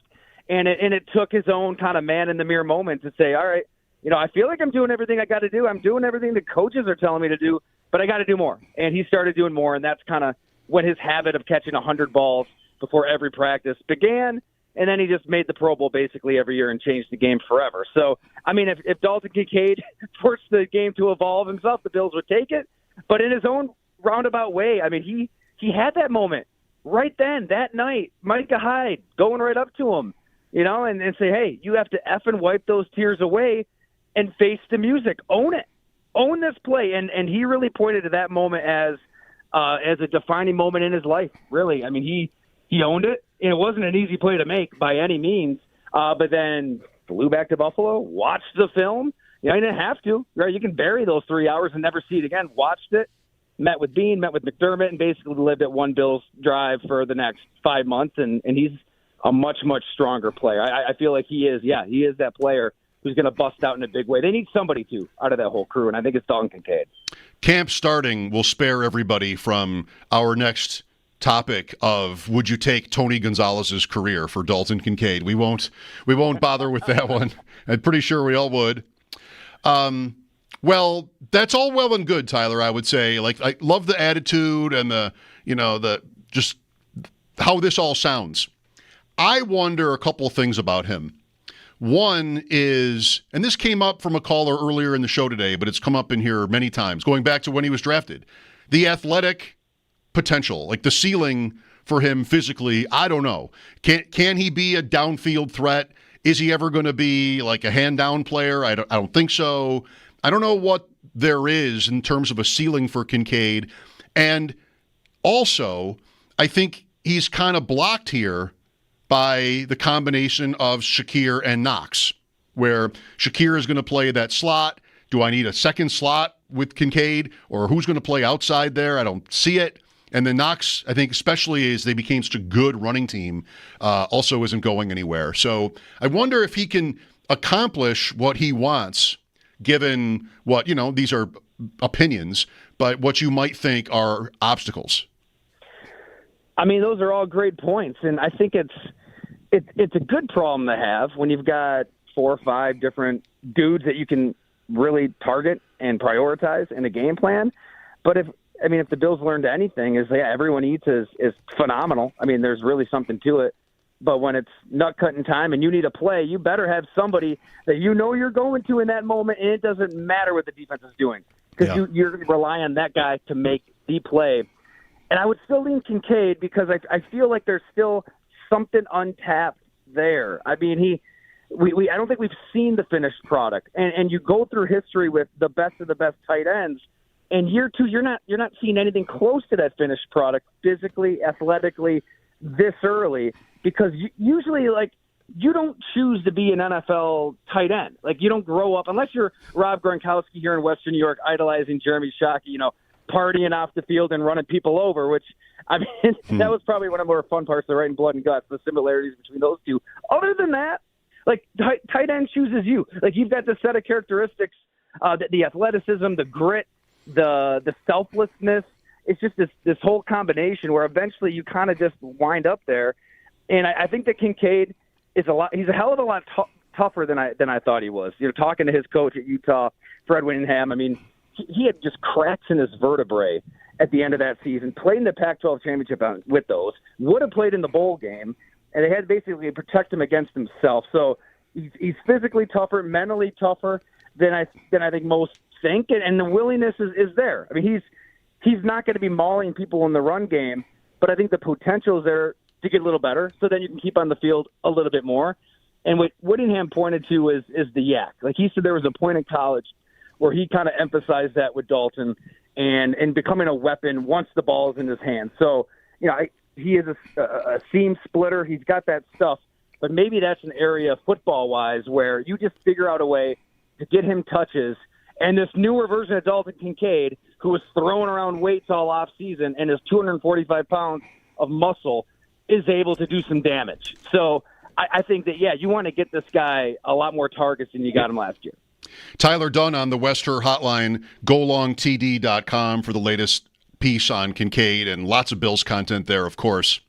And it took his own kind of man-in-the-mirror moment to say, all right, I feel like I'm doing everything I got to do. I'm doing everything the coaches are telling me to do, but I got to do more. And he started doing more, and that's kind of when his habit of catching 100 balls before every practice began. And then he just made the Pro Bowl basically every year and changed the game forever. So, I mean, if Dalton Kincaid forced the game to evolve himself, the Bills would take it. But in his own roundabout way, I mean, he had that moment right then, that night. Micah Hyde going right up to him. And say, hey, you have to effing wipe those tears away and face the music. Own it. Own this play. And he really pointed to that moment as a defining moment in his life, really. I mean, he owned it. And it wasn't an easy play to make by any means. But then flew back to Buffalo, watched the film. You didn't have to. Right? You can bury those 3 hours and never see it again. Watched it, met with Bean, met with McDermott, and basically lived at one Bills drive for the next 5 months. And he's a much, much stronger player. I feel like he is that player who's going to bust out in a big way. They need somebody out of that whole crew, and I think it's Dalton Kincaid. Camp starting will spare everybody from our next topic of would you take Tony Gonzalez's career for Dalton Kincaid. We won't bother with that one. I'm pretty sure we all would. Well, that's all well and good, Tyler, I would say. Like, I love the attitude and the just how this all sounds. I wonder a couple of things about him. One is, and this came up from a caller earlier in the show today, but it's come up in here many times, going back to when he was drafted. The athletic potential, like the ceiling for him physically, I don't know. Can he be a downfield threat? Is he ever going to be like a hand-down player? I don't think so. I don't know what there is in terms of a ceiling for Kincaid. And also, I think he's kind of blocked here by the combination of Shakir and Knox, where Shakir is going to play that slot. Do I need a second slot with Kincaid, or who's going to play outside there? I don't see it. And then Knox, I think, especially as they became such a good running team, also isn't going anywhere. So I wonder if he can accomplish what he wants, given what, these are opinions, but what you might think are obstacles. I mean, those are all great points, and I think it's a good problem to have when you've got 4 or 5 different dudes that you can really target and prioritize in a game plan. But if the Bills learned anything, is everyone eats is phenomenal. I mean, there's really something to it. But when it's nut cutting time and you need a play, you better have somebody that you're going to in that moment, and it doesn't matter what the defense is doing because you're going to rely on that guy to make the play. And I would still lean Kincaid because I feel like there's still something untapped there. I mean, I don't think we've seen the finished product. And you go through history with the best of the best tight ends, and year 2, you're not seeing anything close to that finished product physically, athletically, this early, because usually, like, you don't choose to be an NFL tight end. Like, you don't grow up, unless you're Rob Gronkowski here in Western New York idolizing Jeremy Shockey, partying off the field and running people over, which, I mean, that was probably one of the more fun parts of writing Blood and Guts, the similarities between those two. Other than that, like, tight end chooses you. Like, you've got this set of characteristics, the athleticism, the grit, the selflessness. It's just this whole combination where eventually you kind of just wind up there. And I think that Kincaid is he's a hell of a lot tougher than I thought he was. You know, talking to his coach at Utah, Fred Whittingham, I mean, he had just cracks in his vertebrae at the end of that season, played in the Pac-12 championship with those, would have played in the bowl game, and they had to basically protect him against himself. So he's physically tougher, mentally tougher than I think most think, and the willingness is there. I mean, he's not going to be mauling people in the run game, but I think the potential is there to get a little better, so then you can keep on the field a little bit more. And what Whittingham pointed to is the yak. Like, he said there was a point in college where he kind of emphasized that with Dalton and becoming a weapon once the ball is in his hands. So, you know, he is a seam splitter. He's got that stuff, but maybe that's an area football-wise where you just figure out a way to get him touches. And this newer version of Dalton Kincaid, who was throwing around weights all offseason and is 245 pounds of muscle, is able to do some damage. So I think that, yeah, you want to get this guy a lot more targets than you got him last year. Tyler Dunn on the Wester Hotline, golongtd.com for the latest piece on Kincaid, and lots of Bills content there, of course.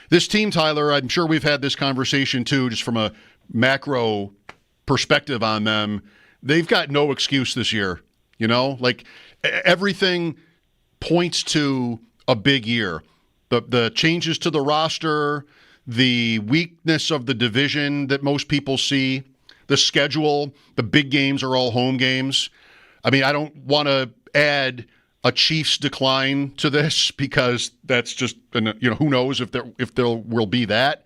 This team, Tyler, I'm sure we've had this conversation too, just from a macro perspective on them. They've got no excuse this year, you know? Like, everything points to a big year. The changes to the roster, the weakness of the division that most people see, the schedule, the big games are all home games. I mean, I don't want to add a Chiefs decline to this because that's just, you know, who knows if there will be that.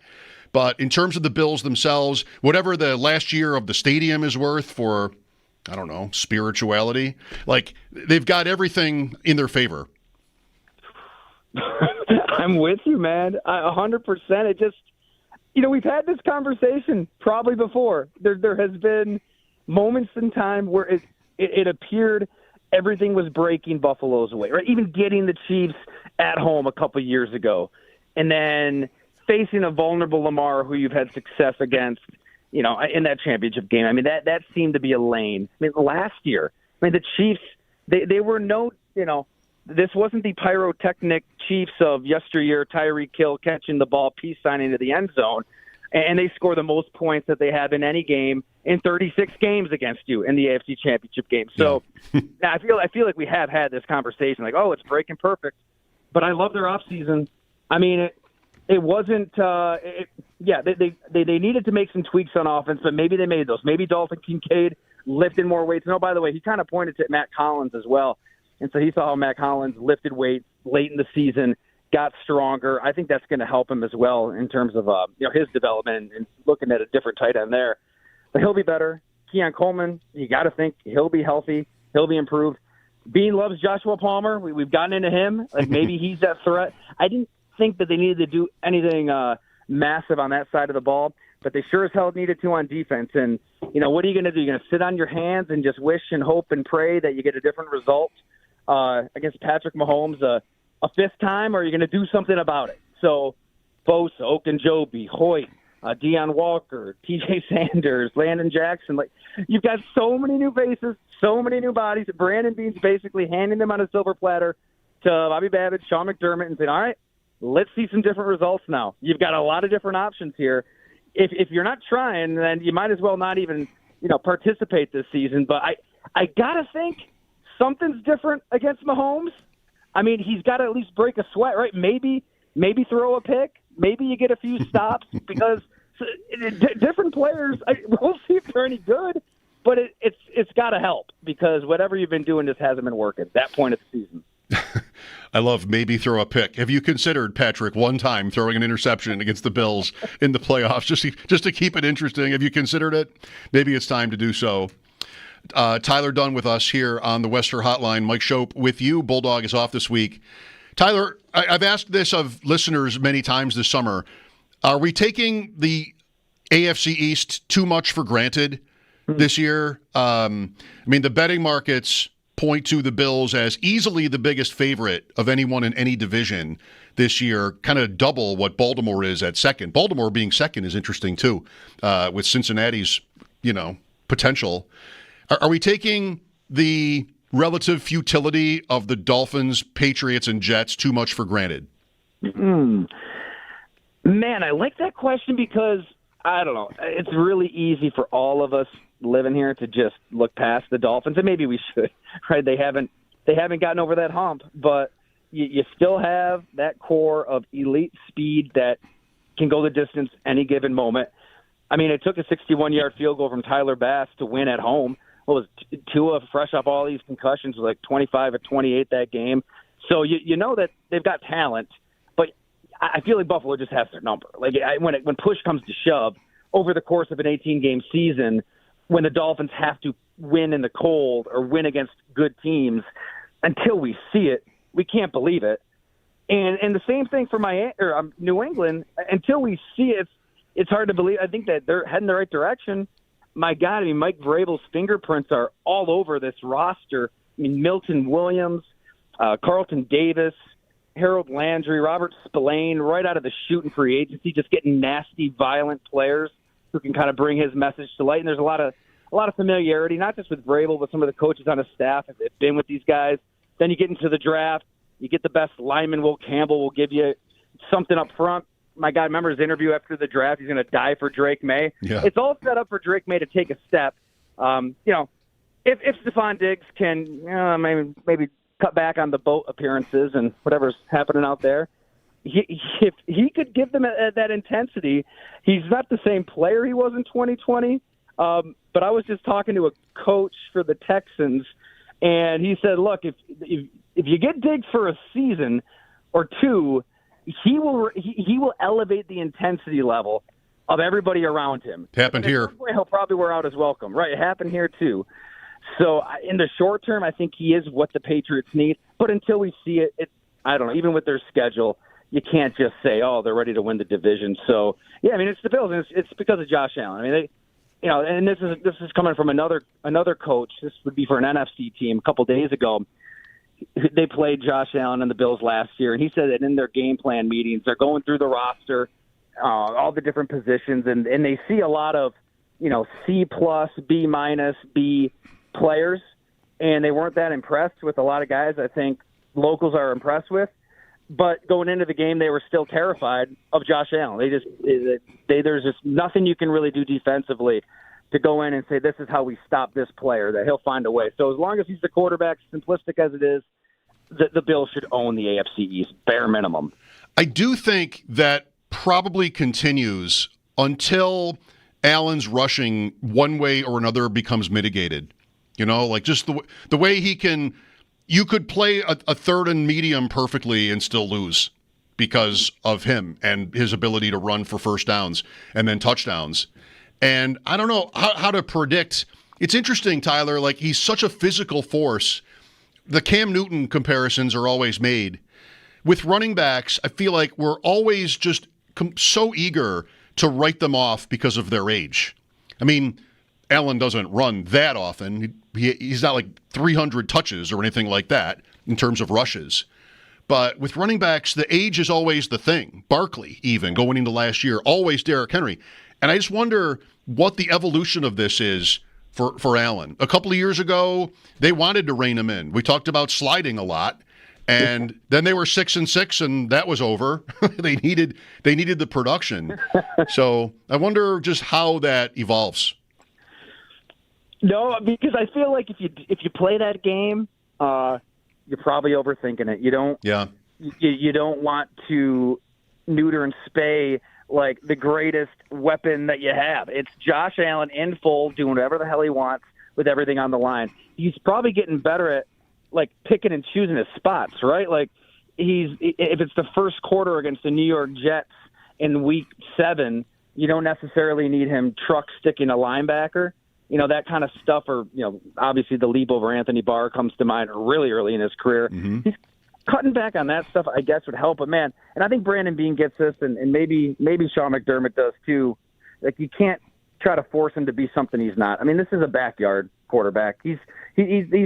But in terms of the Bills themselves, whatever the last year of the stadium is worth for, I don't know, spirituality, like, they've got everything in their favor. I'm with you, man. 100%. It just, you know, we've had this conversation probably before. There has been moments in time where it appeared everything was breaking Buffalo's way, right? Even getting the Chiefs at home a couple years ago, and then facing a vulnerable Lamar who you've had success against, you know, in that championship game. I mean, that seemed to be a lane. I mean, last year, I mean, the Chiefs, they were no, you know, this wasn't the pyrotechnic Chiefs of yesteryear, Tyreek Hill catching the ball, peace signing to the end zone, and they score the most points that they have in any game in 36 games against you in the AFC Championship game. So I feel like we have had this conversation, like, oh, it's breaking perfect. But I love their offseason. I mean, it wasn't they needed to make some tweaks on offense, but maybe they made those. Maybe Dalton Kincaid lifted more weights. No, by the way, he kind of pointed to Matt Collins as well. And so he saw how Matt Collins lifted weights late in the season, got stronger. I think that's going to help him as well in terms of his development and looking at a different tight end there. But he'll be better. Keon Coleman, you got to think he'll be healthy. He'll be improved. Bean loves Joshua Palmer. We've gotten into him. Like, maybe he's that threat. I didn't think that they needed to do anything massive on that side of the ball, but they sure as hell needed to on defense. And, you know, what are you going to do? You're going to sit on your hands and just wish and hope and pray that you get a different result against Patrick Mahomes a fifth time, or are you going to do something about it? So Bosa, Ogunjobi, Hoyt, Deion Walker, TJ Sanders, Landon Jackson, like, you've got so many new faces, so many new bodies. Brandon Beane's basically handing them on a silver platter to Bobby Babbitt, Sean McDermott, and saying, all right, let's see some different results now. You've got a lot of different options here. If you're not trying, then you might as well not even, you know, participate this season. But I got to think something's different against Mahomes. I mean, he's got to at least break a sweat, right? Maybe throw a pick. Maybe you get a few stops because different players, we'll see if they're any good, but it's got to help because whatever you've been doing just hasn't been working at that point of the season. I love maybe throw a pick. Have you considered, Patrick, one time throwing an interception against the Bills in the playoffs just to keep it interesting? Have you considered it? Maybe it's time to do so. Tyler Dunn with us here on the Wester Hotline. Mike Schopp with you. Bulldog is off this week. Tyler, I've asked this of listeners many times this summer. Are we taking the AFC East too much for granted this year? I mean, the betting markets point to the Bills as easily the biggest favorite of anyone in any division this year, kind of double what Baltimore is at second. Baltimore being second is interesting too, with Cincinnati's, potential. Are we taking the relative futility of the Dolphins, Patriots, and Jets too much for granted? Man, I like that question because, I don't know, it's really easy for all of us living here to just look past the Dolphins, and maybe we should, right? They haven't gotten over that hump, but you still have that core of elite speed that can go the distance any given moment. I mean, it took a 61-yard field goal from Tyler Bass to win at home. What was Tua, fresh up all these concussions, was like 25 of 28 that game. So you know that they've got talent, but I feel like Buffalo just has their number. Like when push comes to shove over the course of an 18-game season, when the Dolphins have to win in the cold or win against good teams, until we see it, we can't believe it. And the same thing for New England. Until we see it, it's hard to believe. I think that they're heading the right direction. My God, I mean, Mike Vrabel's fingerprints are all over this roster. I mean, Milton Williams, Carlton Davis, Harold Landry, Robert Spillane, right out of the chute in free agency, just getting nasty, violent players who can kind of bring his message to light. And there's a lot of familiarity, not just with Vrabel, but some of the coaches on his staff have been with these guys. Then you get into the draft, you get the best lineman. Will Campbell will give you something up front. My God, remember his interview after the draft? He's going to die for Drake May. Yeah. It's all set up for Drake May to take a step. If Stephon Diggs can maybe cut back on the boat appearances and whatever's happening out there, if he could give them that intensity, he's not the same player he was in 2020. But I was just talking to a coach for the Texans, and he said, look, if you get Diggs for a season or two, he will elevate the intensity level of everybody around him. Happened here. He'll probably wear out his welcome. Right, it happened here too. So in the short term, I think he is what the Patriots need. But until we see it, I don't know, even with their schedule, you can't just say, oh, they're ready to win the division. So, yeah, I mean, it's the Bills, and it's because of Josh Allen. I mean, and this is coming from another coach. This would be for an NFC team a couple days ago. They played Josh Allen and the Bills last year, and he said that in their game plan meetings, they're going through the roster, all the different positions, and they see a lot of, C+, B-, B players, and they weren't that impressed with a lot of guys I think locals are impressed with. But going into the game, they were still terrified of Josh Allen. There's just nothing you can really do defensively to go in and say, this is how we stop this player, that he'll find a way. So as long as he's the quarterback, simplistic as it is, the Bills should own the AFC East, bare minimum. I do think that probably continues until Allen's rushing one way or another becomes mitigated. Like just the way he can – you could play a third and medium perfectly and still lose because of him and his ability to run for first downs and then touchdowns. And I don't know how to predict. It's interesting, Tyler, like he's such a physical force. The Cam Newton comparisons are always made. With running backs, I feel like we're always just so eager to write them off because of their age. I mean, Allen doesn't run that often. He's not like 300 touches or anything like that in terms of rushes. But with running backs, the age is always the thing. Barkley, even, going into last year, always Derrick Henry. And I just wonder what the evolution of this is for Allen. A couple of years ago, they wanted to rein him in. We talked about sliding a lot. And then they were 6-6, and that was over. They needed the production. So I wonder just how that evolves. No, because I feel like if you play that game, you're probably overthinking it. You don't. Yeah. You don't want to neuter and spay like the greatest weapon that you have. It's Josh Allen in full, doing whatever the hell he wants with everything on the line. He's probably getting better at like picking and choosing his spots, right? Like if it's the first quarter against the New York Jets in Week 7, you don't necessarily need him truck sticking a linebacker. That kind of stuff, or, obviously the leap over Anthony Barr comes to mind really early in his career. Mm-hmm. He's cutting back on that stuff, I guess, would help. But, man, and I think Brandon Beane gets this, and maybe Sean McDermott does too. Like, you can't try to force him to be something he's not. I mean, this is a backyard. quarterback. He's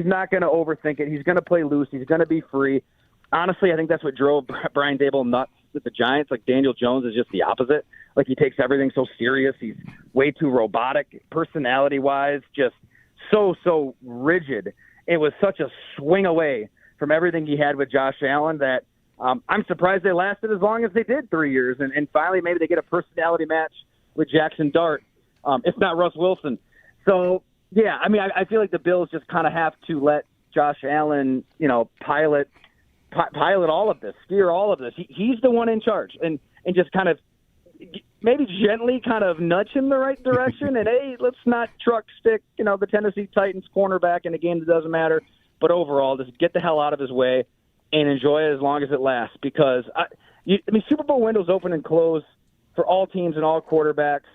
not going to overthink it. He's going to play loose. He's going to be free. Honestly, I think that's what drove Brian Daboll nuts with the Giants. Like, Daniel Jones is just the opposite. Like, he takes everything so serious. He's way too robotic, personality-wise, just so rigid. It was such a swing away from everything he had with Josh Allen that I'm surprised they lasted as long as they did, 3 years. And finally, maybe they get a personality match with Jackson Dart, if not Russ Wilson. So, yeah, I mean, I feel like the Bills just kind of have to let Josh Allen, pilot all of this, steer all of this. He's the one in charge, and just kind of maybe gently kind of nudge him the right direction. And, hey, let's not truck stick, the Tennessee Titans cornerback in a game that doesn't matter. But overall, just get the hell out of his way and enjoy it as long as it lasts. Because, Super Bowl windows open and close for all teams and all quarterbacks,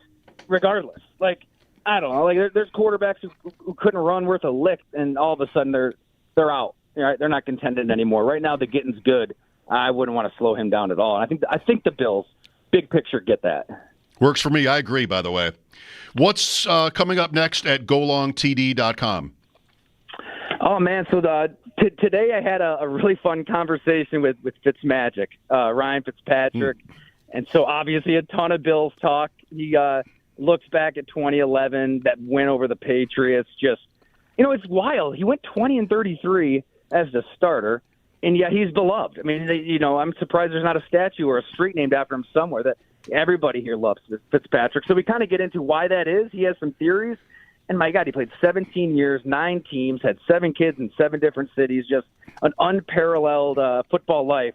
regardless. Like, I don't know. Like, there's quarterbacks who couldn't run worth a lick, and all of a sudden they're out. Right? They're not contending anymore. Right now, the getting's good. I wouldn't want to slow him down at all. And I think the Bills, big picture, get that. Works for me. I agree, by the way. What's coming up next at golongtd.com? Oh, man. So today I had a really fun conversation with Fitzmagic, Ryan Fitzpatrick. And so obviously a ton of Bills talk. He looks back at 2011, that win over the Patriots. Just, it's wild. He went 20-33 as the starter, and yet he's beloved. I mean, I'm surprised there's not a statue or a street named after him somewhere. That everybody here loves Fitzpatrick. So we kind of get into why that is. He has some theories. And my God, he played 17 years, 9 teams, had 7 kids in 7 different cities, just an unparalleled football life.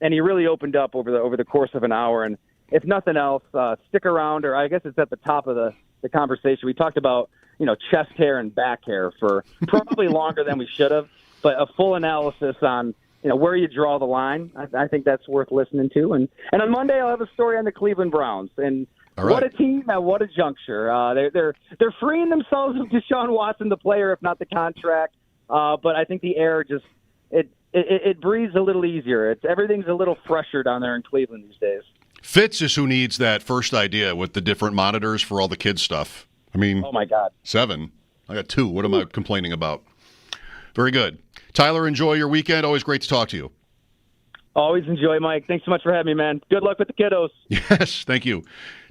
And he really opened up over the course of an hour. And if nothing else, stick around, or I guess it's at the top of the conversation. We talked about, chest hair and back hair for probably longer than we should have, but a full analysis on, where you draw the line. I think that's worth listening to. And on Monday, I'll have a story on the Cleveland Browns. And what a team at what a juncture. They're freeing themselves of Deshaun Watson, the player, if not the contract. But I think the air just it breathes a little easier. Everything's a little fresher down there in Cleveland these days. Fitz is who needs that first idea with the different monitors for all the kids' stuff. I mean, oh my God, 7. I got 2. What am I complaining about? Very good. Tyler, enjoy your weekend. Always great to talk to you. Always enjoy, Mike. Thanks so much for having me, man. Good luck with the kiddos. Yes, thank you.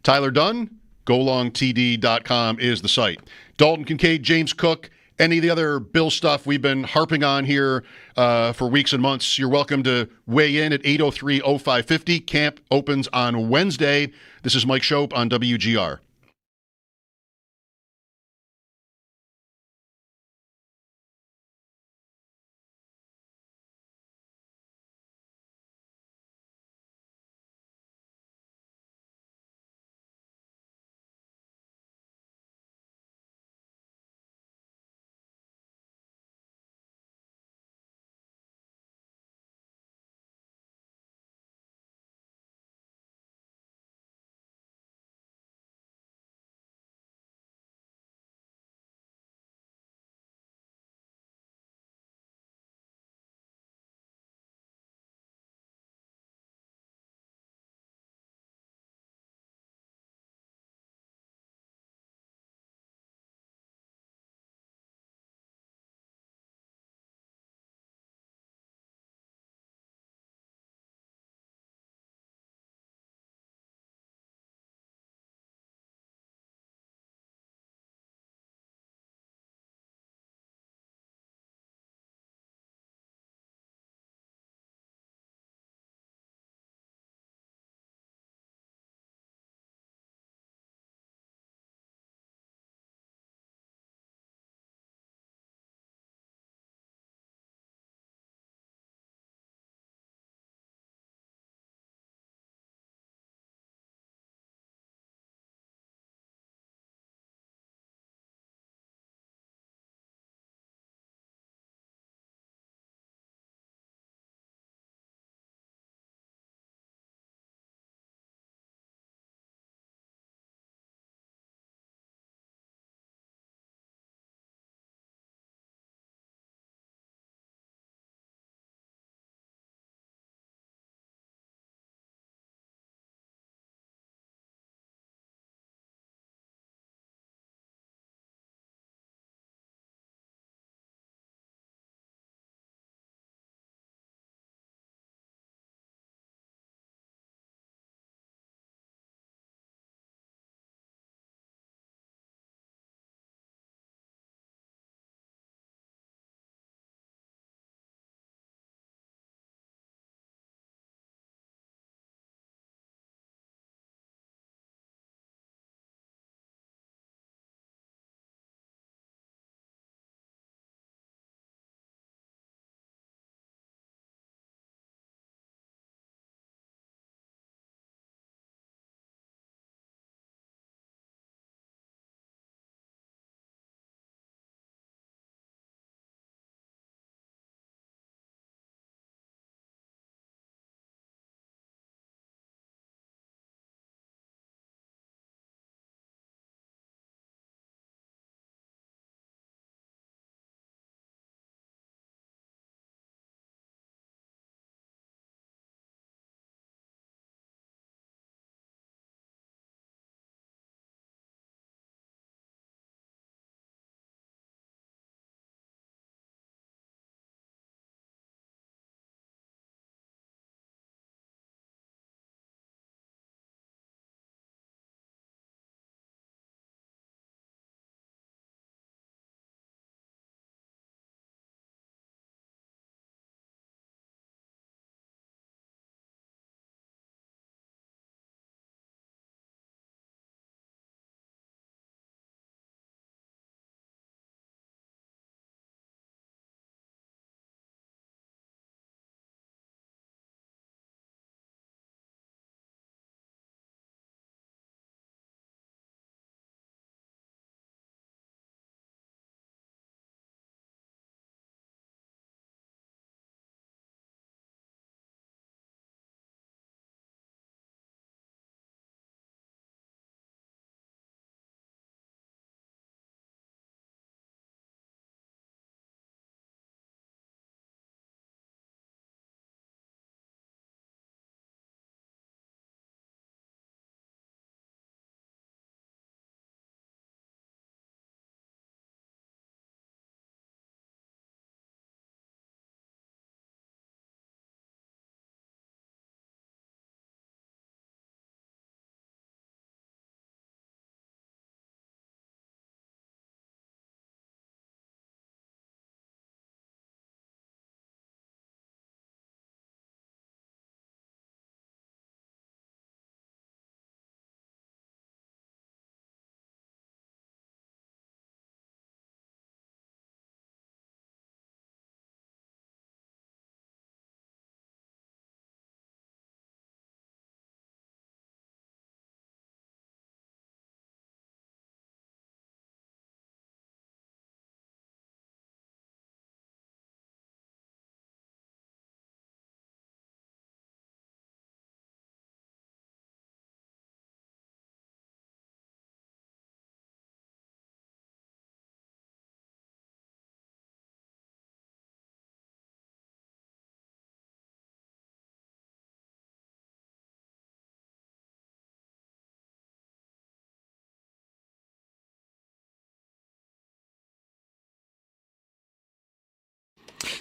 Tyler Dunn, golongtd.com is the site. Dalton Kincaid, James Cook, any of the other Bill stuff we've been harping on here for weeks and months, you're welcome to weigh in at 803-0550. Camp opens on Wednesday. This is Mike Schopp on WGR.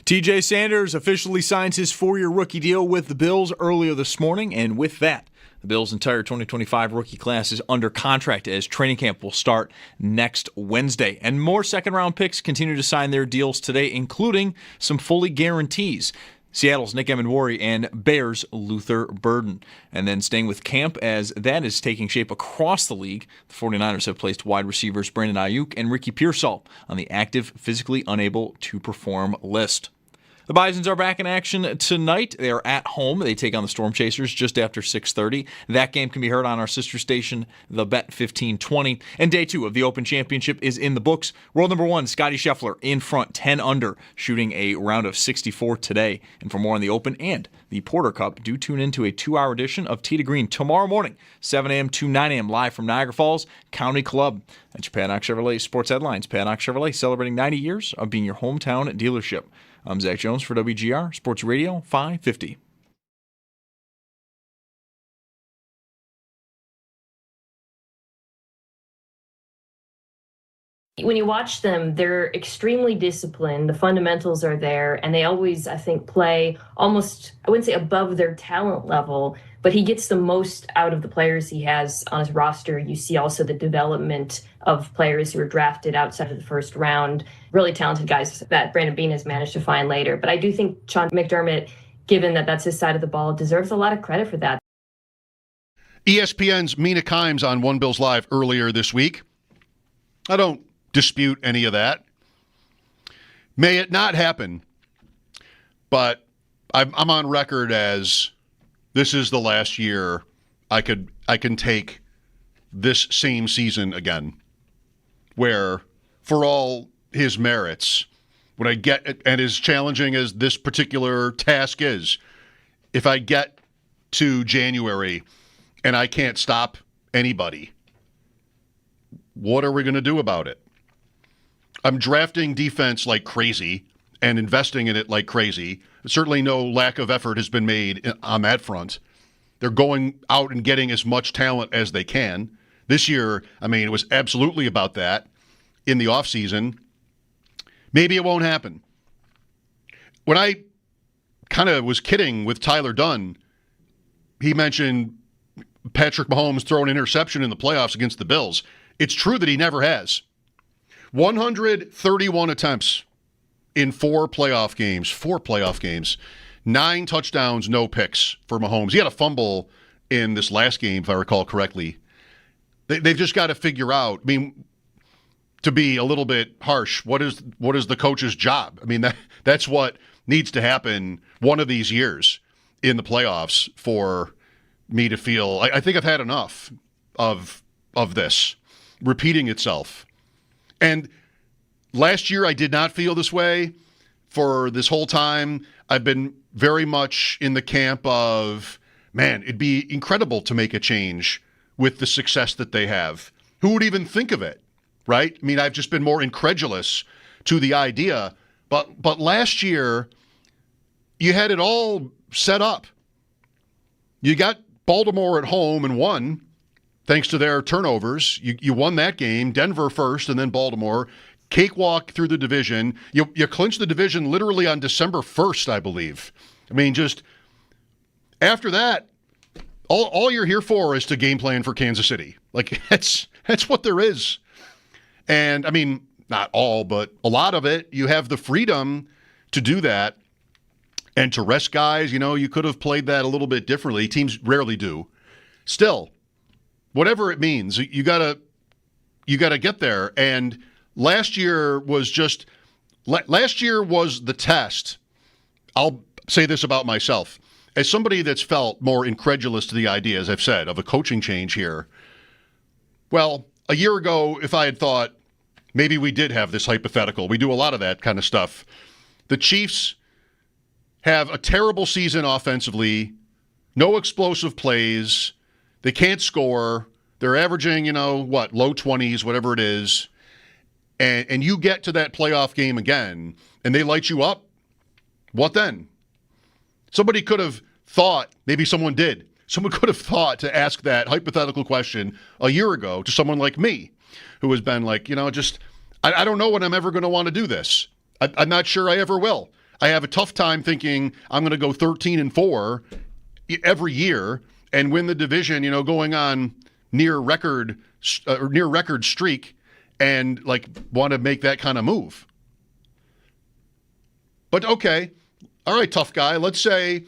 TJ Sanders officially signs his 4-year rookie deal with the Bills earlier this morning, and with that, the Bills' entire 2025 rookie class is under contract as training camp will start next Wednesday. And more second-round picks continue to sign their deals today, including some fully guarantees. Seattle's Nick Emenwari and Bears' Luther Burden. And then staying with camp as that is taking shape across the league, the 49ers have placed wide receivers Brandon Ayuk and Ricky Pearsall on the active, physically unable to perform list. The Bisons are back in action tonight. They are at home. They take on the Storm Chasers just after 6:30. That game can be heard on our sister station, The Bet 1520. And day 2 of the Open Championship is in the books. World number 1, Scottie Scheffler, in front, 10 under, shooting a round of 64 today. And for more on the Open and the Porter Cup, do tune into a 2-hour edition of Tee to Green tomorrow morning, 7 a.m. to 9 a.m. live from Niagara Falls County Club. That's your Paddock Chevrolet Sports Headlines. Paddock Chevrolet celebrating 90 years of being your hometown dealership. I'm Zach Jones for WGR Sports Radio 550. When you watch them, they're extremely disciplined. The fundamentals are there, and they always, I think, play almost, I wouldn't say above their talent level, but he gets the most out of the players he has on his roster. You see also the development of players who were drafted outside of the first round, really talented guys that Brandon Beane has managed to find later. But I do think Sean McDermott, given that that's his side of the ball, deserves a lot of credit for that. ESPN's Mina Kimes on One Bills Live earlier this week. I don't dispute any of that. May it not happen, but I'm on record as this is the last year I can take this same season again, where for all his merits, when I get, and as challenging as this particular task is, if I get to January and I can't stop anybody, what are we going to do about it? I'm drafting defense like crazy and investing in it like crazy. Certainly no lack of effort has been made on that front. They're going out and getting as much talent as they can. This year, I mean, it was absolutely about that in the offseason. Maybe it won't happen. When I kind of was kidding with Tyler Dunn, he mentioned Patrick Mahomes throwing an interception in the playoffs against the Bills. It's true that he never has. 131 attempts in 4 playoff games. 9 touchdowns, no picks for Mahomes. He had a fumble in this last game, if I recall correctly. They've just got to figure out, I mean, to be a little bit harsh, what is the coach's job? I mean, that's what needs to happen one of these years in the playoffs for me to feel, I think I've had enough of this repeating itself. And last year I did not feel this way. For this whole time, I've been very much in the camp of, man, it'd be incredible to make a change with the success that they have. Who would even think of it, right? I mean, I've just been more incredulous to the idea. But last year, you had it all set up. You got Baltimore at home and won, thanks to their turnovers. You won that game, Denver first and then Baltimore. Cakewalk through the division. You clinched the division literally on December 1st, I believe. I mean, just after that, all you're here for is to game plan for Kansas City. Like, that's what there is. And, I mean, not all, but a lot of it, you have the freedom to do that and to rest guys. You know, you could have played that a little bit differently. Teams rarely do. Still, whatever it means, you gotta get there. And last year was the test. I'll say this about myself. As somebody that's felt more incredulous to the idea, as I've said, of a coaching change here, well, a year ago, if I had thought maybe we did have this hypothetical, we do a lot of that kind of stuff. The Chiefs have a terrible season offensively, no explosive plays, they can't score, they're averaging, low 20s, whatever it is, and you get to that playoff game again, and they light you up, what then? Somebody could have thought, maybe someone did, someone could have thought to ask that hypothetical question a year ago to someone like me, who has been like, I don't know when I'm ever going to want to do this. I'm not sure I ever will. I have a tough time thinking I'm going to go 13-4 every year and win the division, going on near record streak and want to make that kind of move. But okay. All right, tough guy. Let's say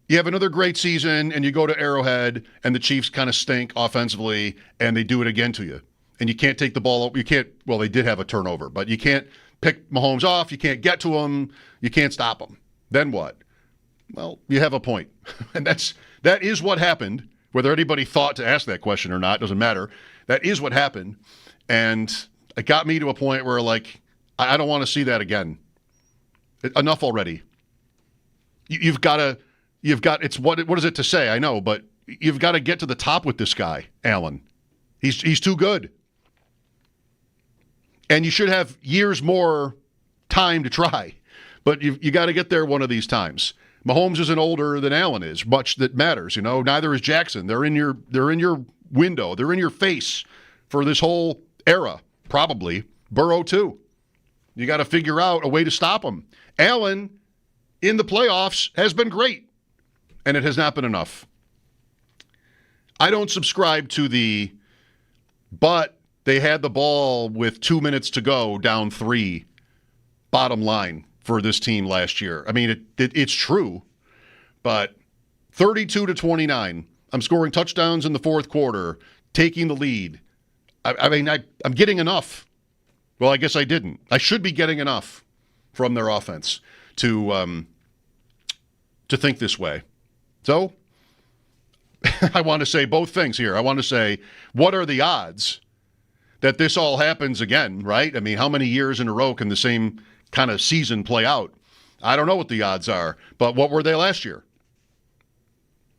you have another great season and you go to Arrowhead and the Chiefs kind of stink offensively and they do it again to you. And you can't take the ball up. They did have a turnover, but you can't pick Mahomes off. You can't get to him. You can't stop him. Then what? Well, you have a point. And that is what happened. Whether anybody thought to ask that question or not, doesn't matter. That is what happened. And it got me to a point where, I don't want to see that again. Enough already. It's what is it to say? I know, but you've got to get to the top with this guy, Allen. He's too good. And you should have years more time to try. But you got to get there one of these times. Mahomes isn't older than Allen is, much that matters, Neither is Jackson. They're in your window. They're in your face for this whole era, probably. Burrow too. You got to figure out a way to stop him. Allen in the playoffs has been great, and it has not been enough. I don't subscribe to but they had the ball with 2 minutes to go, down 3, bottom line for this team last year. I mean, it's true, but 32-29, I'm scoring touchdowns in the fourth quarter, taking the lead. I'm getting enough. Well, I guess I didn't. I should be getting enough from their offense to think this way. So I want to say both things here. I want to say, what are the odds that this all happens again, right? I mean, how many years in a row can the same kind of season play out? I don't know what the odds are, but what were they last year?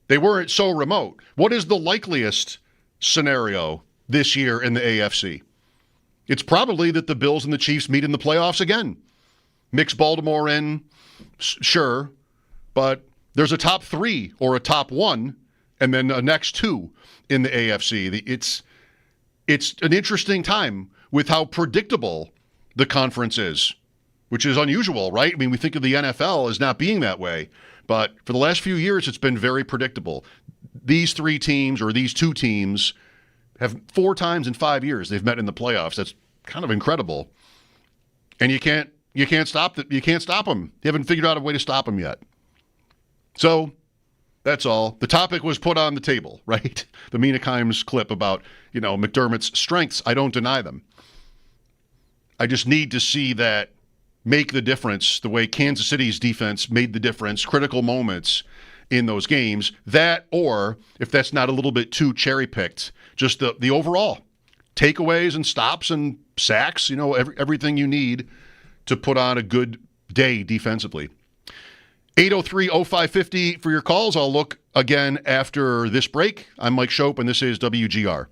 They weren't so remote. What is the likeliest scenario this year in the AFC? It's probably that the Bills and the Chiefs meet in the playoffs again. Mix Baltimore in, sure, but there's a top 3 or a top 1 and then a next 2 in the AFC. It's an interesting time with how predictable the conference is, which is unusual, right? I mean, we think of the NFL as not being that way, but for the last few years, it's been very predictable. These 3 teams or these 2 teams have 4 times in 5 years they've met in the playoffs. That's kind of incredible. And you can't stop that. You can't stop them. You haven't figured out a way to stop them yet. So that's all. The topic was put on the table, right? The Mina Kimes clip about, McDermott's strengths. I don't deny them. I just need to see that make the difference the way Kansas City's defense made the difference, critical moments in those games. That, or if that's not a little bit too cherry-picked, just the overall takeaways and stops and sacks, everything you need to put on a good day defensively. 803-0550 for your calls. I'll look again after this break. I'm Mike Schopp, and this is WGR.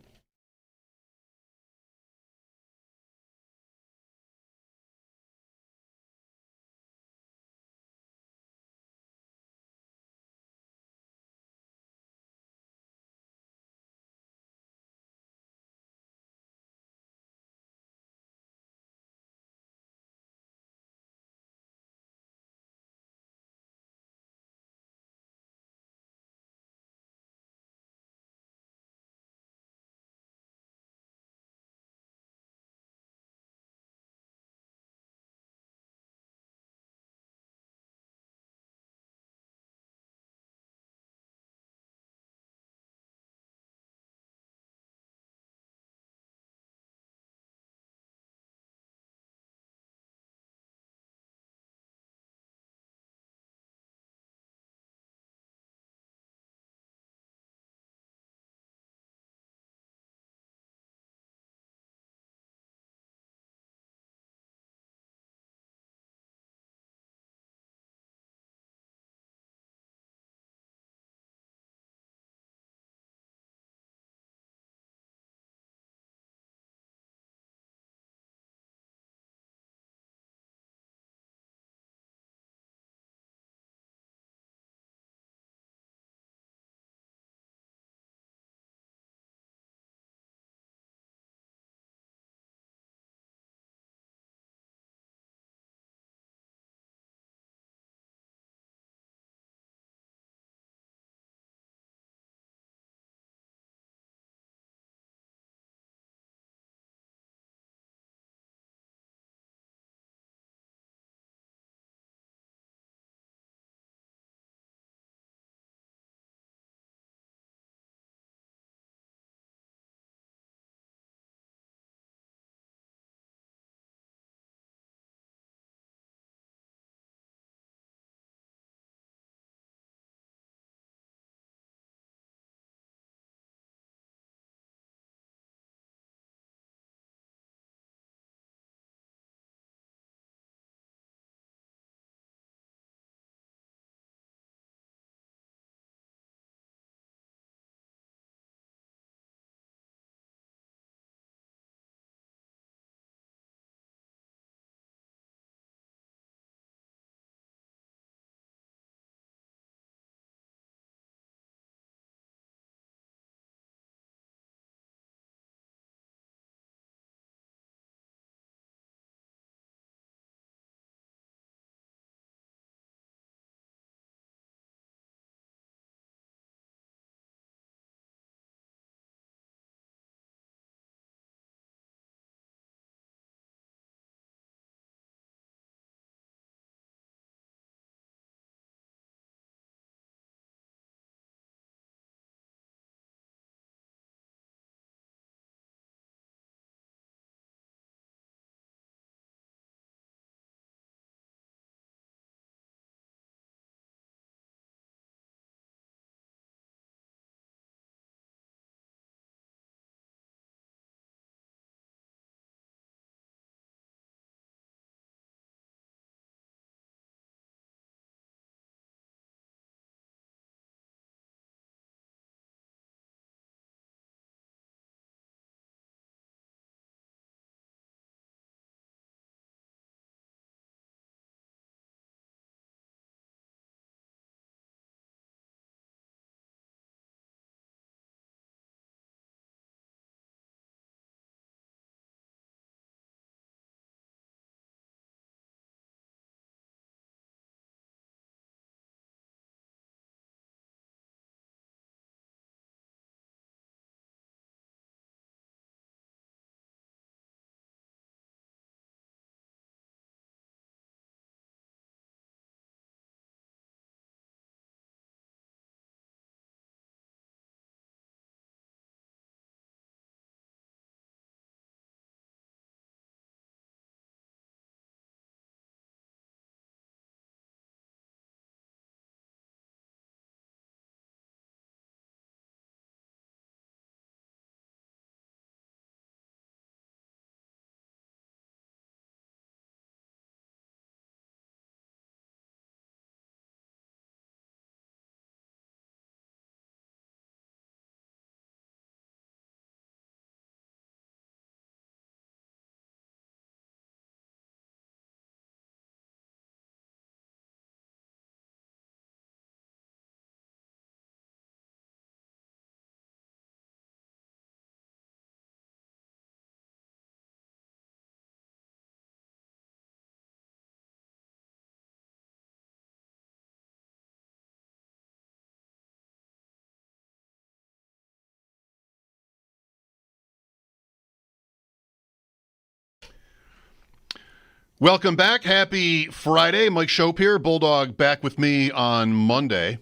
Welcome back. Happy Friday. Mike Schopp here. Bulldog back with me on Monday.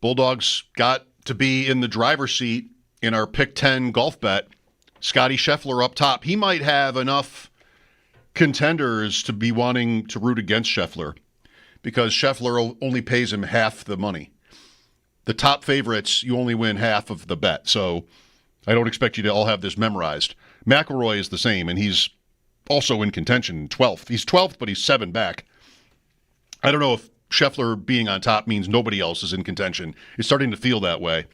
Bulldogs got to be in the driver's seat in our Pick 10 golf bet. Scotty Scheffler up top. He might have enough contenders to be wanting to root against Scheffler because Scheffler only pays him half the money. The top favorites, you only win half of the bet. So I don't expect you to all have this memorized. McIlroy is the same, and he's also in contention, 12th. He's 12th, but he's 7 back. I don't know if Scheffler being on top means nobody else is in contention. It's starting to feel that way.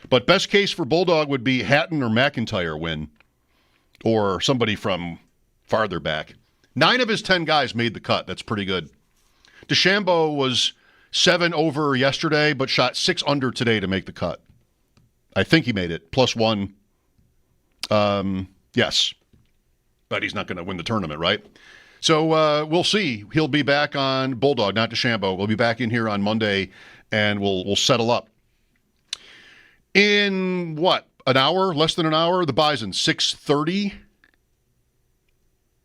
But best case for Bulldog would be Hatton or McIntyre win, or somebody from farther back. 9 of his 10 guys made the cut. That's pretty good. DeChambeau was 7 over yesterday, but shot 6 under today to make the cut. I think he made it. +1. Yes. But he's not going to win the tournament, right? So we'll see. He'll be back on Bulldog, not DeChambeau. We'll be back in here on Monday, and we'll settle up. In, an hour? Less than an hour? The Bison, 6:30?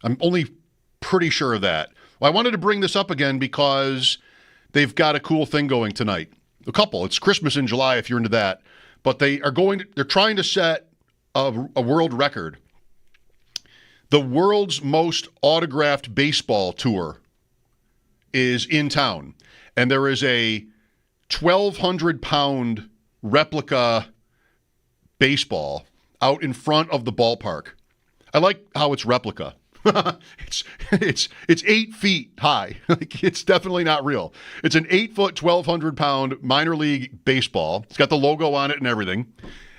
I'm only pretty sure of that. Well, I wanted to bring this up again because they've got a cool thing going tonight. A couple. It's Christmas in July if you're into that. But they're trying to set a world record. The world's most autographed baseball tour is in town. And there is a 1,200-pound replica baseball out in front of the ballpark. I like how it's replica. It's 8 feet high. It's definitely not real. It's an 8-foot, 1,200-pound minor league baseball. It's got the logo on it and everything.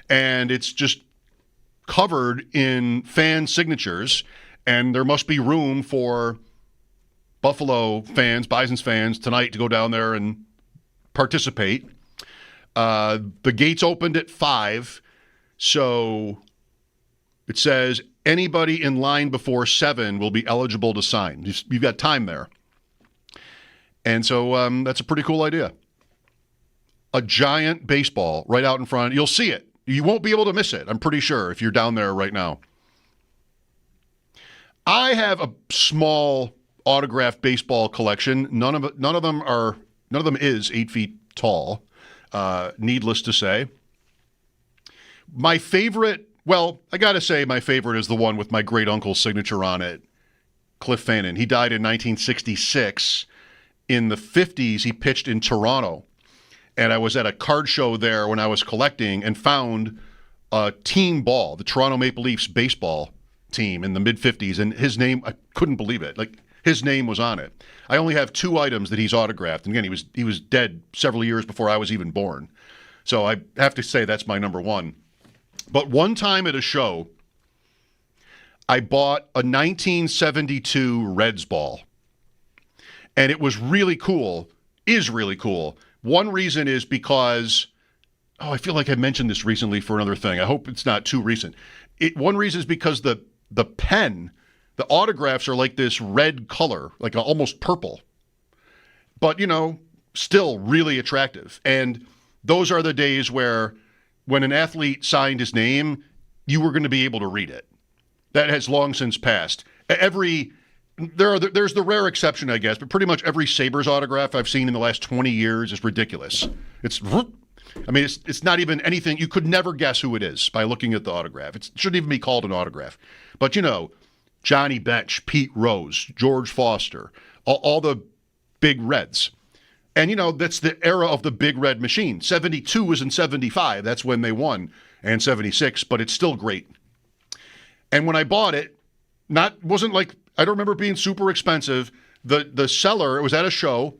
And it's just covered in fan signatures, and there must be room for Buffalo fans, Bison's fans, tonight to go down there and participate. The gates opened at 5, so it says anybody in line before 7 will be eligible to sign. You've got time there. And so that's a pretty cool idea. A giant baseball right out in front. You'll see it. You won't be able to miss it, I'm pretty sure, if you're down there right now. I have a small autographed baseball collection. None of them is 8 feet tall, needless to say. My favorite, I got to say my favorite is the one with my great uncle's signature on it, Cliff Fannin. He died in 1966. In the 50s, he pitched in Toronto. And I was at a card show there when I was collecting and found a team ball, the Toronto Maple Leafs baseball team in the mid-50s. And his name, I couldn't believe it. His name was on it. I only have 2 items that he's autographed. And again, he was dead several years before I was even born. So I have to say that's my number one. But one time at a show, I bought a 1972 Reds ball. And it was really cool, is really cool. One reason is because, I feel like I mentioned this recently for another thing. I hope it's not too recent. One reason is because the pen, the autographs are like this red color, like almost purple. But, still really attractive. And those are the days where when an athlete signed his name, you were going to be able to read it. That has long since passed. There's the rare exception, I guess, but pretty much every Sabres autograph I've seen in the last 20 years is ridiculous. It's not even anything. You could never guess who it is by looking at the autograph. It shouldn't even be called an autograph. But, Johnny Bench, Pete Rose, George Foster, all the big Reds. And, that's the era of the big red machine. 72 was in 75. That's when they won. And 76, but it's still great. And when I bought it, wasn't like, I don't remember it being super expensive. The seller, it was at a show,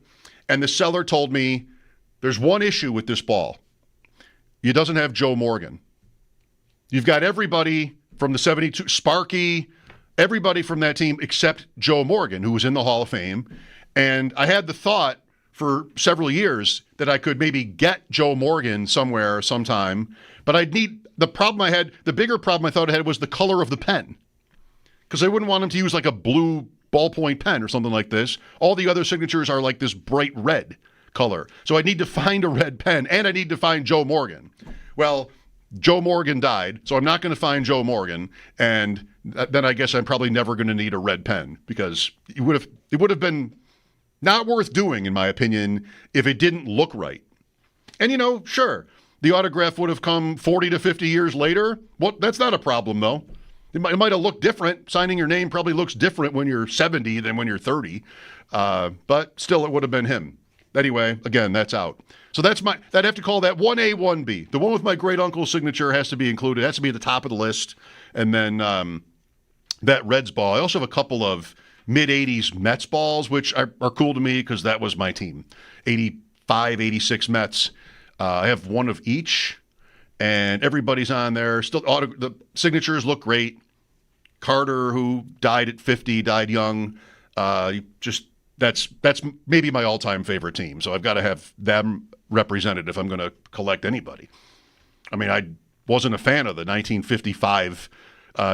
and the seller told me, there's one issue with this ball. It doesn't have Joe Morgan. You've got everybody from the 72, Sparky, everybody from that team except Joe Morgan, who was in the Hall of Fame. And I had the thought for several years that I could maybe get Joe Morgan somewhere sometime, but the bigger problem I thought I had was the color of the pen. Because I wouldn't want him to use like a blue ballpoint pen or something like this. All the other signatures are like this bright red color. So I need to find a red pen, and I need to find Joe Morgan. Well, Joe Morgan died, so I'm not going to find Joe Morgan, and then I guess I'm probably never going to need a red pen because it would have been not worth doing, in my opinion, if it didn't look right. And, sure, the autograph would have come 40 to 50 years later. Well, that's not a problem, though. It might have looked different. Signing your name probably looks different when you're 70 than when you're 30. But still, it would have been him. Anyway, again, that's out. So I'd have to call that 1A, 1B. The one with my great uncle's signature has to be included. It has to be at the top of the list. And then that Reds ball. I also have a couple of mid-'80s Mets balls, which are cool to me because that was my team. 85, 86 Mets. I have one of each, and everybody's on there. Still, the signatures look great. Carter, who died at 50, died young. That's maybe my all-time favorite team. So I've got to have them represented if I'm going to collect anybody. I mean, I wasn't a fan of the 1955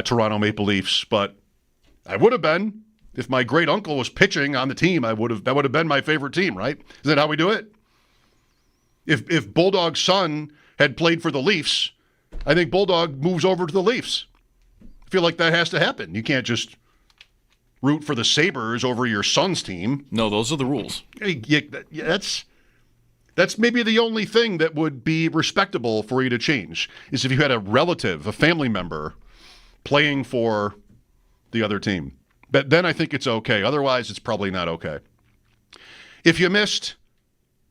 Toronto Maple Leafs, but I would have been if my great uncle was pitching on the team. That would have been my favorite team, right? Is that how we do it? If Bulldog's son had played for the Leafs, I think Bulldog moves over to the Leafs. I feel like that has to happen. You can't just root for the Sabres over your son's team. No, those are the rules. That's maybe the only thing that would be respectable for you to change is if you had a relative, a family member, playing for the other team. But then I think it's okay. Otherwise, it's probably not okay. If you missed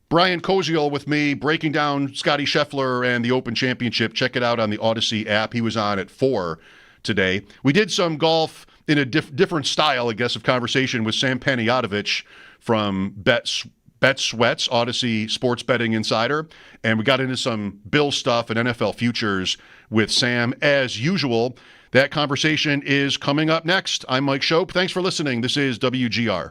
Brian Kosial with me breaking down Scotty Scheffler and the Open Championship, check it out on the Odyssey app. He was on at 4 today. We did some golf in a different style, I guess, of conversation with Sam Panayotovich from Bet Sweats, Odyssey Sports Betting Insider. And we got into some Bill stuff and NFL futures with Sam as usual. That conversation is coming up next. I'm Mike Schopp. Thanks for listening. This is WGR.